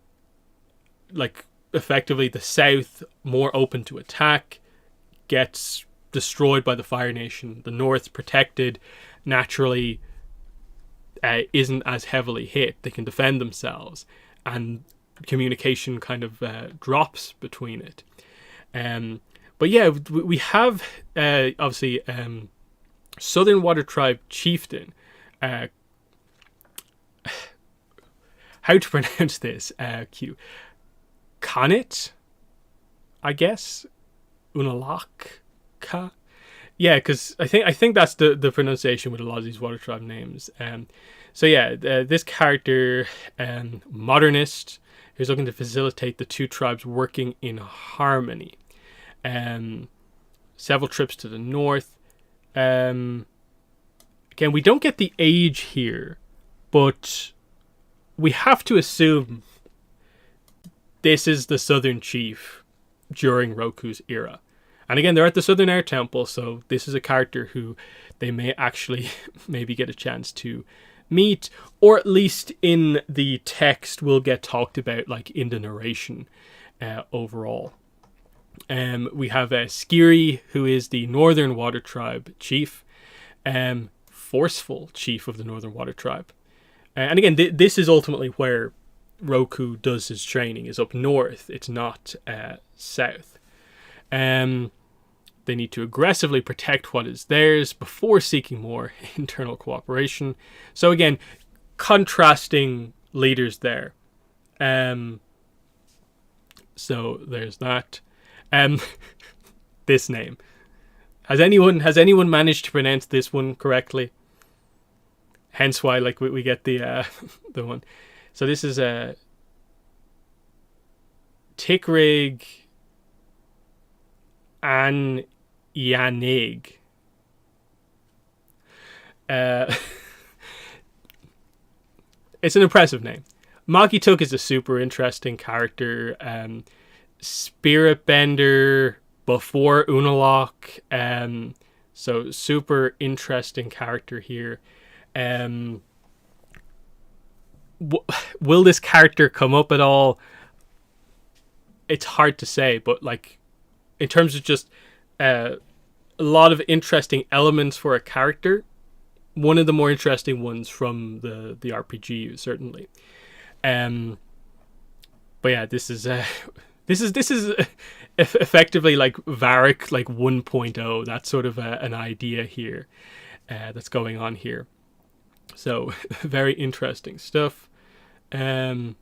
Like effectively the South, more open to attack, gets destroyed by the Fire Nation. The North, protected, naturally isn't as heavily hit. They can defend themselves, and communication kind of drops between it. But yeah, we have obviously Southern Water Tribe chieftain. How to pronounce this? Kanit, I guess. Unalaka. Yeah, because I think that's the pronunciation with a lot of these water tribe names. This character, modernist, who's looking to facilitate the two tribes working in harmony. Several trips to the north. Again, we don't get the age here, but we have to assume this is the Southern Chief during Roku's era. And again, they're at the Southern Air Temple, so this is a character who they may actually maybe get a chance to meet, or at least in the text will get talked about, like in the narration overall. We have Skiri, who is the Northern Water Tribe chief, forceful chief of the Northern Water Tribe. And again, this is ultimately where Roku does his training, is up north. It's not south. They need to aggressively protect what is theirs before seeking more internal cooperation. So again, contrasting leaders there. So there's that. This name. Has anyone managed to pronounce this one correctly? Hence why, like, we get the the one. So this is a Tikrig An Yanig. It's an impressive name. Maki Tuk is a super interesting character. Spirit Bender before Unalak. So super interesting character here. Will this character come up at all? It's hard to say, but like in terms of just a lot of interesting elements for a character, one of the more interesting ones from the RPG certainly. But yeah, this is effectively like Varric like 1.0. That's sort of an idea here that's going on here. So very interesting stuff. Let's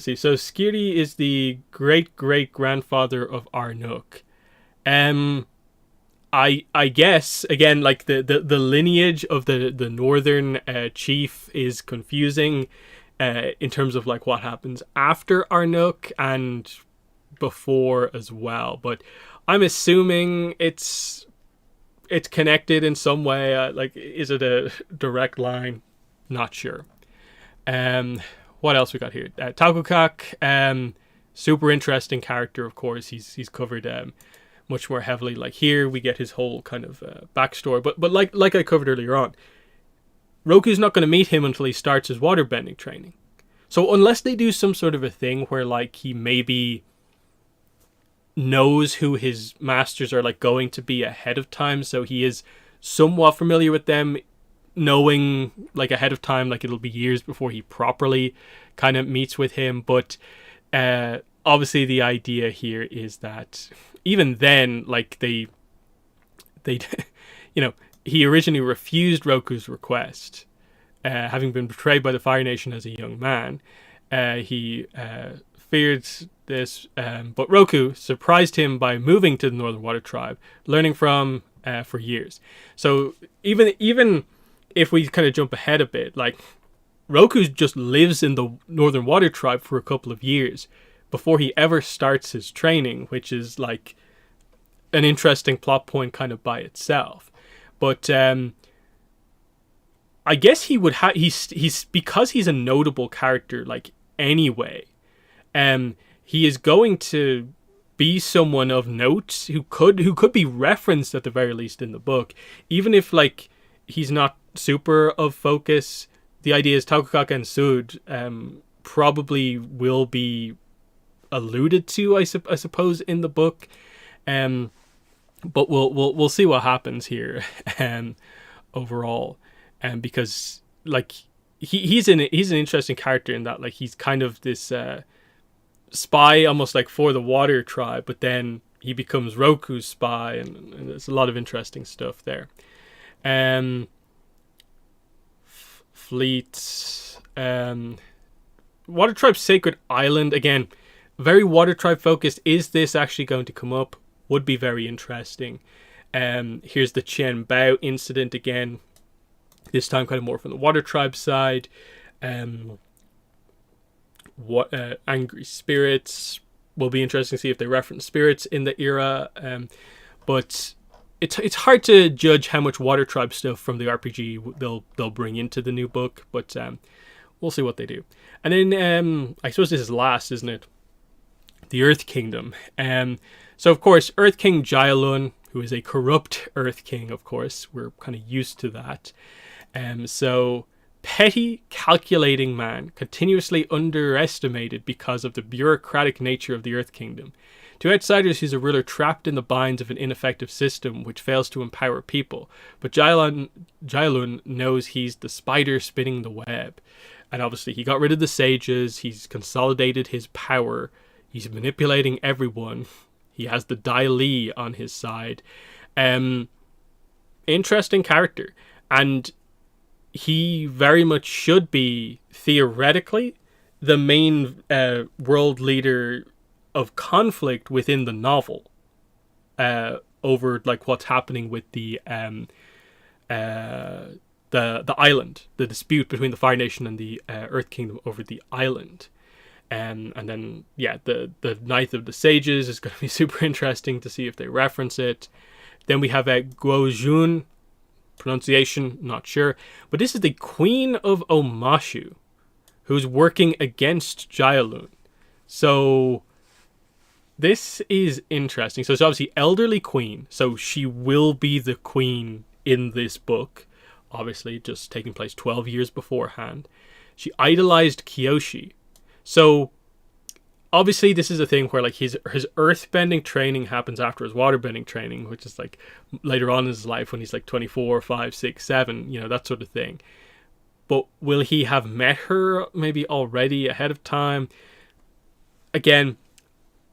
see. So Skiri is the great grandfather of Arnuk. I guess again, like the lineage of the northern chief is confusing in terms of like what happens after Arnuk and before as well. But I'm assuming it's connected in some way. Like, is it a direct line? Not sure. What else we got here? Taukukak, super interesting character, of course. He's covered much more heavily. Like here, we get his whole kind of backstory. But like I covered earlier on, Roku's not going to meet him until he starts his waterbending training. So unless they do some sort of a thing where like he maybe knows who his masters are like going to be ahead of time, so he is somewhat familiar with them, knowing like ahead of time, like it'll be years before he properly kind of meets with him. But obviously the idea here is that even then, like they you know, he originally refused Roku's request, having been betrayed by the Fire Nation as a young man. He feared this, but Roku surprised him by moving to the Northern Water Tribe, learning from for years. So even if we kind of jump ahead a bit, like Roku just lives in the Northern Water Tribe for a couple of years before he ever starts his training, which is like an interesting plot point kind of by itself. But I guess he would have he's because he's a notable character like anyway. He is going to be someone of note who could be referenced at the very least in the book, even if like he's not super of focus. The idea is Taukukak and Sud probably will be alluded to, I suppose, in the book. But we'll see what happens here overall, because like he's an interesting character in that like he's kind of this spy almost like for the Water Tribe, but then he becomes Roku's spy, and there's a lot of interesting stuff there. Fleet, Water Tribe Sacred Island, again, very Water Tribe focused. Is this actually going to come up? Would be very interesting. Here's the Chen Bao incident again, this time kind of more from the Water Tribe side. Angry spirits will be interesting to see if they reference spirits in the era. But it's hard to judge how much Water Tribe stuff from the RPG they'll bring into the new book. But we'll see what they do. And then I suppose this is last, isn't it? the Earth Kingdom. So, of course, Earth King Jaelun, who is a corrupt Earth King, of course, we're kind of used to that. So, petty, calculating man, continuously underestimated because of the bureaucratic nature of the Earth Kingdom. To outsiders, he's a ruler trapped in the binds of an ineffective system which fails to empower people. But Jaelun knows he's the spider spinning the web. And obviously, he got rid of the sages, he's consolidated his power, he's manipulating everyone, he has the Dai Li on his side. Interesting character. And he very much should be, theoretically, the main world leader of conflict within the novel, over like what's happening with the island, the dispute between the Fire Nation and the Earth Kingdom over the island. And then the Ninth of the Sages is going to be super interesting to see if they reference it. Then we have Guo Jun, pronunciation not sure, but this is the Queen of Omashu, who's working against Jaelun. So this is interesting. So it's obviously elderly queen, so she will be the queen in this book, obviously just taking place 12 years beforehand. She idolized Kyoshi. So obviously this is a thing where like his earthbending training happens after his waterbending training, which is like later on in his life when he's like 24, 5, 6, 7, that sort of thing. But will he have met her maybe already ahead of time? Again,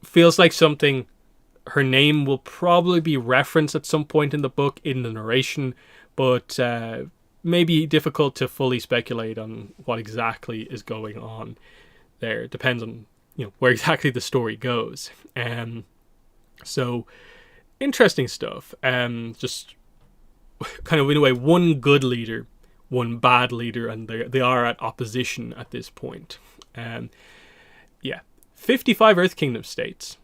feels like something, her name will probably be referenced at some point in the book in the narration, but maybe difficult to fully speculate on what exactly is going on there. It depends on where exactly the story goes. So interesting stuff. Just kind of in a way, one good leader, one bad leader, and they are at opposition at this point. 55 Earth Kingdom states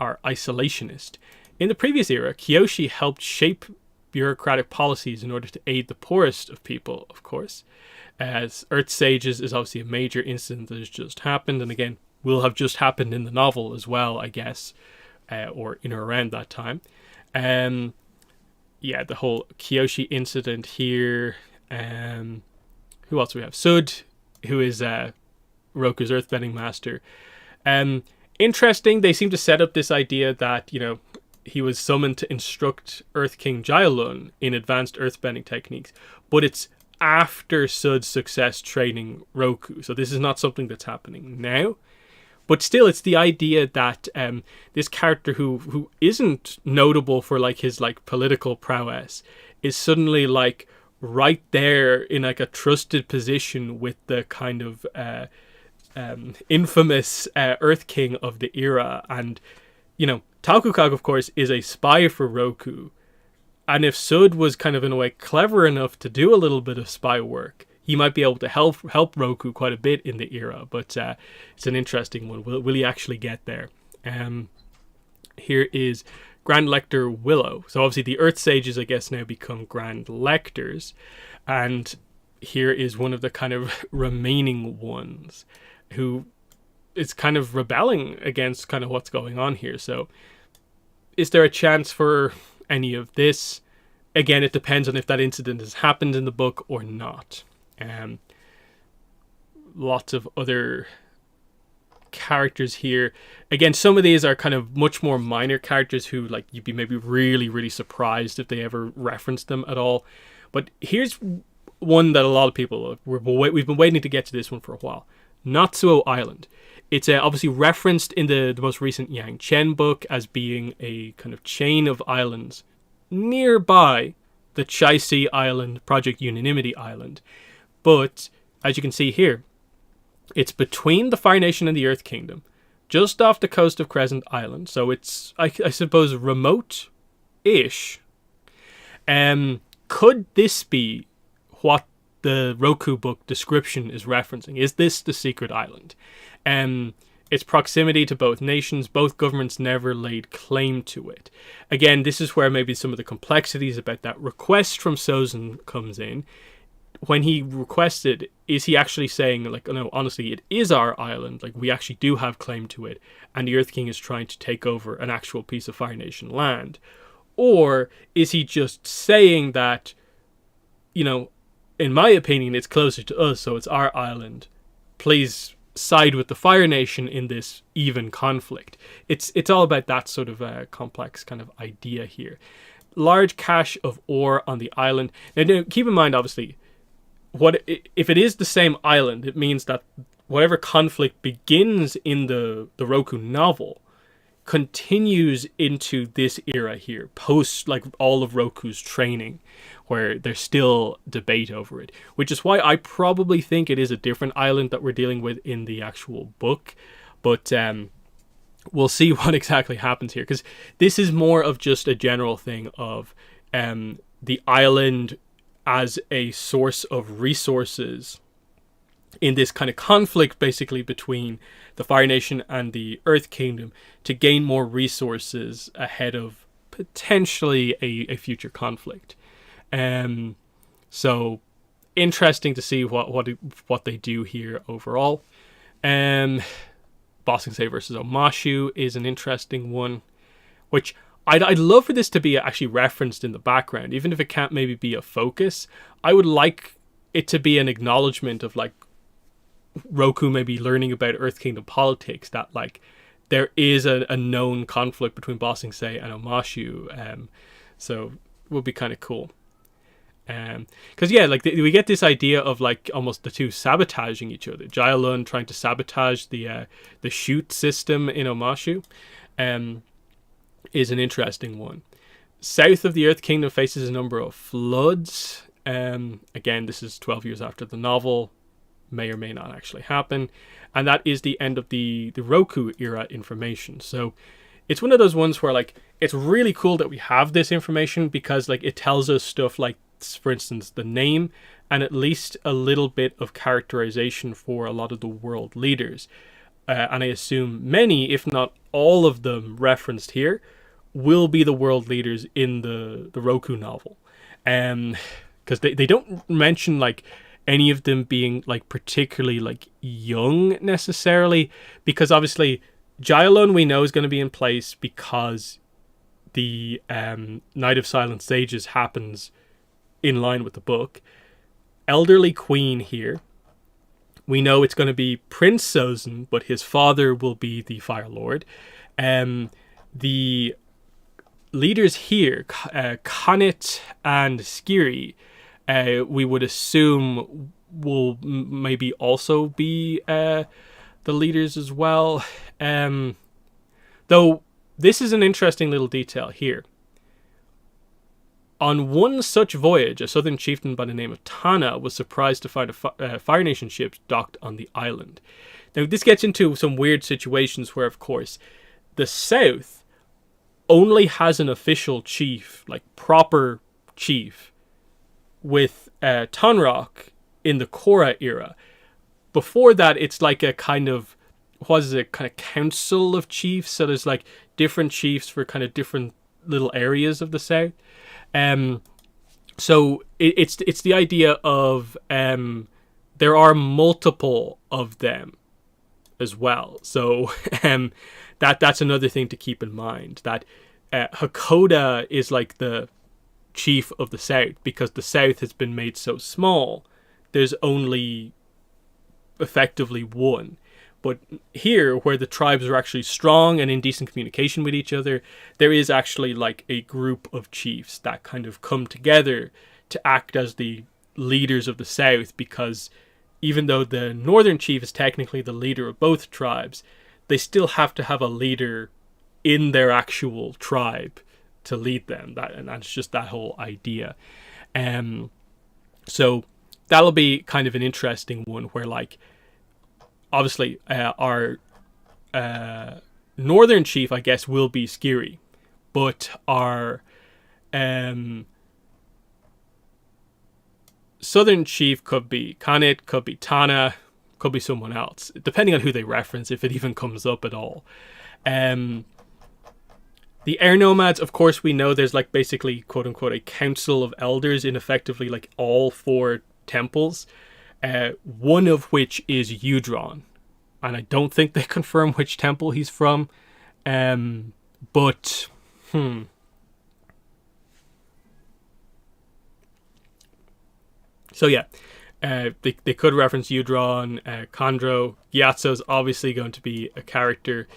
are isolationist. In the previous era, Kyoshi helped shape bureaucratic policies in order to aid the poorest of people, of course. As Earth Sages is obviously a major incident that has just happened, and again, will have just happened in the novel as well, I guess, or in or around that time. The whole Kyoshi incident here. Who else do we have? Sud, who is Roku's earthbending master. Interesting, they seem to set up this idea that, he was summoned to instruct Earth King Jaelun in advanced earthbending techniques, but it's after Sud's success training Roku. So this is not something that's happening now. But still, it's the idea that this character who isn't notable for like his like political prowess is suddenly like right there in like a trusted position with the kind of infamous Earth King of the era. And Talkukag, of course, is a spy for Roku, and if Sud was kind of in a way clever enough to do a little bit of spy work, he might be able to help Roku quite a bit in the era. But it's an interesting one. Will he actually get there? Here is Grand Lector Willow. So obviously the Earth Sages, I guess, now become Grand Lectors, and here is one of the kind of remaining ones who is kind of rebelling against kind of what's going on here. So is there a chance for any of this? Again, it depends on if that incident has happened in the book or not. Lots of other characters here. Again, some of these are kind of much more minor characters who like you'd be maybe really, really surprised if they ever referenced them at all. But here's one that a lot of people, we've been waiting to get to this one for a while. Natsuo Island. It's obviously referenced in the most recent Yang Chen book as being a kind of chain of islands nearby the Chai-Si Island, Project Unanimity Island. But, as you can see here, it's between the Fire Nation and the Earth Kingdom, just off the coast of Crescent Island. So it's, I suppose, remote-ish. Could this be what the Roku book description is referencing? Is this the secret island? Its proximity to both nations, both governments never laid claim to it. Again, this is where maybe some of the complexities about that request from Sozin comes in. when he requested, is he actually saying, like, no, honestly, it is our island, like, we actually do have claim to it, and the Earth King is trying to take over an actual piece of Fire Nation land? Or is he just saying that, you know, in my opinion, it's closer to us, so it's our island. Please side with the Fire Nation in this even conflict. It's all about that sort of complex kind of idea here. Large cache of ore on the island. Now, keep in mind, obviously, what if it is the same island? It means that whatever conflict begins in the Roku novel continues into this era here, post like all of Roku's training, where there's still debate over it, which is why I probably think it is a different island that we're dealing with in the actual book. But we'll see what exactly happens here, because this is more of just a general thing of the island as a source of resources in this kind of conflict, basically, between the Fire Nation and the Earth Kingdom to gain more resources ahead of potentially a future conflict. So interesting to see what they do here overall. Bossing Say versus Omashu is an interesting one, which I'd love for this to be actually referenced in the background, even if it can't maybe be a focus. I would like it to be an acknowledgement of, like, Roku maybe learning about Earth Kingdom politics, that, like, there is a known conflict between Bossing Say and Omashu. So it would be kind of cool. Because like we get this idea of, like, almost the two sabotaging each other. Jaelun trying to sabotage the chute system in Omashu is an interesting one. South of the Earth Kingdom faces a number of floods. Again, this is 12 years after the novel. May or may not actually happen. And that is the end of the Roku era information. So it's one of those ones where, like, it's really cool that we have this information, because, like, it tells us stuff like, for instance, the name and at least a little bit of characterization for a lot of the world leaders. And I assume many, if not all of them referenced here, will be the world leaders in the Roku novel. Because they don't mention, like, any of them being, like, particularly, like, young necessarily, because obviously Jaelun we know is going to be in place because the Night of Silent Sages happens in line with the book. Elderly Queen here, we know it's going to be Prince Sozin, but his father will be the Fire Lord. The leaders here, Khanit and Skiri, we would assume will maybe also be the leaders as well. Though this is an interesting little detail here. On one such voyage, a southern chieftain by the name of Tana was surprised to find a Fire Nation ship docked on the island. Now, this gets into some weird situations where, of course, the South only has an official chief, like proper chief, with Tonrock in the Korra era. Before that, it's like a kind of, what is it, kind of council of chiefs. So there's, like, different chiefs for kind of different little areas of the South. So it's the idea of there are multiple of them as well. So that's another thing to keep in mind, that Hakoda is like the chief of the South, because the South has been made so small. There's only effectively one. But here, where the tribes are actually strong and in decent communication with each other, there is actually, like, a group of chiefs that kind of come together to act as the leaders of the South, because even though the northern chief is technically the leader of both tribes, they still have to have a leader in their actual tribe to lead them. And that's just that whole idea. So that'll be kind of an interesting one where, like, obviously, our northern chief, I guess, will be Skiri, but our southern chief could be Khanit, could be Tana, could be someone else, depending on who they reference, if it even comes up at all. The air nomads, of course, we know there's, like, basically, quote unquote, a council of elders in effectively, like, all four temples, one of which is Udron. And I don't think they confirm which temple he's from. But, So yeah, they could reference Udron, Chondro. Gyatso's obviously going to be a character.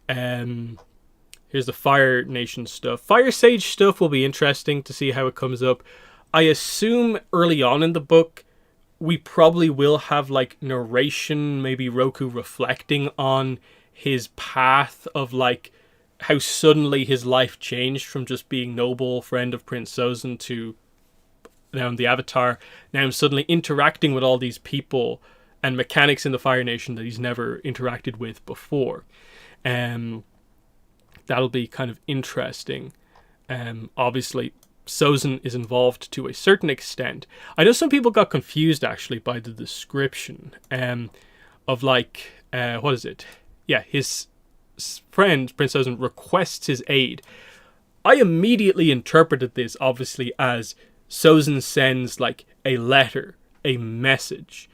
Here's the Fire Nation stuff. Fire Sage stuff will be interesting to see how it comes up. I assume early on in the book, we probably will have like narration, maybe Roku reflecting on his path of like how suddenly his life changed from just being noble friend of Prince Sozin to now I'm the Avatar. Now I'm suddenly interacting with all these people and mechanics in the Fire Nation that he's never interacted with before. That'll be kind of interesting. Obviously, Sozin is involved to a certain extent. I know some people got confused actually by the description of like, what is it? Yeah, his friend, Prince Sozin, requests his aid. I immediately interpreted this obviously as Sozin sends like a letter, a message.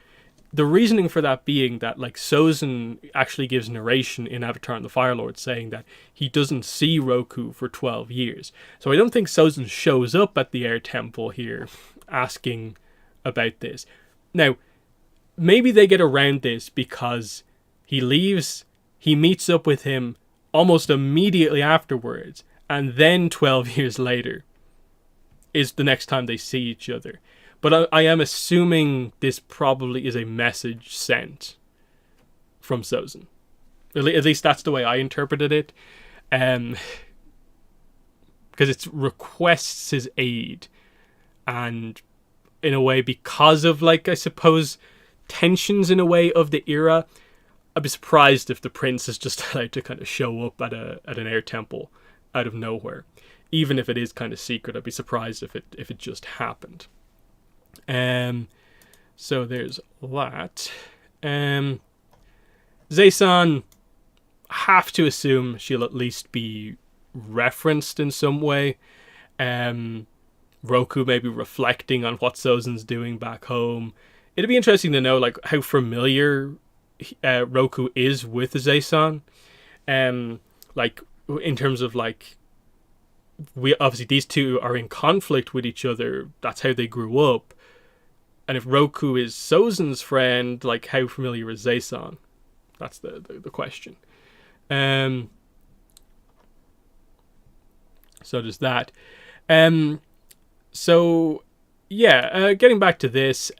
The reasoning for that being that like Sozin actually gives narration in Avatar and the Fire Lord saying that he doesn't see Roku for 12 years. So I don't think Sozin shows up at the Air Temple here asking about this. Now, maybe they get around this because he leaves, he meets up with him almost immediately afterwards, and then 12 years later is the next time they see each other. But I am assuming this probably is a message sent from Sozin. At least that's the way I interpreted it. Because it requests his aid. And in a way, because of, like, I suppose, tensions in a way of the era, I'd be surprised if the prince is just allowed to kind of show up at an air temple out of nowhere. Even if it is kind of secret, I'd be surprised if it just happened. So there's that. Zaysan, have to assume she'll at least be referenced in some way. Roku maybe reflecting on what Sozin's doing back home. It'd be interesting to know like how familiar Roku is with Zaysan. Like in terms of like, we obviously these two are in conflict with each other. That's how they grew up. And if Roku is Sozin's friend, like how familiar is Zaysan? That's the question. So there's that. So yeah, getting back to this,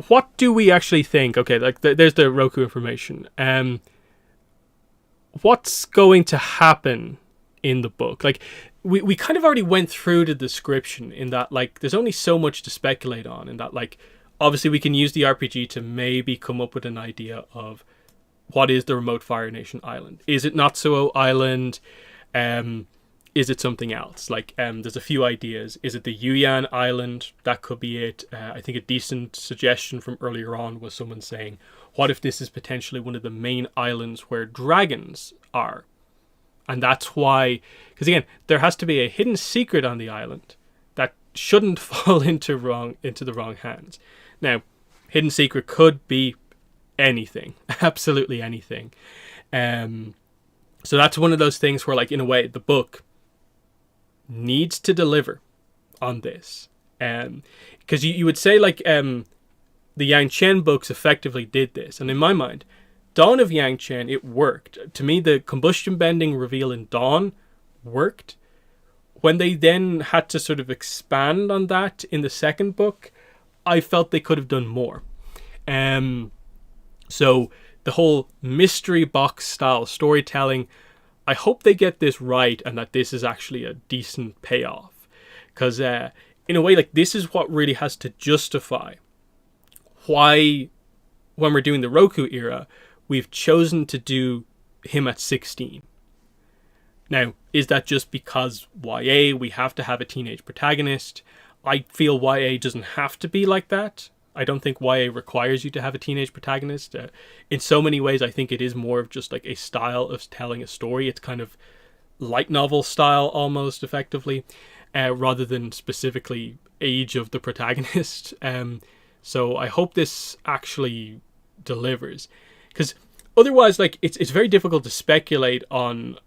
what do we actually think? Okay, like there's the Roku information. What's going to happen in the book? Like we kind of already went through the description in that like there's only so much to speculate on, in that like obviously we can use the RPG to maybe come up with an idea of what is the remote Fire Nation island. Is it Natsuo Island? Is it something else? Like there's a few ideas. Is it the Yuyan Island? That could be it. I think a decent suggestion from earlier on was someone saying, what if this is potentially one of the main islands where dragons are? And that's why, because again, there has to be a hidden secret on the island that shouldn't fall into the wrong hands. Now, hidden secret could be anything, absolutely anything. So that's one of those things where, like, in a way, the book needs to deliver on this. Because you would say, like, the Yang Chen books effectively did this. And in my mind, Dawn of Yang Chen, it worked. To me, the combustion bending reveal in Dawn worked. When they then had to sort of expand on that in the second book, I felt they could have done more. So the whole mystery box style storytelling, I hope they get this right and that this is actually a decent payoff. Because in a way, like, this is what really has to justify why, when we're doing the Roku era, we've chosen to do him at 16. Now, is that just because YA, we have to have a teenage protagonist? I feel YA doesn't have to be like that. I don't think YA requires you to have a teenage protagonist. In so many ways, I think it is more of just like a style of telling a story. It's kind of light novel style almost, effectively. rather than specifically age of the protagonist. So I hope this actually delivers, because otherwise, like, it's very difficult to speculate on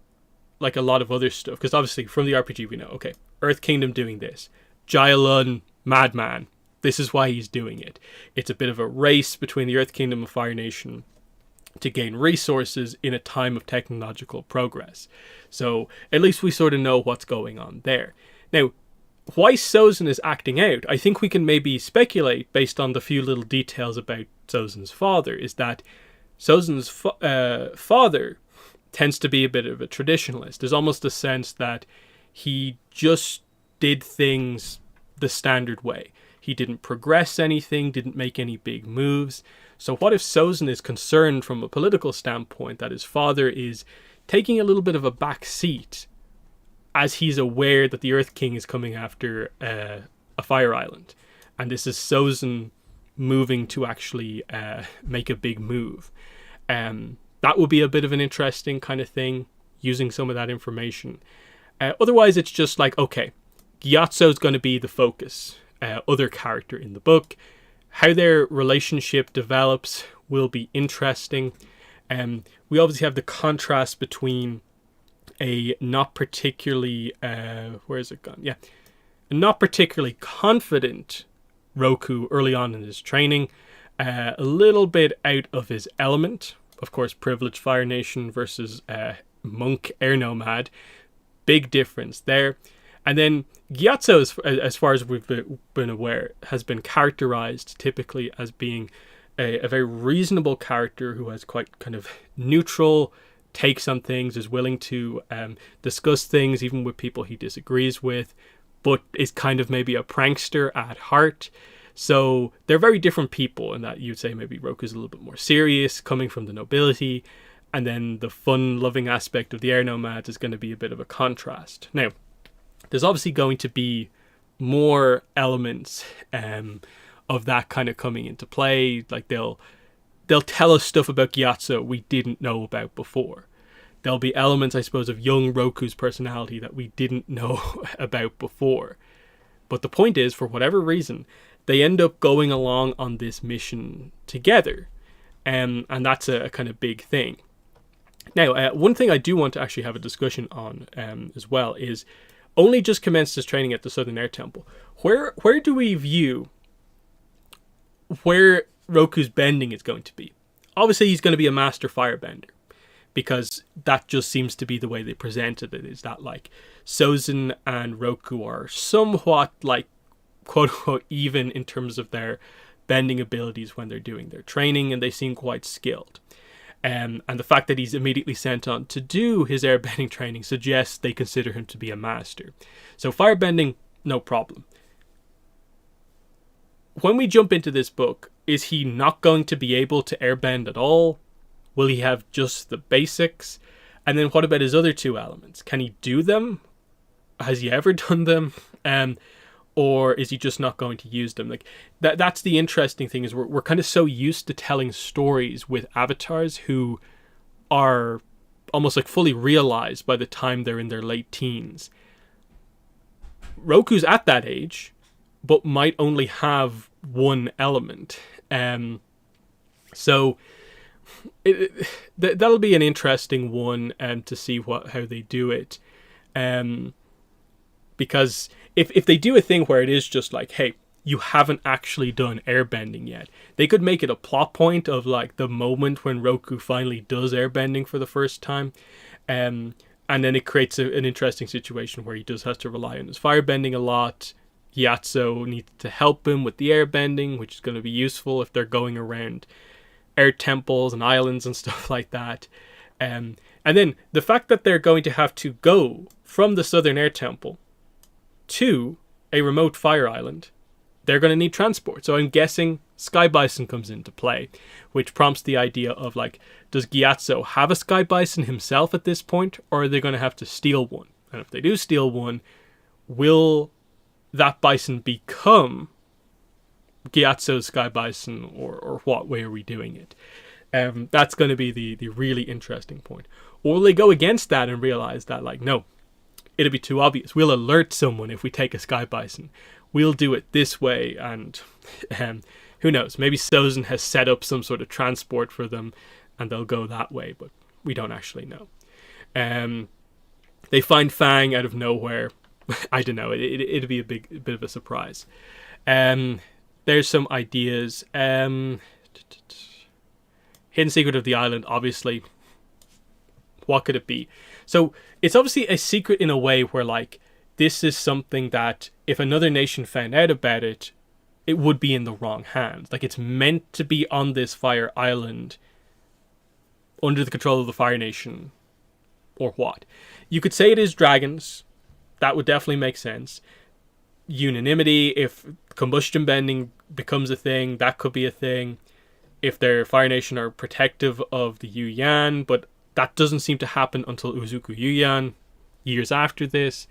like a lot of other stuff, because obviously from the RPG we know, okay, Earth Kingdom doing this, Jaelun, madman, this is why he's doing it. It's a bit of a race between the Earth Kingdom and Fire Nation to gain resources in a time of technological progress. So at least we sort of know what's going on there. Now, why Sozin is acting out, I think we can maybe speculate based on the few little details about Sozin's father, is that Sozin's father tends to be a bit of a traditionalist. There's almost a sense that he just did things the standard way. He didn't progress anything, didn't make any big moves. So what if Sozin is concerned from a political standpoint that his father is taking a little bit of a back seat as he's aware that the Earth King is coming after a fire island, and this is Sozin moving to actually make a big move. That would be a bit of an interesting kind of thing, using some of that information. Otherwise, it's just like, okay, Gyatso's going to be the focus, other character in the book. How their relationship develops will be interesting. We obviously have the contrast between a not particularly where is it gone? Yeah, a not particularly confident Roku early on in his training, a little bit out of his element. Of course, privileged Fire Nation versus monk air nomad, big difference there. And then Gyatso, as far as we've been aware, has been characterized typically as being a very reasonable character who has quite kind of neutral takes on things, is willing to discuss things even with people he disagrees with, but is kind of maybe a prankster at heart. So they're very different people in that you'd say maybe Roku's a little bit more serious, coming from the nobility, and then the fun-loving aspect of the air nomads is going to be a bit of a contrast. Now, there's obviously going to be more elements of that kind of coming into play. Like they'll tell us stuff about Gyatso we didn't know about before. There'll be elements, I suppose, of young Roku's personality that we didn't know about before. But the point is, for whatever reason, they end up going along on this mission together. And that's a kind of big thing. Now, one thing I do want to actually have a discussion on as well is only just commenced his training at the Southern Air Temple. Where do we view where Roku's bending is going to be? Obviously, he's going to be a master firebender, because that just seems to be the way they presented it, is that like Sozin and Roku are somewhat like quote unquote even in terms of their bending abilities when they're doing their training, and they seem quite skilled. And the fact that he's immediately sent on to do his airbending training suggests they consider him to be a master. So firebending, no problem. When we jump into this book, is he not going to be able to airbend at all? Will he have just the basics? And then what about his other two elements? Can he do them? Has he ever done them? Or is he just not going to use them? Like that's the interesting thing, is we're kind of so used to telling stories with avatars who are almost like fully realized by the time they're in their late teens. Roku's at that age, but might only have one element. So that'll be an interesting one to see how they do it. Because if they do a thing where it is just like, hey, you haven't actually done airbending yet, they could make it a plot point of like the moment when Roku finally does airbending for the first time. And then it creates an interesting situation where he does have to rely on his firebending a lot. Gyatso needs to help him with the airbending, which is going to be useful if they're going around air temples and islands and stuff like that. And then the fact that they're going to have to go from the Southern Air Temple to a remote fire island, they're going to need transport. So I'm guessing Sky Bison comes into play, which prompts the idea of like, does Gyatso have a Sky Bison himself at this point, or are they going to have to steal one? And if they do steal one, will that bison become Gyatso's Sky Bison, or what way are we doing it? That's going to be the really interesting point. Or will they go against that and realize that like, no, it'll be too obvious. We'll alert someone if we take a sky bison. We'll do it this way, and who knows? Maybe Sozin has set up some sort of transport for them, and they'll go that way, but we don't actually know. They find Fang out of nowhere. I don't know. It'd be a bit of a surprise. There's some ideas. Hidden secret of the island, obviously. What could it be? So it's obviously a secret in a way where, like, this is something that if another nation found out about it, it would be in the wrong hands. Like, it's meant to be on this fire island under the control of the Fire Nation, or what? You could say it is dragons. That would definitely make sense. Unanimity, if combustion bending becomes a thing, that could be a thing. If their Fire Nation are protective of the Yuyan, but that doesn't seem to happen until Uzuku Yuyan, years after this.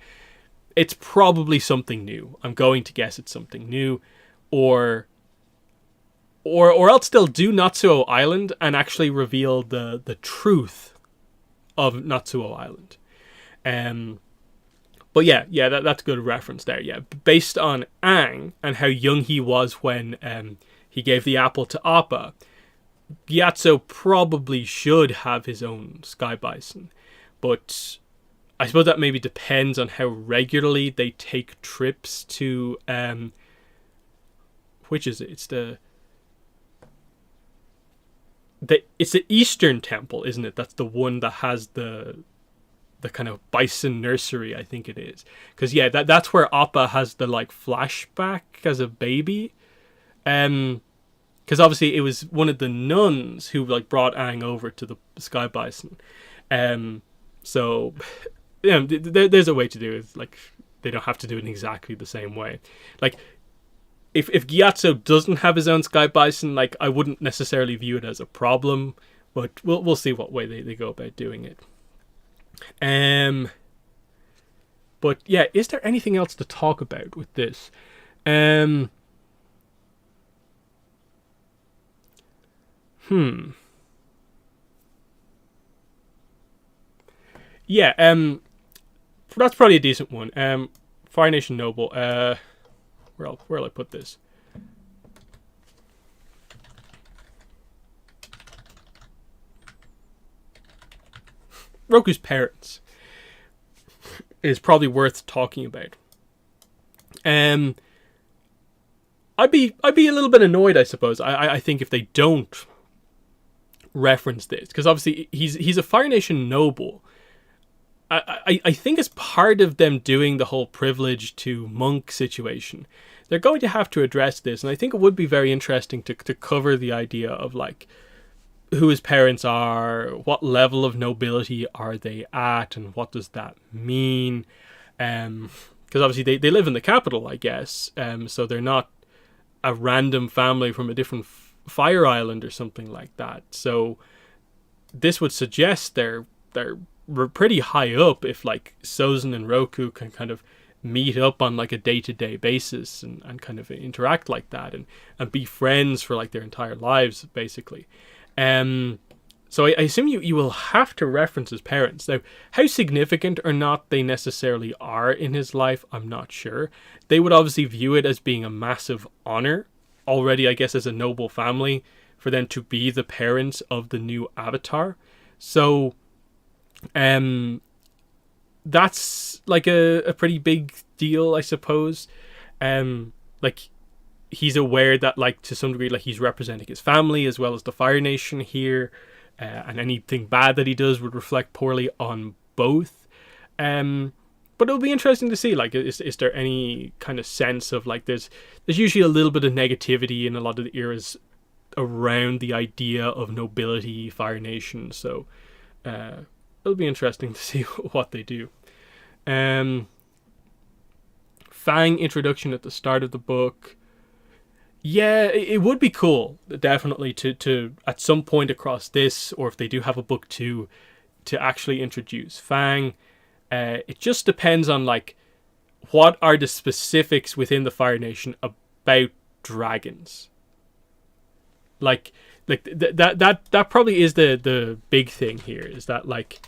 It's probably something new. I'm going to guess it's something new. Or else they'll do Natsuo Island and actually reveal the truth of Natsuo Island. But yeah, that's a good reference there. Yeah, based on Aang and how young he was when he gave the apple to Appa, Gyatso probably should have his own sky bison. But I suppose that maybe depends on how regularly they take trips to which is it? It's the Eastern Temple, isn't it? That's the one that has the kind of bison nursery, I think it is. Because yeah, that's where Appa has the like flashback as a baby. Because obviously it was one of the nuns who like brought Aang over to the sky bison. So you know, there's a way to do it. Like, they don't have to do it in exactly the same way. Like, if Gyatso doesn't have his own sky bison, like, I wouldn't necessarily view it as a problem, but we'll see what way they go about doing it. But yeah, is there anything else to talk about with this? Yeah, that's probably a decent one. Fire Nation Noble. Where'll I put this? Roku's parents is probably worth talking about. I'd be a little bit annoyed, I suppose. I think if they don't reference this, because obviously he's a Fire Nation noble. I think as part of them doing the whole privilege to monk situation, they're going to have to address this, and I think it would be very interesting to cover the idea of like who his parents are, what level of nobility are they at, and what does that mean? Because obviously they live in the capital, I guess, so they're not a random family from a different fire island or something like that. So this would suggest they're pretty high up if like Sozin and Roku can kind of meet up on like a day-to-day basis and kind of interact like that and be friends for like their entire lives, basically. So I assume you will have to reference his parents. Now, how significant or not they necessarily are in his life, I'm not sure. They would obviously view it as being a massive honor already, I guess, as a noble family, for them to be the parents of the new avatar. So that's like a pretty big deal, I suppose. Like, he's aware that, like, to some degree, like, he's representing his family as well as the Fire Nation here, and anything bad that he does would reflect poorly on both. But it'll be interesting to see, like, is there any kind of sense of, like, there's usually a little bit of negativity in a lot of the eras around the idea of nobility, Fire Nation, so it'll be interesting to see what they do. Fang introduction at the start of the book. Yeah, it would be cool, definitely, to at some point across this, or if they do have a book 2, to actually introduce Fang. It just depends on, like, what are the specifics within the Fire Nation about dragons. Like that probably is the big thing here, is that, like,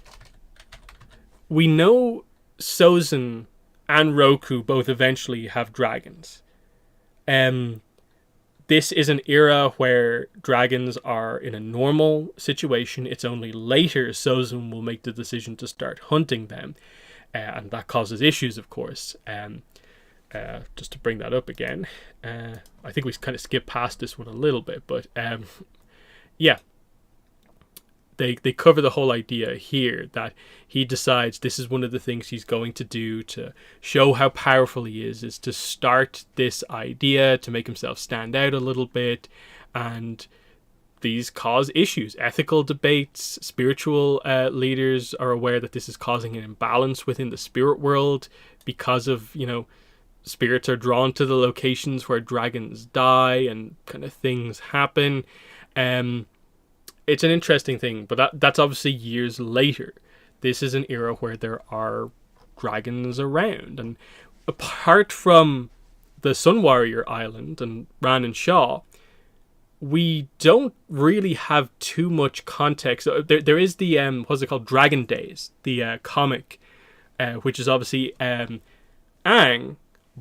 we know Sozin and Roku both eventually have dragons. This is an era where dragons are in a normal situation. It's only later Sozin will make the decision to start hunting them. And that causes issues, of course. Just to bring that up again. I think we kind of skipped past this one a little bit. But yeah. They cover the whole idea here that he decides this is one of the things he's going to do to show how powerful he is to start this idea to make himself stand out a little bit, and these cause issues, ethical debates. Spiritual leaders are aware that this is causing an imbalance within the spirit world because of, spirits are drawn to the locations where dragons die and kind of things happen. It's an interesting thing, but that's obviously years later. This is an era where there are dragons around. And apart from the Sun Warrior Island and Ran and Shaw, we don't really have too much context. There is the, what's it called? Dragon Days, the comic, which is obviously Aang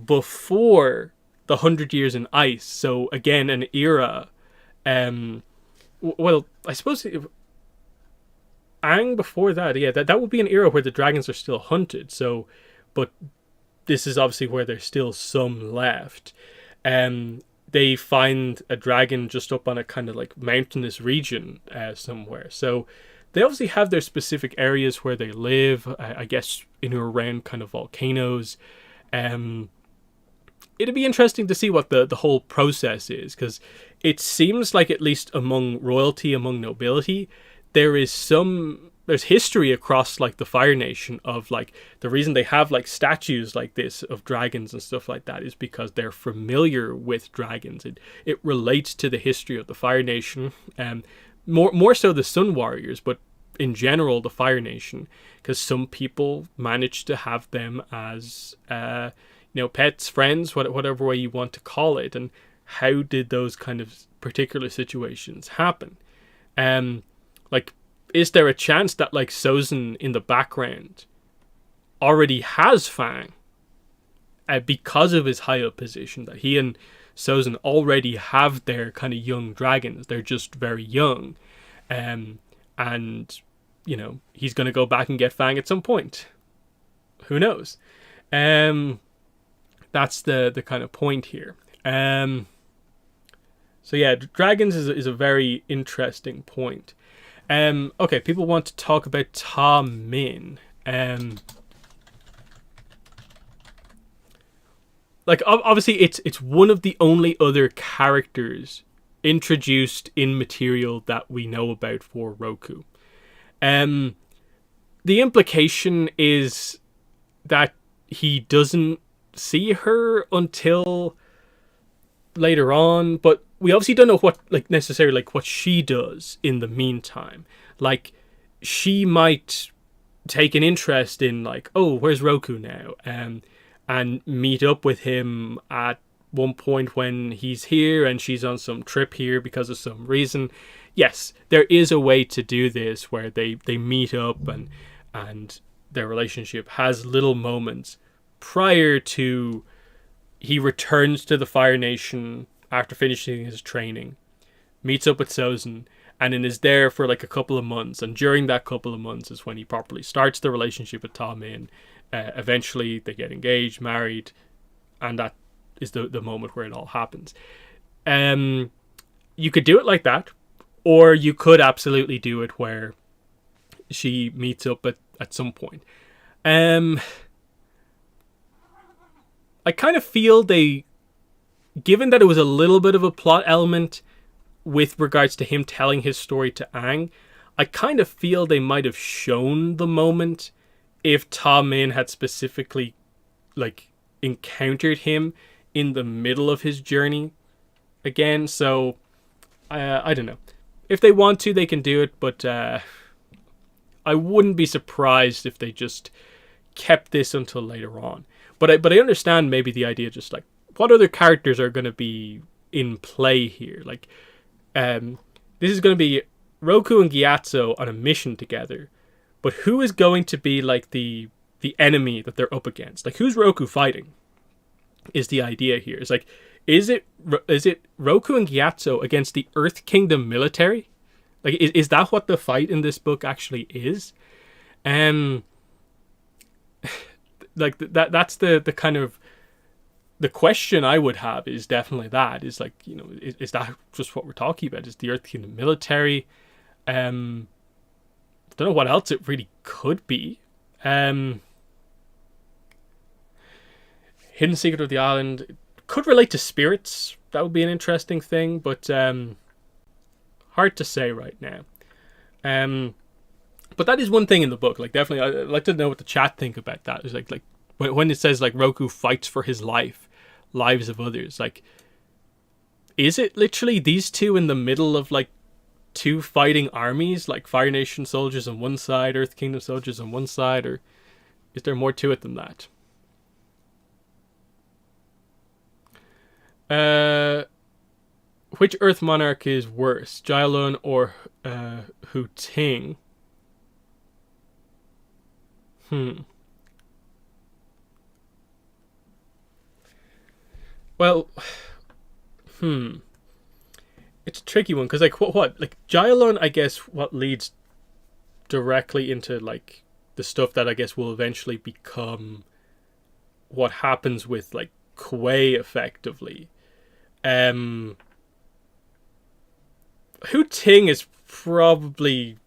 before the 100 Years in Ice. So again, an era... well, I suppose Aang before that, yeah, that would be an era where the dragons are still hunted. So, but this is obviously where there's still some left. They find a dragon just up on a kind of like mountainous region somewhere. So they obviously have their specific areas where they live. I guess in or around kind of volcanoes. It'd be interesting to see what the whole process is, because it seems like, at least among royalty, among nobility, there's history across like the Fire Nation of like the reason they have like statues like this of dragons and stuff like that is because they're familiar with dragons. It relates to the history of the Fire Nation, more so the Sun Warriors, but in general the Fire Nation, because some people manage to have them as pets, friends, whatever way you want to call it. And how did those kind of particular situations happen? Like, is there a chance that like Sozin in the background already has Fang because of his high up position, that he and Sozin already have their kind of young dragons? They're just very young. And, he's going to go back and get Fang at some point. Who knows? That's the kind of point here. So yeah, dragons is a very interesting point. Okay, people want to talk about Ta Min. Like obviously it's one of the only other characters introduced in material that we know about for Roku. The implication is that he doesn't see her until later on, but we obviously don't know what necessarily what she does in the meantime. Like, she might take an interest in where's Roku now, and meet up with him at one point when he's here and she's on some trip here because of some reason. Yes, there is a way to do this where they meet up and their relationship has little moments prior to he returns to the Fire Nation after finishing his training, meets up with Sozin, and then is there for a couple of months. And during that couple of months is when he properly starts the relationship with Ta Min. Eventually they get engaged, married, and that is the moment where it all happens. You could do it like that, or you could absolutely do it where she meets up at some point. I kind of feel given that it was a little bit of a plot element with regards to him telling his story to Aang, I kind of feel they might have shown the moment if Ta Min had specifically encountered him in the middle of his journey again. So I don't know. If they want to, they can do it, but I wouldn't be surprised if they just kept this until later on. But I understand maybe the idea, just what other characters are going to be in play here. This is going to be Roku and Gyatso on a mission together, but who is going to be the the enemy that they're up against. Like, who's Roku fighting? Is the idea here? It's like, is it Roku and Gyatso against the Earth Kingdom military? Like, is that what the fight in this book actually is? Like that's the kind of the question I would have is definitely that is like, you know, is that just what we're talking about? Is the Earth Kingdom military? Don't know what else it really could be. Hidden Secret of the Island, it could relate to spirits. That would be an interesting thing, but hard to say right now. But that is one thing in the book. Like, definitely, I'd like to know what the chat think about that. It's like when it says like Roku fights for his lives of others. Like, is it literally these two in the middle of like two fighting armies, like Fire Nation soldiers on one side, Earth Kingdom soldiers on one side, or is there more to it than that? Which Earth monarch is worse, Jailun or Hu Ting? Well, it's a tricky one because like what like Jailun, I guess what leads directly into like the stuff that I guess will eventually become what happens with like Kuei effectively. Hu Ting is probably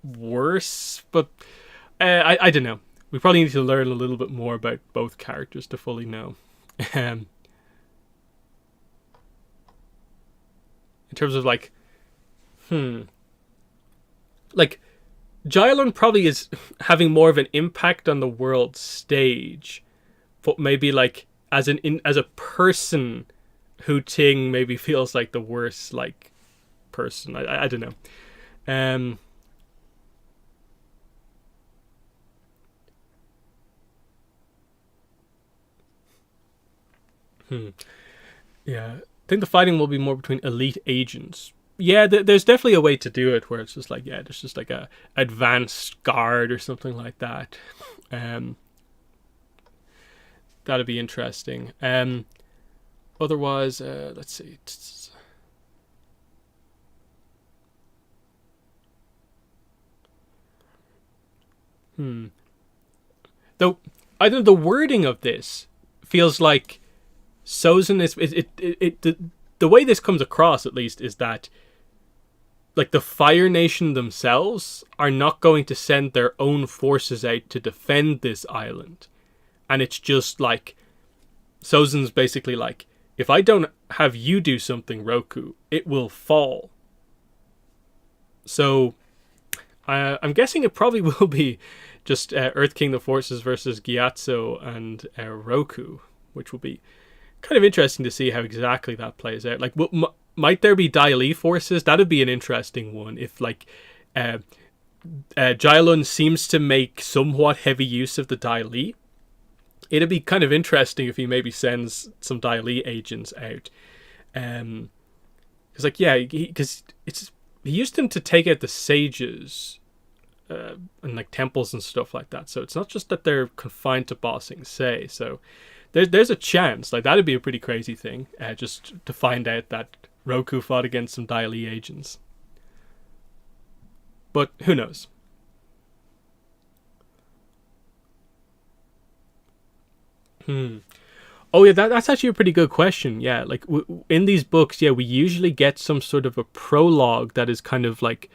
worse, but I don't know. We probably need to learn a little bit more about both characters to fully know. In terms of like, like Jailun probably is having more of an impact on the world stage, but maybe like as a person, Hu Ting maybe feels like the worst like person. I don't know. Yeah, I think the fighting will be more between elite agents. Yeah, there's definitely a way to do it where it's just like, yeah, there's just like a advanced guard or something like that. That'd be interesting. Otherwise, let's see. Though I don't know, the wording of this feels like Sozin is the way this comes across, at least, is that like the Fire Nation themselves are not going to send their own forces out to defend this island, and it's just like Sozin's basically like, if I don't have you do something, Roku, it will fall. So I'm guessing it probably will be just Earth Kingdom forces versus Gyatso and Roku, which will be kind of interesting to see how exactly that plays out. Like, might there be Dai Li forces? That'd be an interesting one. If like Jailun seems to make somewhat heavy use of the Dai Li, it'd be kind of interesting if he maybe sends some Dai Li agents out. It's like, yeah, because he used them to take out the sages and like temples and stuff like that. So it's not just that they're confined to bossing Sei. So there's a chance, like that'd be a pretty crazy thing, just to find out that Roku fought against some Dai Li agents. But who knows? Oh yeah, that's actually a pretty good question. Yeah, like in these books, yeah, we usually get some sort of a prologue that is kind of like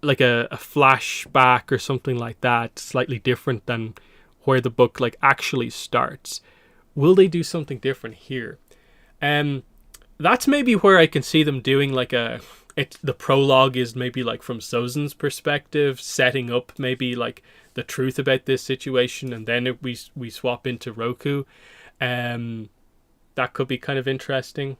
a flashback or something like that, slightly different than where the book like actually starts. Will they do something different here? That's maybe where I can see them doing like the prologue is maybe like from Sozin's perspective, setting up maybe like the truth about this situation, and then we swap into Roku. That could be kind of interesting.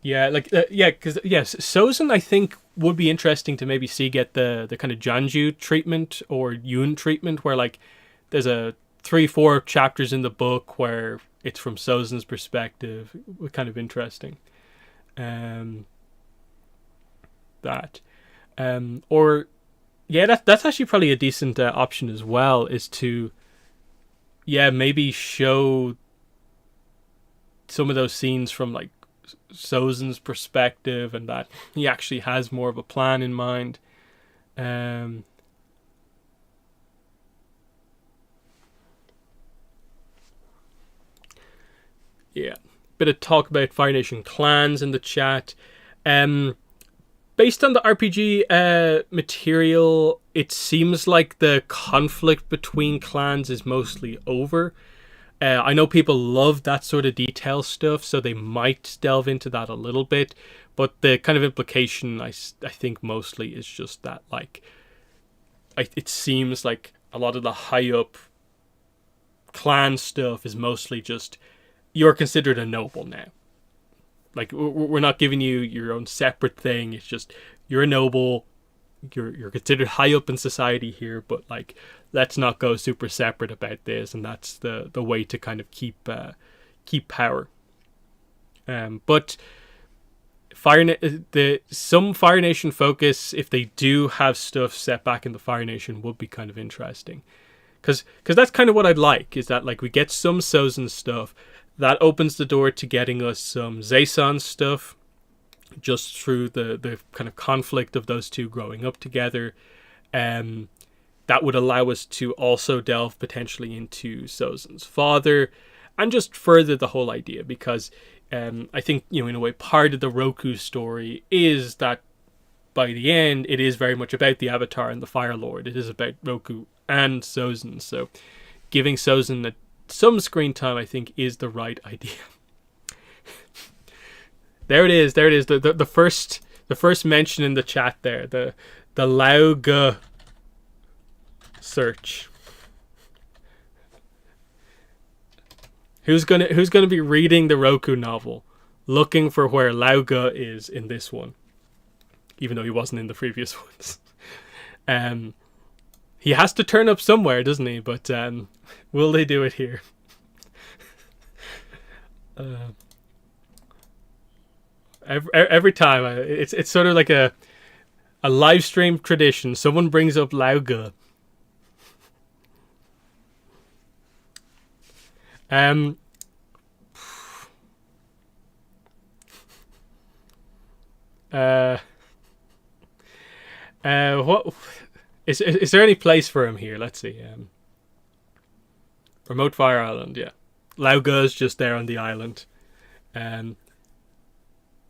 Yeah, like because yes, Sozin I think would be interesting to maybe see get the kind of Janju treatment or Yun treatment, where like there's a 3-4 chapters in the book where it's from Sozin's perspective. It was kind of interesting. That. Or yeah, that's actually probably a decent option as well, is to maybe show some of those scenes from like Sozin's perspective, and that he actually has more of a plan in mind. Yeah, bit of talk about Fire Nation clans in the chat. Based on the RPG material, it seems like the conflict between clans is mostly over. I know people love that sort of detail stuff, so they might delve into that a little bit. But the kind of implication, I think, mostly is just that, like, it seems like a lot of the high-up clan stuff is mostly just, you're considered a noble now. Like, we're not giving you your own separate thing. It's just, you're a noble. You're considered high up in society here, but like, let's not go super separate about this. And that's the way to kind of keep power. But some Fire Nation focus, if they do have stuff set back in the Fire Nation, would be kind of interesting. Because that's kind of what I'd like, is that like we get some Sozin stuff. That opens the door to getting us some Zaison stuff, just through the kind of conflict of those two growing up together. That would allow us to also delve potentially into Sozin's father, and just further the whole idea, because I think, in a way, part of the Roku story is that by the end, it is very much about the Avatar and the Fire Lord. It is about Roku and Sozin, so giving Sozin some screen time, I think, is the right idea. There it is. The first mention in the chat there. The Lauga search. Who's gonna be reading the Roku novel, looking for where Lauga is in this one, even though he wasn't in the previous ones. He has to turn up somewhere, doesn't he? But will they do it here? Every time, it's sort of like a live stream tradition. Someone brings up Lauga. What is there any place for him here? Let's see. Remote Fire Island, yeah. Lauga's just there on the island.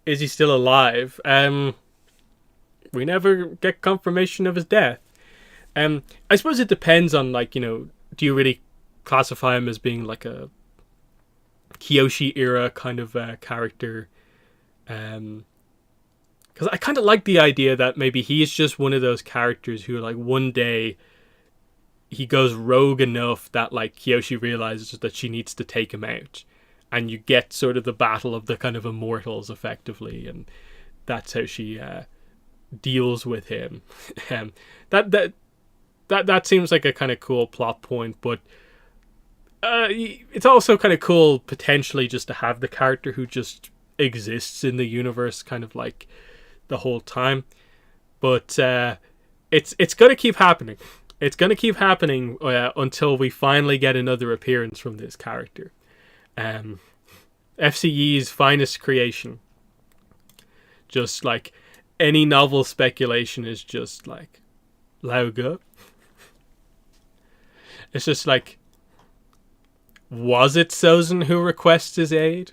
Is he still alive? We never get confirmation of his death. I suppose it depends on, like, do you really classify him as being like a Kyoshi era kind of character? Because I kind of like the idea that maybe he's just one of those characters who, like, one day he goes rogue enough that, like, Kyoshi realizes that she needs to take him out, and you get sort of the battle of the kind of immortals, effectively, and that's how she deals with him. That seems like a kind of cool plot point, but it's also kind of cool potentially just to have the character who just exists in the universe, kind of like the whole time. But it's going to keep happening. It's going to keep happening until we finally get another appearance from this character. FCE's finest creation. Just like any novel speculation is just like Lauga. It's just like, was it Sozin who requests his aid?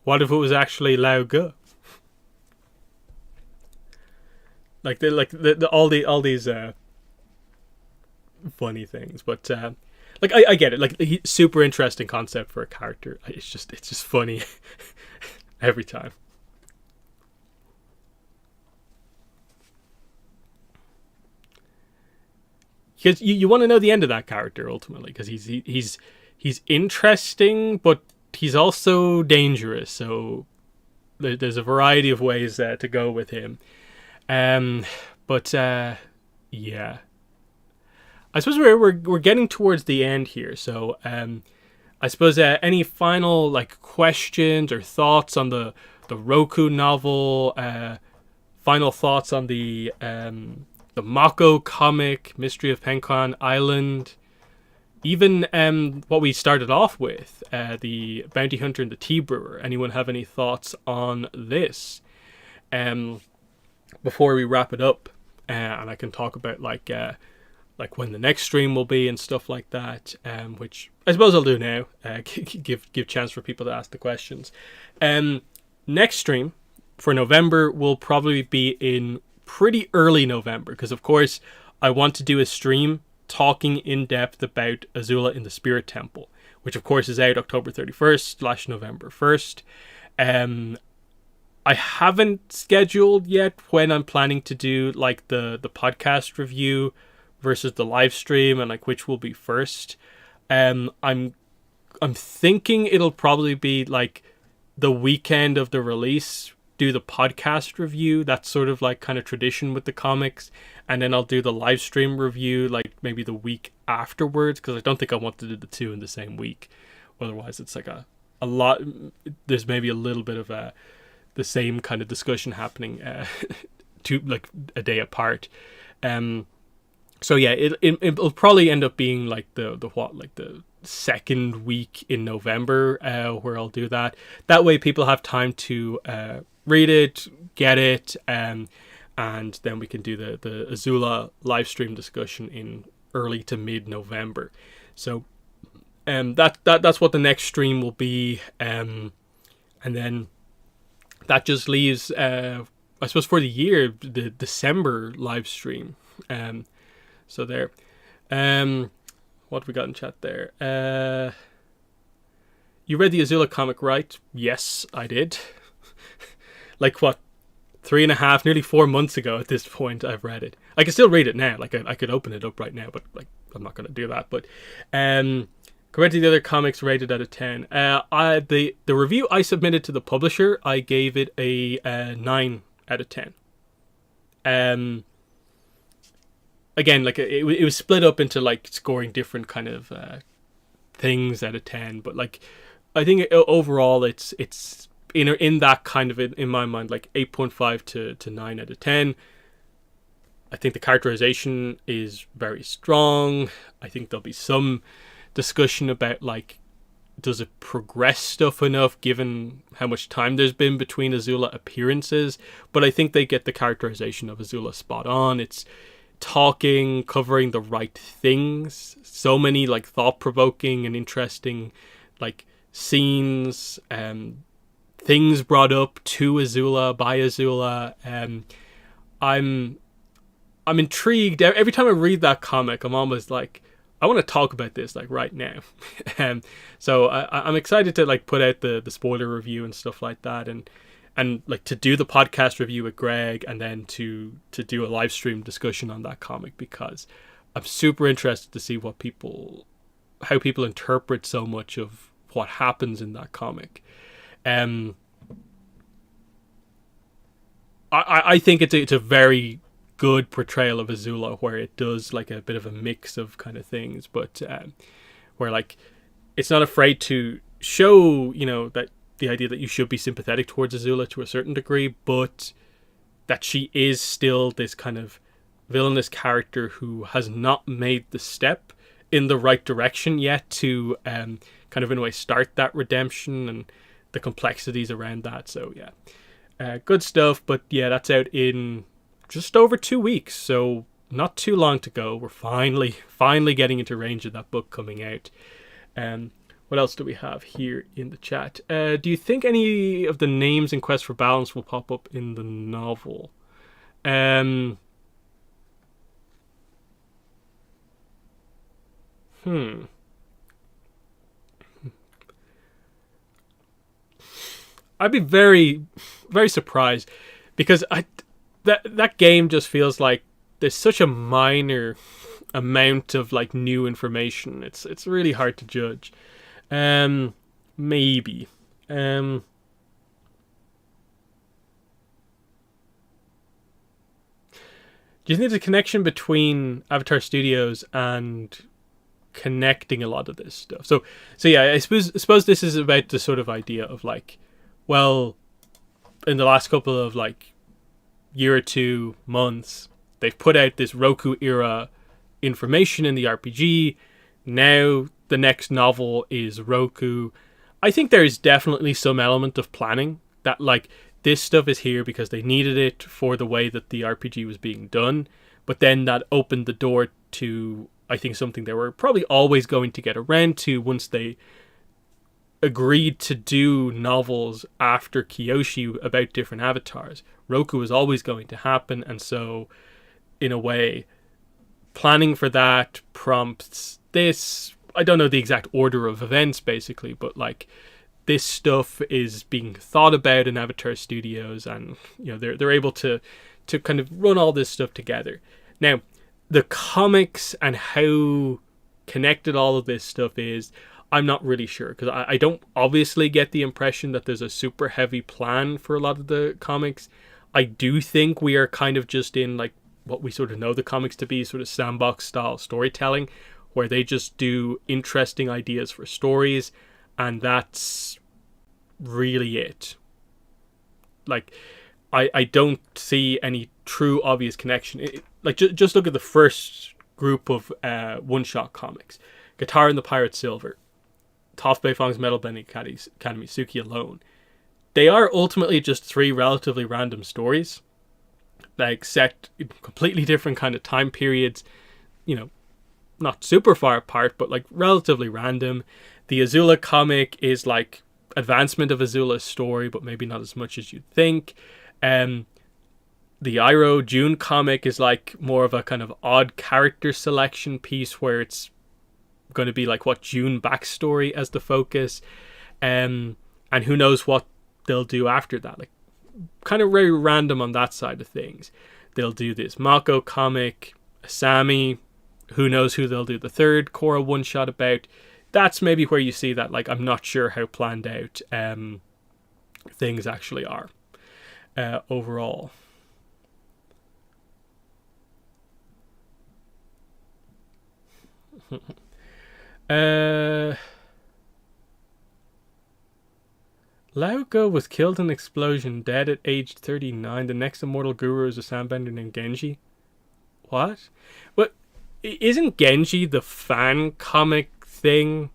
What if it was actually Lauga? All these funny things, but I get it. Like, super interesting concept for a character. It's just funny every time. Because you want to know the end of that character ultimately, because he's interesting, but he's also dangerous. So there's a variety of ways to go with him. Yeah, I suppose we're getting towards the end here. So I suppose any final like questions or thoughts on the Roku novel? Final thoughts on the Mako comic, Mystery of Penguin Island, even what we started off with, the Bounty Hunter and the Tea Brewer. Anyone have any thoughts on this? Before we wrap it up, and I can talk about like when the next stream will be and stuff like that, which I suppose I'll do now. Give chance for people to ask the questions. Next stream for November will probably be in pretty early November, because of course I want to do a stream talking in depth about Azula in the Spirit Temple, which of course is out October 31st / November 1st. I haven't scheduled yet when I'm planning to do like the podcast review versus the live stream, and like which will be first. I'm thinking it'll probably be like the weekend of the release, do the podcast review. That's sort of like kind of tradition with the comics, and then I'll do the live stream review like maybe the week afterwards, because I don't think I want to do the two in the same week. Otherwise it's like a lot, there's maybe a little bit of the same kind of discussion happening to like a day apart. So yeah, it'll probably end up being like the second week in November, where I'll do that. That way people have time to read it, get it, and then we can do the Azula live stream discussion in early to mid November. So that's what the next stream will be, and then that just leaves I suppose for the year the December live stream. So there. What have we got in chat there? You read the Azula comic, right? Yes, I did. Like what, 3.5, nearly 4 months ago at this point I've read it. I can still read it now. Like I could open it up right now, but like I'm not going to do that. But compared to the other comics, rated out of 10. The review I submitted to the publisher, I gave it a 9 out of 10. Again, like it was split up into like scoring different kind of things out of 10, but like I think overall it's in that kind of, in my mind, like 8.5 to 9 out of 10. I think the characterization is very strong. I think there'll be some discussion about like, does it progress stuff enough given how much time there's been between Azula appearances? But I think they get the characterization of Azula spot on. It's covering the right things. So many like thought-provoking and interesting like scenes, things brought up to Azula by Azula. I'm intrigued. Every time I read that comic, I'm almost like, I want to talk about this like right now. So I'm excited to like put out the spoiler review and stuff like that, and like to do the podcast review with Greg, and then to do a live stream discussion on that comic, because I'm super interested to see how people interpret so much of what happens in that comic. I think it's a very good portrayal of Azula, where it does like a bit of a mix of kind of things, but where like it's not afraid to show, you know, that the idea that you should be sympathetic towards Azula to a certain degree, but that she is still this kind of villainous character who has not made the step in the right direction yet to kind of in a way start that redemption and the complexities around that. So yeah, good stuff. But yeah, that's out in just over 2 weeks, so not too long to go. We're finally getting into range of that book coming out. What else do we have here in the chat? Do you think any of the names in Quest for Balance will pop up in the novel? I'd be very, very surprised, because that game just feels like there's such a minor amount of like new information. It's really hard to judge. Maybe. Do you think there's a connection between Avatar Studios and connecting a lot of this stuff? So yeah, I suppose this is about the sort of idea of like, well, in the last couple of like year or 2 months, they've put out this Roku era information in the RPG. Now the next novel is Roku. I think there is definitely some element of planning that like this stuff is here because they needed it for the way that the RPG was being done. But then that opened the door to, I think, something they were probably always going to get around to once they agreed to do novels after Kyoshi about different avatars. Roku was always going to happen, and so in a way, planning for that prompts this. I don't know the exact order of events basically, but like this stuff is being thought about in Avatar Studios, and they're able to kind of run all this stuff together. Now, the comics and how connected all of this stuff is, I'm not really sure, because I don't obviously get the impression that there's a super heavy plan for a lot of the comics. I do think we are kind of just in like what we sort of know the comics to be, sort of sandbox style storytelling, where they just do interesting ideas for stories, and that's really it. Like, I don't see any true obvious connection. Just look at the first group of one-shot comics. Guitar and the Pirate Silver, Toph Beifong's Metal Bending Academy, Suki Alone. They are ultimately just 3 relatively random stories, like set in completely different kind of time periods, not super far apart, but like relatively random. The Azula comic is like advancement of Azula's story, but maybe not as much as you'd think. The Iroh June comic is like more of a kind of odd character selection piece where it's going to be like what June backstory as the focus, and who knows what they'll do after that. Like, kind of very random on that side of things. They'll do this Mako comic, Asami. Who knows who they'll do the third Korra one shot about. That's maybe where you see that, like, I'm not sure how planned out things actually are overall. Lauko was killed in an explosion, dead at age 39. The next immortal guru is a sandbender named Genji. What? What? Isn't Genji the fan comic thing?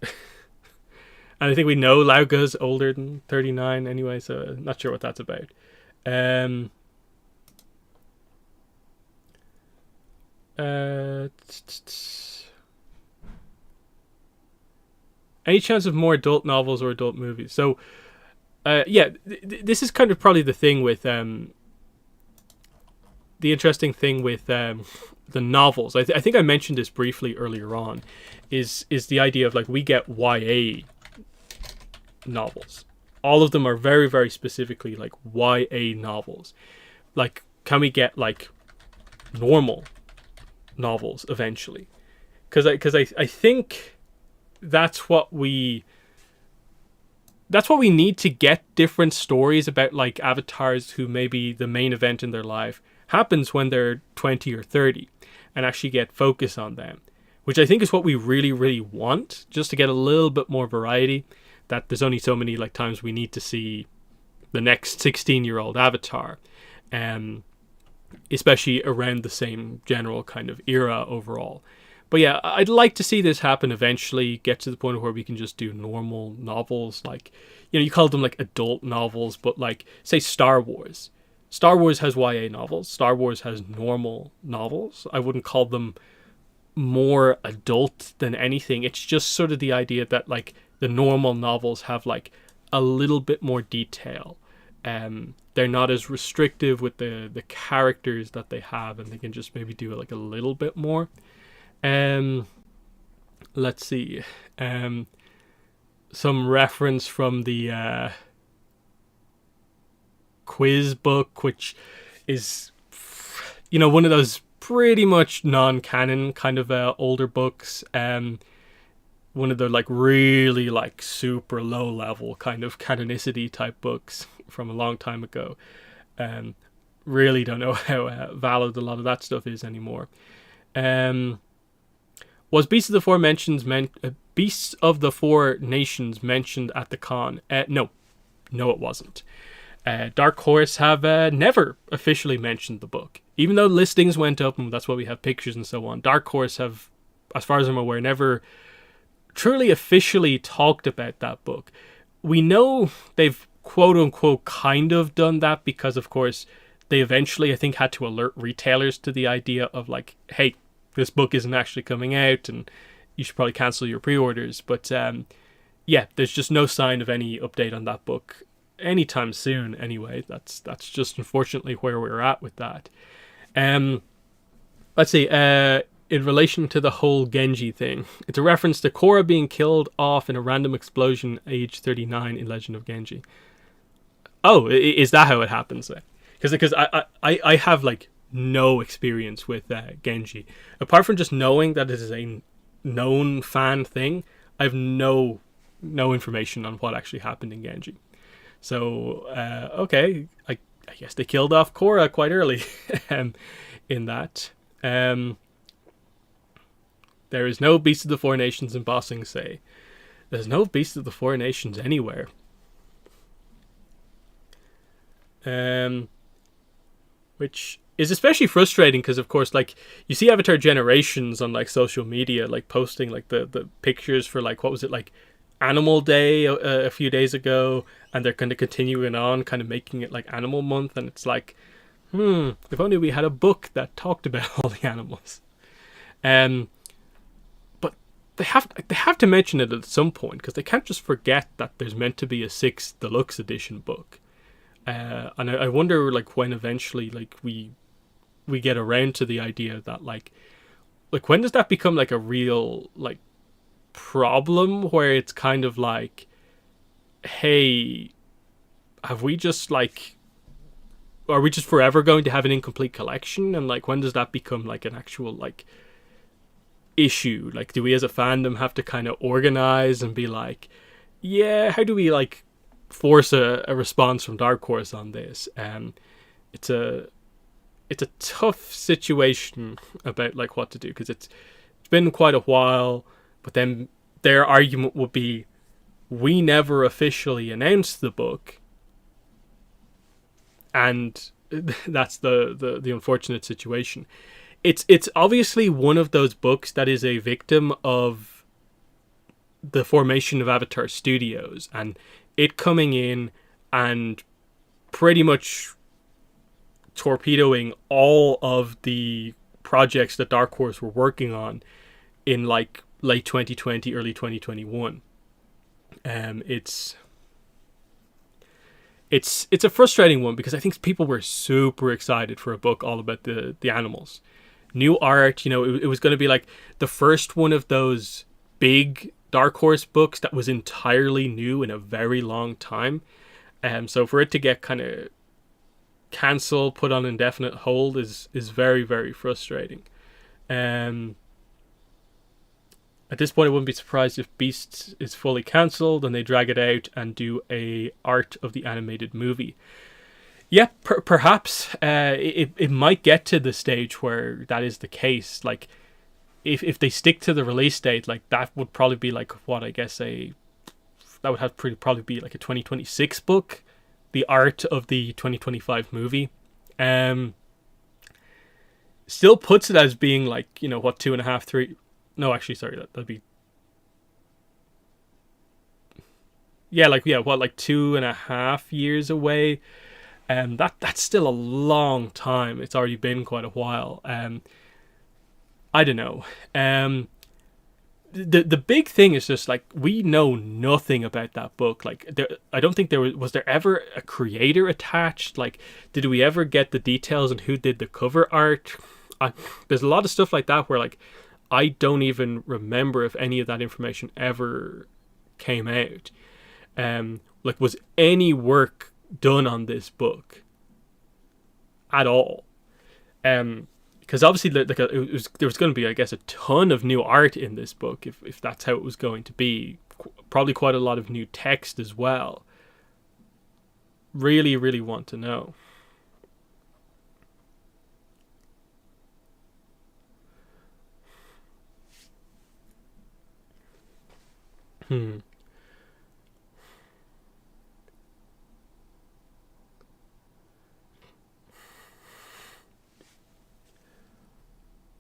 And I think we know Lauko's older than 39 anyway, so not sure what that's about. Any chance of more adult novels or adult movies? So, this is kind of probably the thing with the interesting thing with the novels. I think I mentioned this briefly earlier on. Is the idea of like we get YA novels. All of them are very, very specifically like YA novels. Like, can we get like normal novels eventually? Because I think that's what we need to get different stories about, like avatars who maybe the main event in their life happens when they're 20 or 30, and actually get focus on them, which I think is what we really, really want, just to get a little bit more variety. That there's only so many like times we need to see the next 16-year-old avatar, especially around the same general kind of era overall. But yeah, I'd like to see this happen eventually, get to the point where we can just do normal novels. Like, you call them like adult novels, but like, say Star Wars. Star Wars has YA novels. Star Wars has normal novels. I wouldn't call them more adult than anything. It's just sort of the idea that like the normal novels have like a little bit more detail. They're not as restrictive with the characters that they have, and they can just maybe do it like a little bit more. Let's see. Some reference from the quiz book, which is, one of those pretty much non-canon kind of older books. One of the like really like super low level kind of canonicity type books from a long time ago. really don't know how valid a lot of that stuff is anymore. Was Beasts of the Four Nations mentioned at the con? No, it wasn't. Dark Horse have never officially mentioned the book, even though listings went up, and that's why we have pictures and so on. Dark Horse have, as far as I'm aware, never truly officially talked about that book. We know they've quote unquote kind of done that because, of course, they eventually, I think, had to alert retailers to the idea of like, hey, this book isn't actually coming out and you should probably cancel your pre-orders. But yeah, there's just no sign of any update on that book anytime soon anyway. That's just unfortunately where we're at with that. Let's see, in relation to the whole Genji thing, it's a reference to Korra being killed off in a random explosion age 39 in Legend of Genji. Oh, is that how it happens then? Because I have like no experience with Genji. Apart from just knowing that it is a known fan thing, I have no information on what actually happened in Genji. So, okay, I guess they killed off Korra quite early in that. There is no Beast of the Four Nations in Ba Sing Se. There's no Beast of the Four Nations anywhere. Which is especially frustrating because, of course, like, you see Avatar Generations on, like, social media, like, posting, like, the pictures for, like, what was it, like, Animal Day a few days ago, and they're kind of continuing on, kind of making it, like, Animal Month, and it's like, if only we had a book that talked about all the animals. But they have to mention it at some point, because they can't just forget that there's meant to be a 6th deluxe edition book. And I wonder, like, when eventually, like, we get around to the idea that, like when does that become, like, a real, like, problem where it's kind of like, hey, have we just, like, are we just forever going to have an incomplete collection? And, like, when does that become, like, an actual, like, issue? Like, do we as a fandom have to kind of organize and be like, yeah, how do we, like, force a response from Dark Horse on this? It's a tough situation about, like, what to do, because it's been quite a while, but then their argument would be, we never officially announced the book, and that's the unfortunate situation. It's obviously one of those books that is a victim of the formation of Avatar Studios, and it coming in and pretty much torpedoing all of the projects that Dark Horse were working on in, like, late 2020, early 2021. It's a frustrating one, because I think people were super excited for a book all about the animals. New art, you know, it was going to be like the first one of those big Dark Horse books that was entirely new in a very long time. So for it to get kind of cancelled, put on indefinite hold is very, very frustrating. At this point, I wouldn't be surprised if Beast is fully cancelled and they drag it out and do a art of the animated movie. Yeah, perhaps it might get to the stage where that is the case. Like, if they stick to the release date, like, that would probably be, like, what I guess that would have probably be like a 2026 book, the art of the 2025 movie. Still puts it as being, like, you know, what, 2.5, 3. No, actually, sorry, that'd be, yeah, like, yeah, what, like 2.5 years away. That's still a long time. It's already been quite a while. I don't know. The big thing is just, like, we know nothing about that book. Like, I don't think was there ever a creator attached? Like, did we ever get the details on who did the cover art? There's a lot of stuff like that where, like, I don't even remember if any of that information ever came out. Like, was any work done on this book at all? Because obviously, like, there was going to be, I guess, a ton of new art in this book, if that's how it was going to be. Probably quite a lot of new text as well. Really, really want to know. Hmm.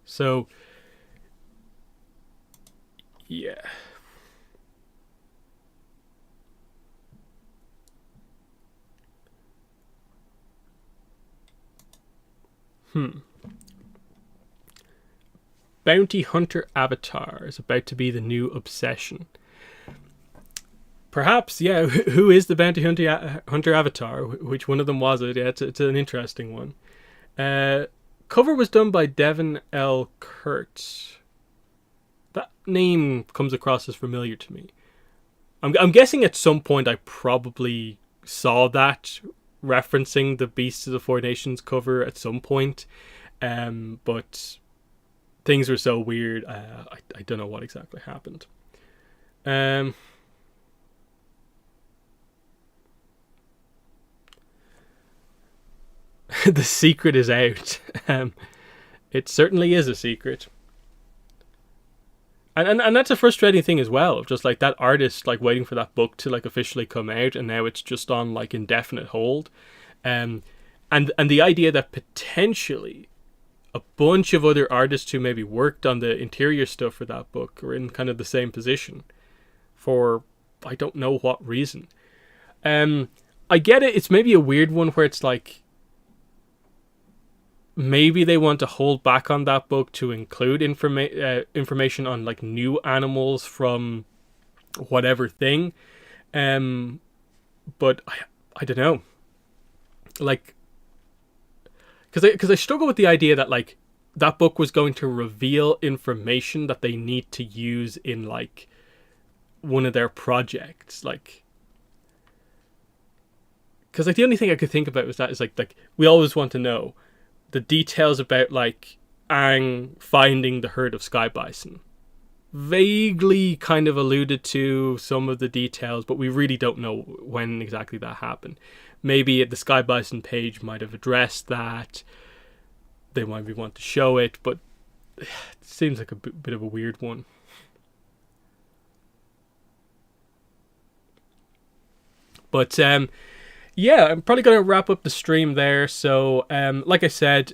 So, yeah. Hmm. Bounty Hunter Avatar is about to be the new obsession. Perhaps, yeah. Who is the Bounty Hunter Avatar? Which one of them was it? Yeah, it's an interesting one. Cover was done by Devin L. Kurtz. That name comes across as familiar to me. I'm guessing at some point I probably saw that referencing the Beasts of the Four Nations cover at some point. But things were so weird. I don't know what exactly happened. Um, the secret is out. It certainly is a secret. And that's a frustrating thing as well. Just like that artist, like waiting for that book to like officially come out, and now it's just on like indefinite hold. Um, and the idea that potentially a bunch of other artists who maybe worked on the interior stuff for that book are in kind of the same position for I don't know what reason. I get it. It's maybe a weird one where it's like maybe they want to hold back on that book to include information on like new animals from whatever thing. But I don't know. Like, because I struggle with the idea that like that book was going to reveal information that they need to use in like one of their projects, like. Because like the only thing I could think about was that is like we always want to know the details about like Aang finding the herd of sky bison. Vaguely kind of alluded to some of the details, but we really don't know when exactly that happened. Maybe the sky bison page might have addressed that. They might want to show it, but it seems like a bit of a weird one. But yeah, I'm probably going to wrap up the stream there. So, like I said,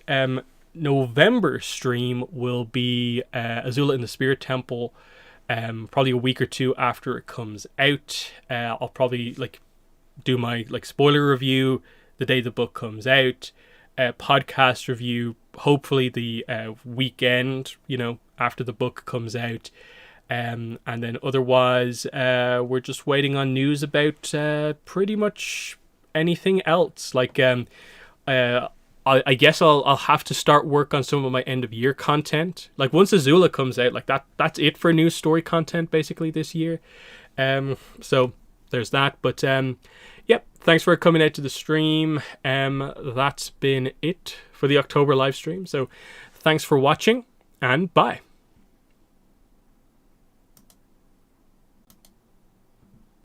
November stream will be Azula in the Spirit Temple. Probably a week or two after it comes out. I'll probably like do my like spoiler review the day the book comes out. Podcast review hopefully the weekend, after the book comes out. And then otherwise, we're just waiting on news about pretty much anything else. Like, I guess I'll have to start work on some of my end of year content. Like once Azula comes out, like that's it for news story content basically this year. So there's that. But yep, thanks for coming out to the stream. That's been it for the October live stream. So thanks for watching and bye.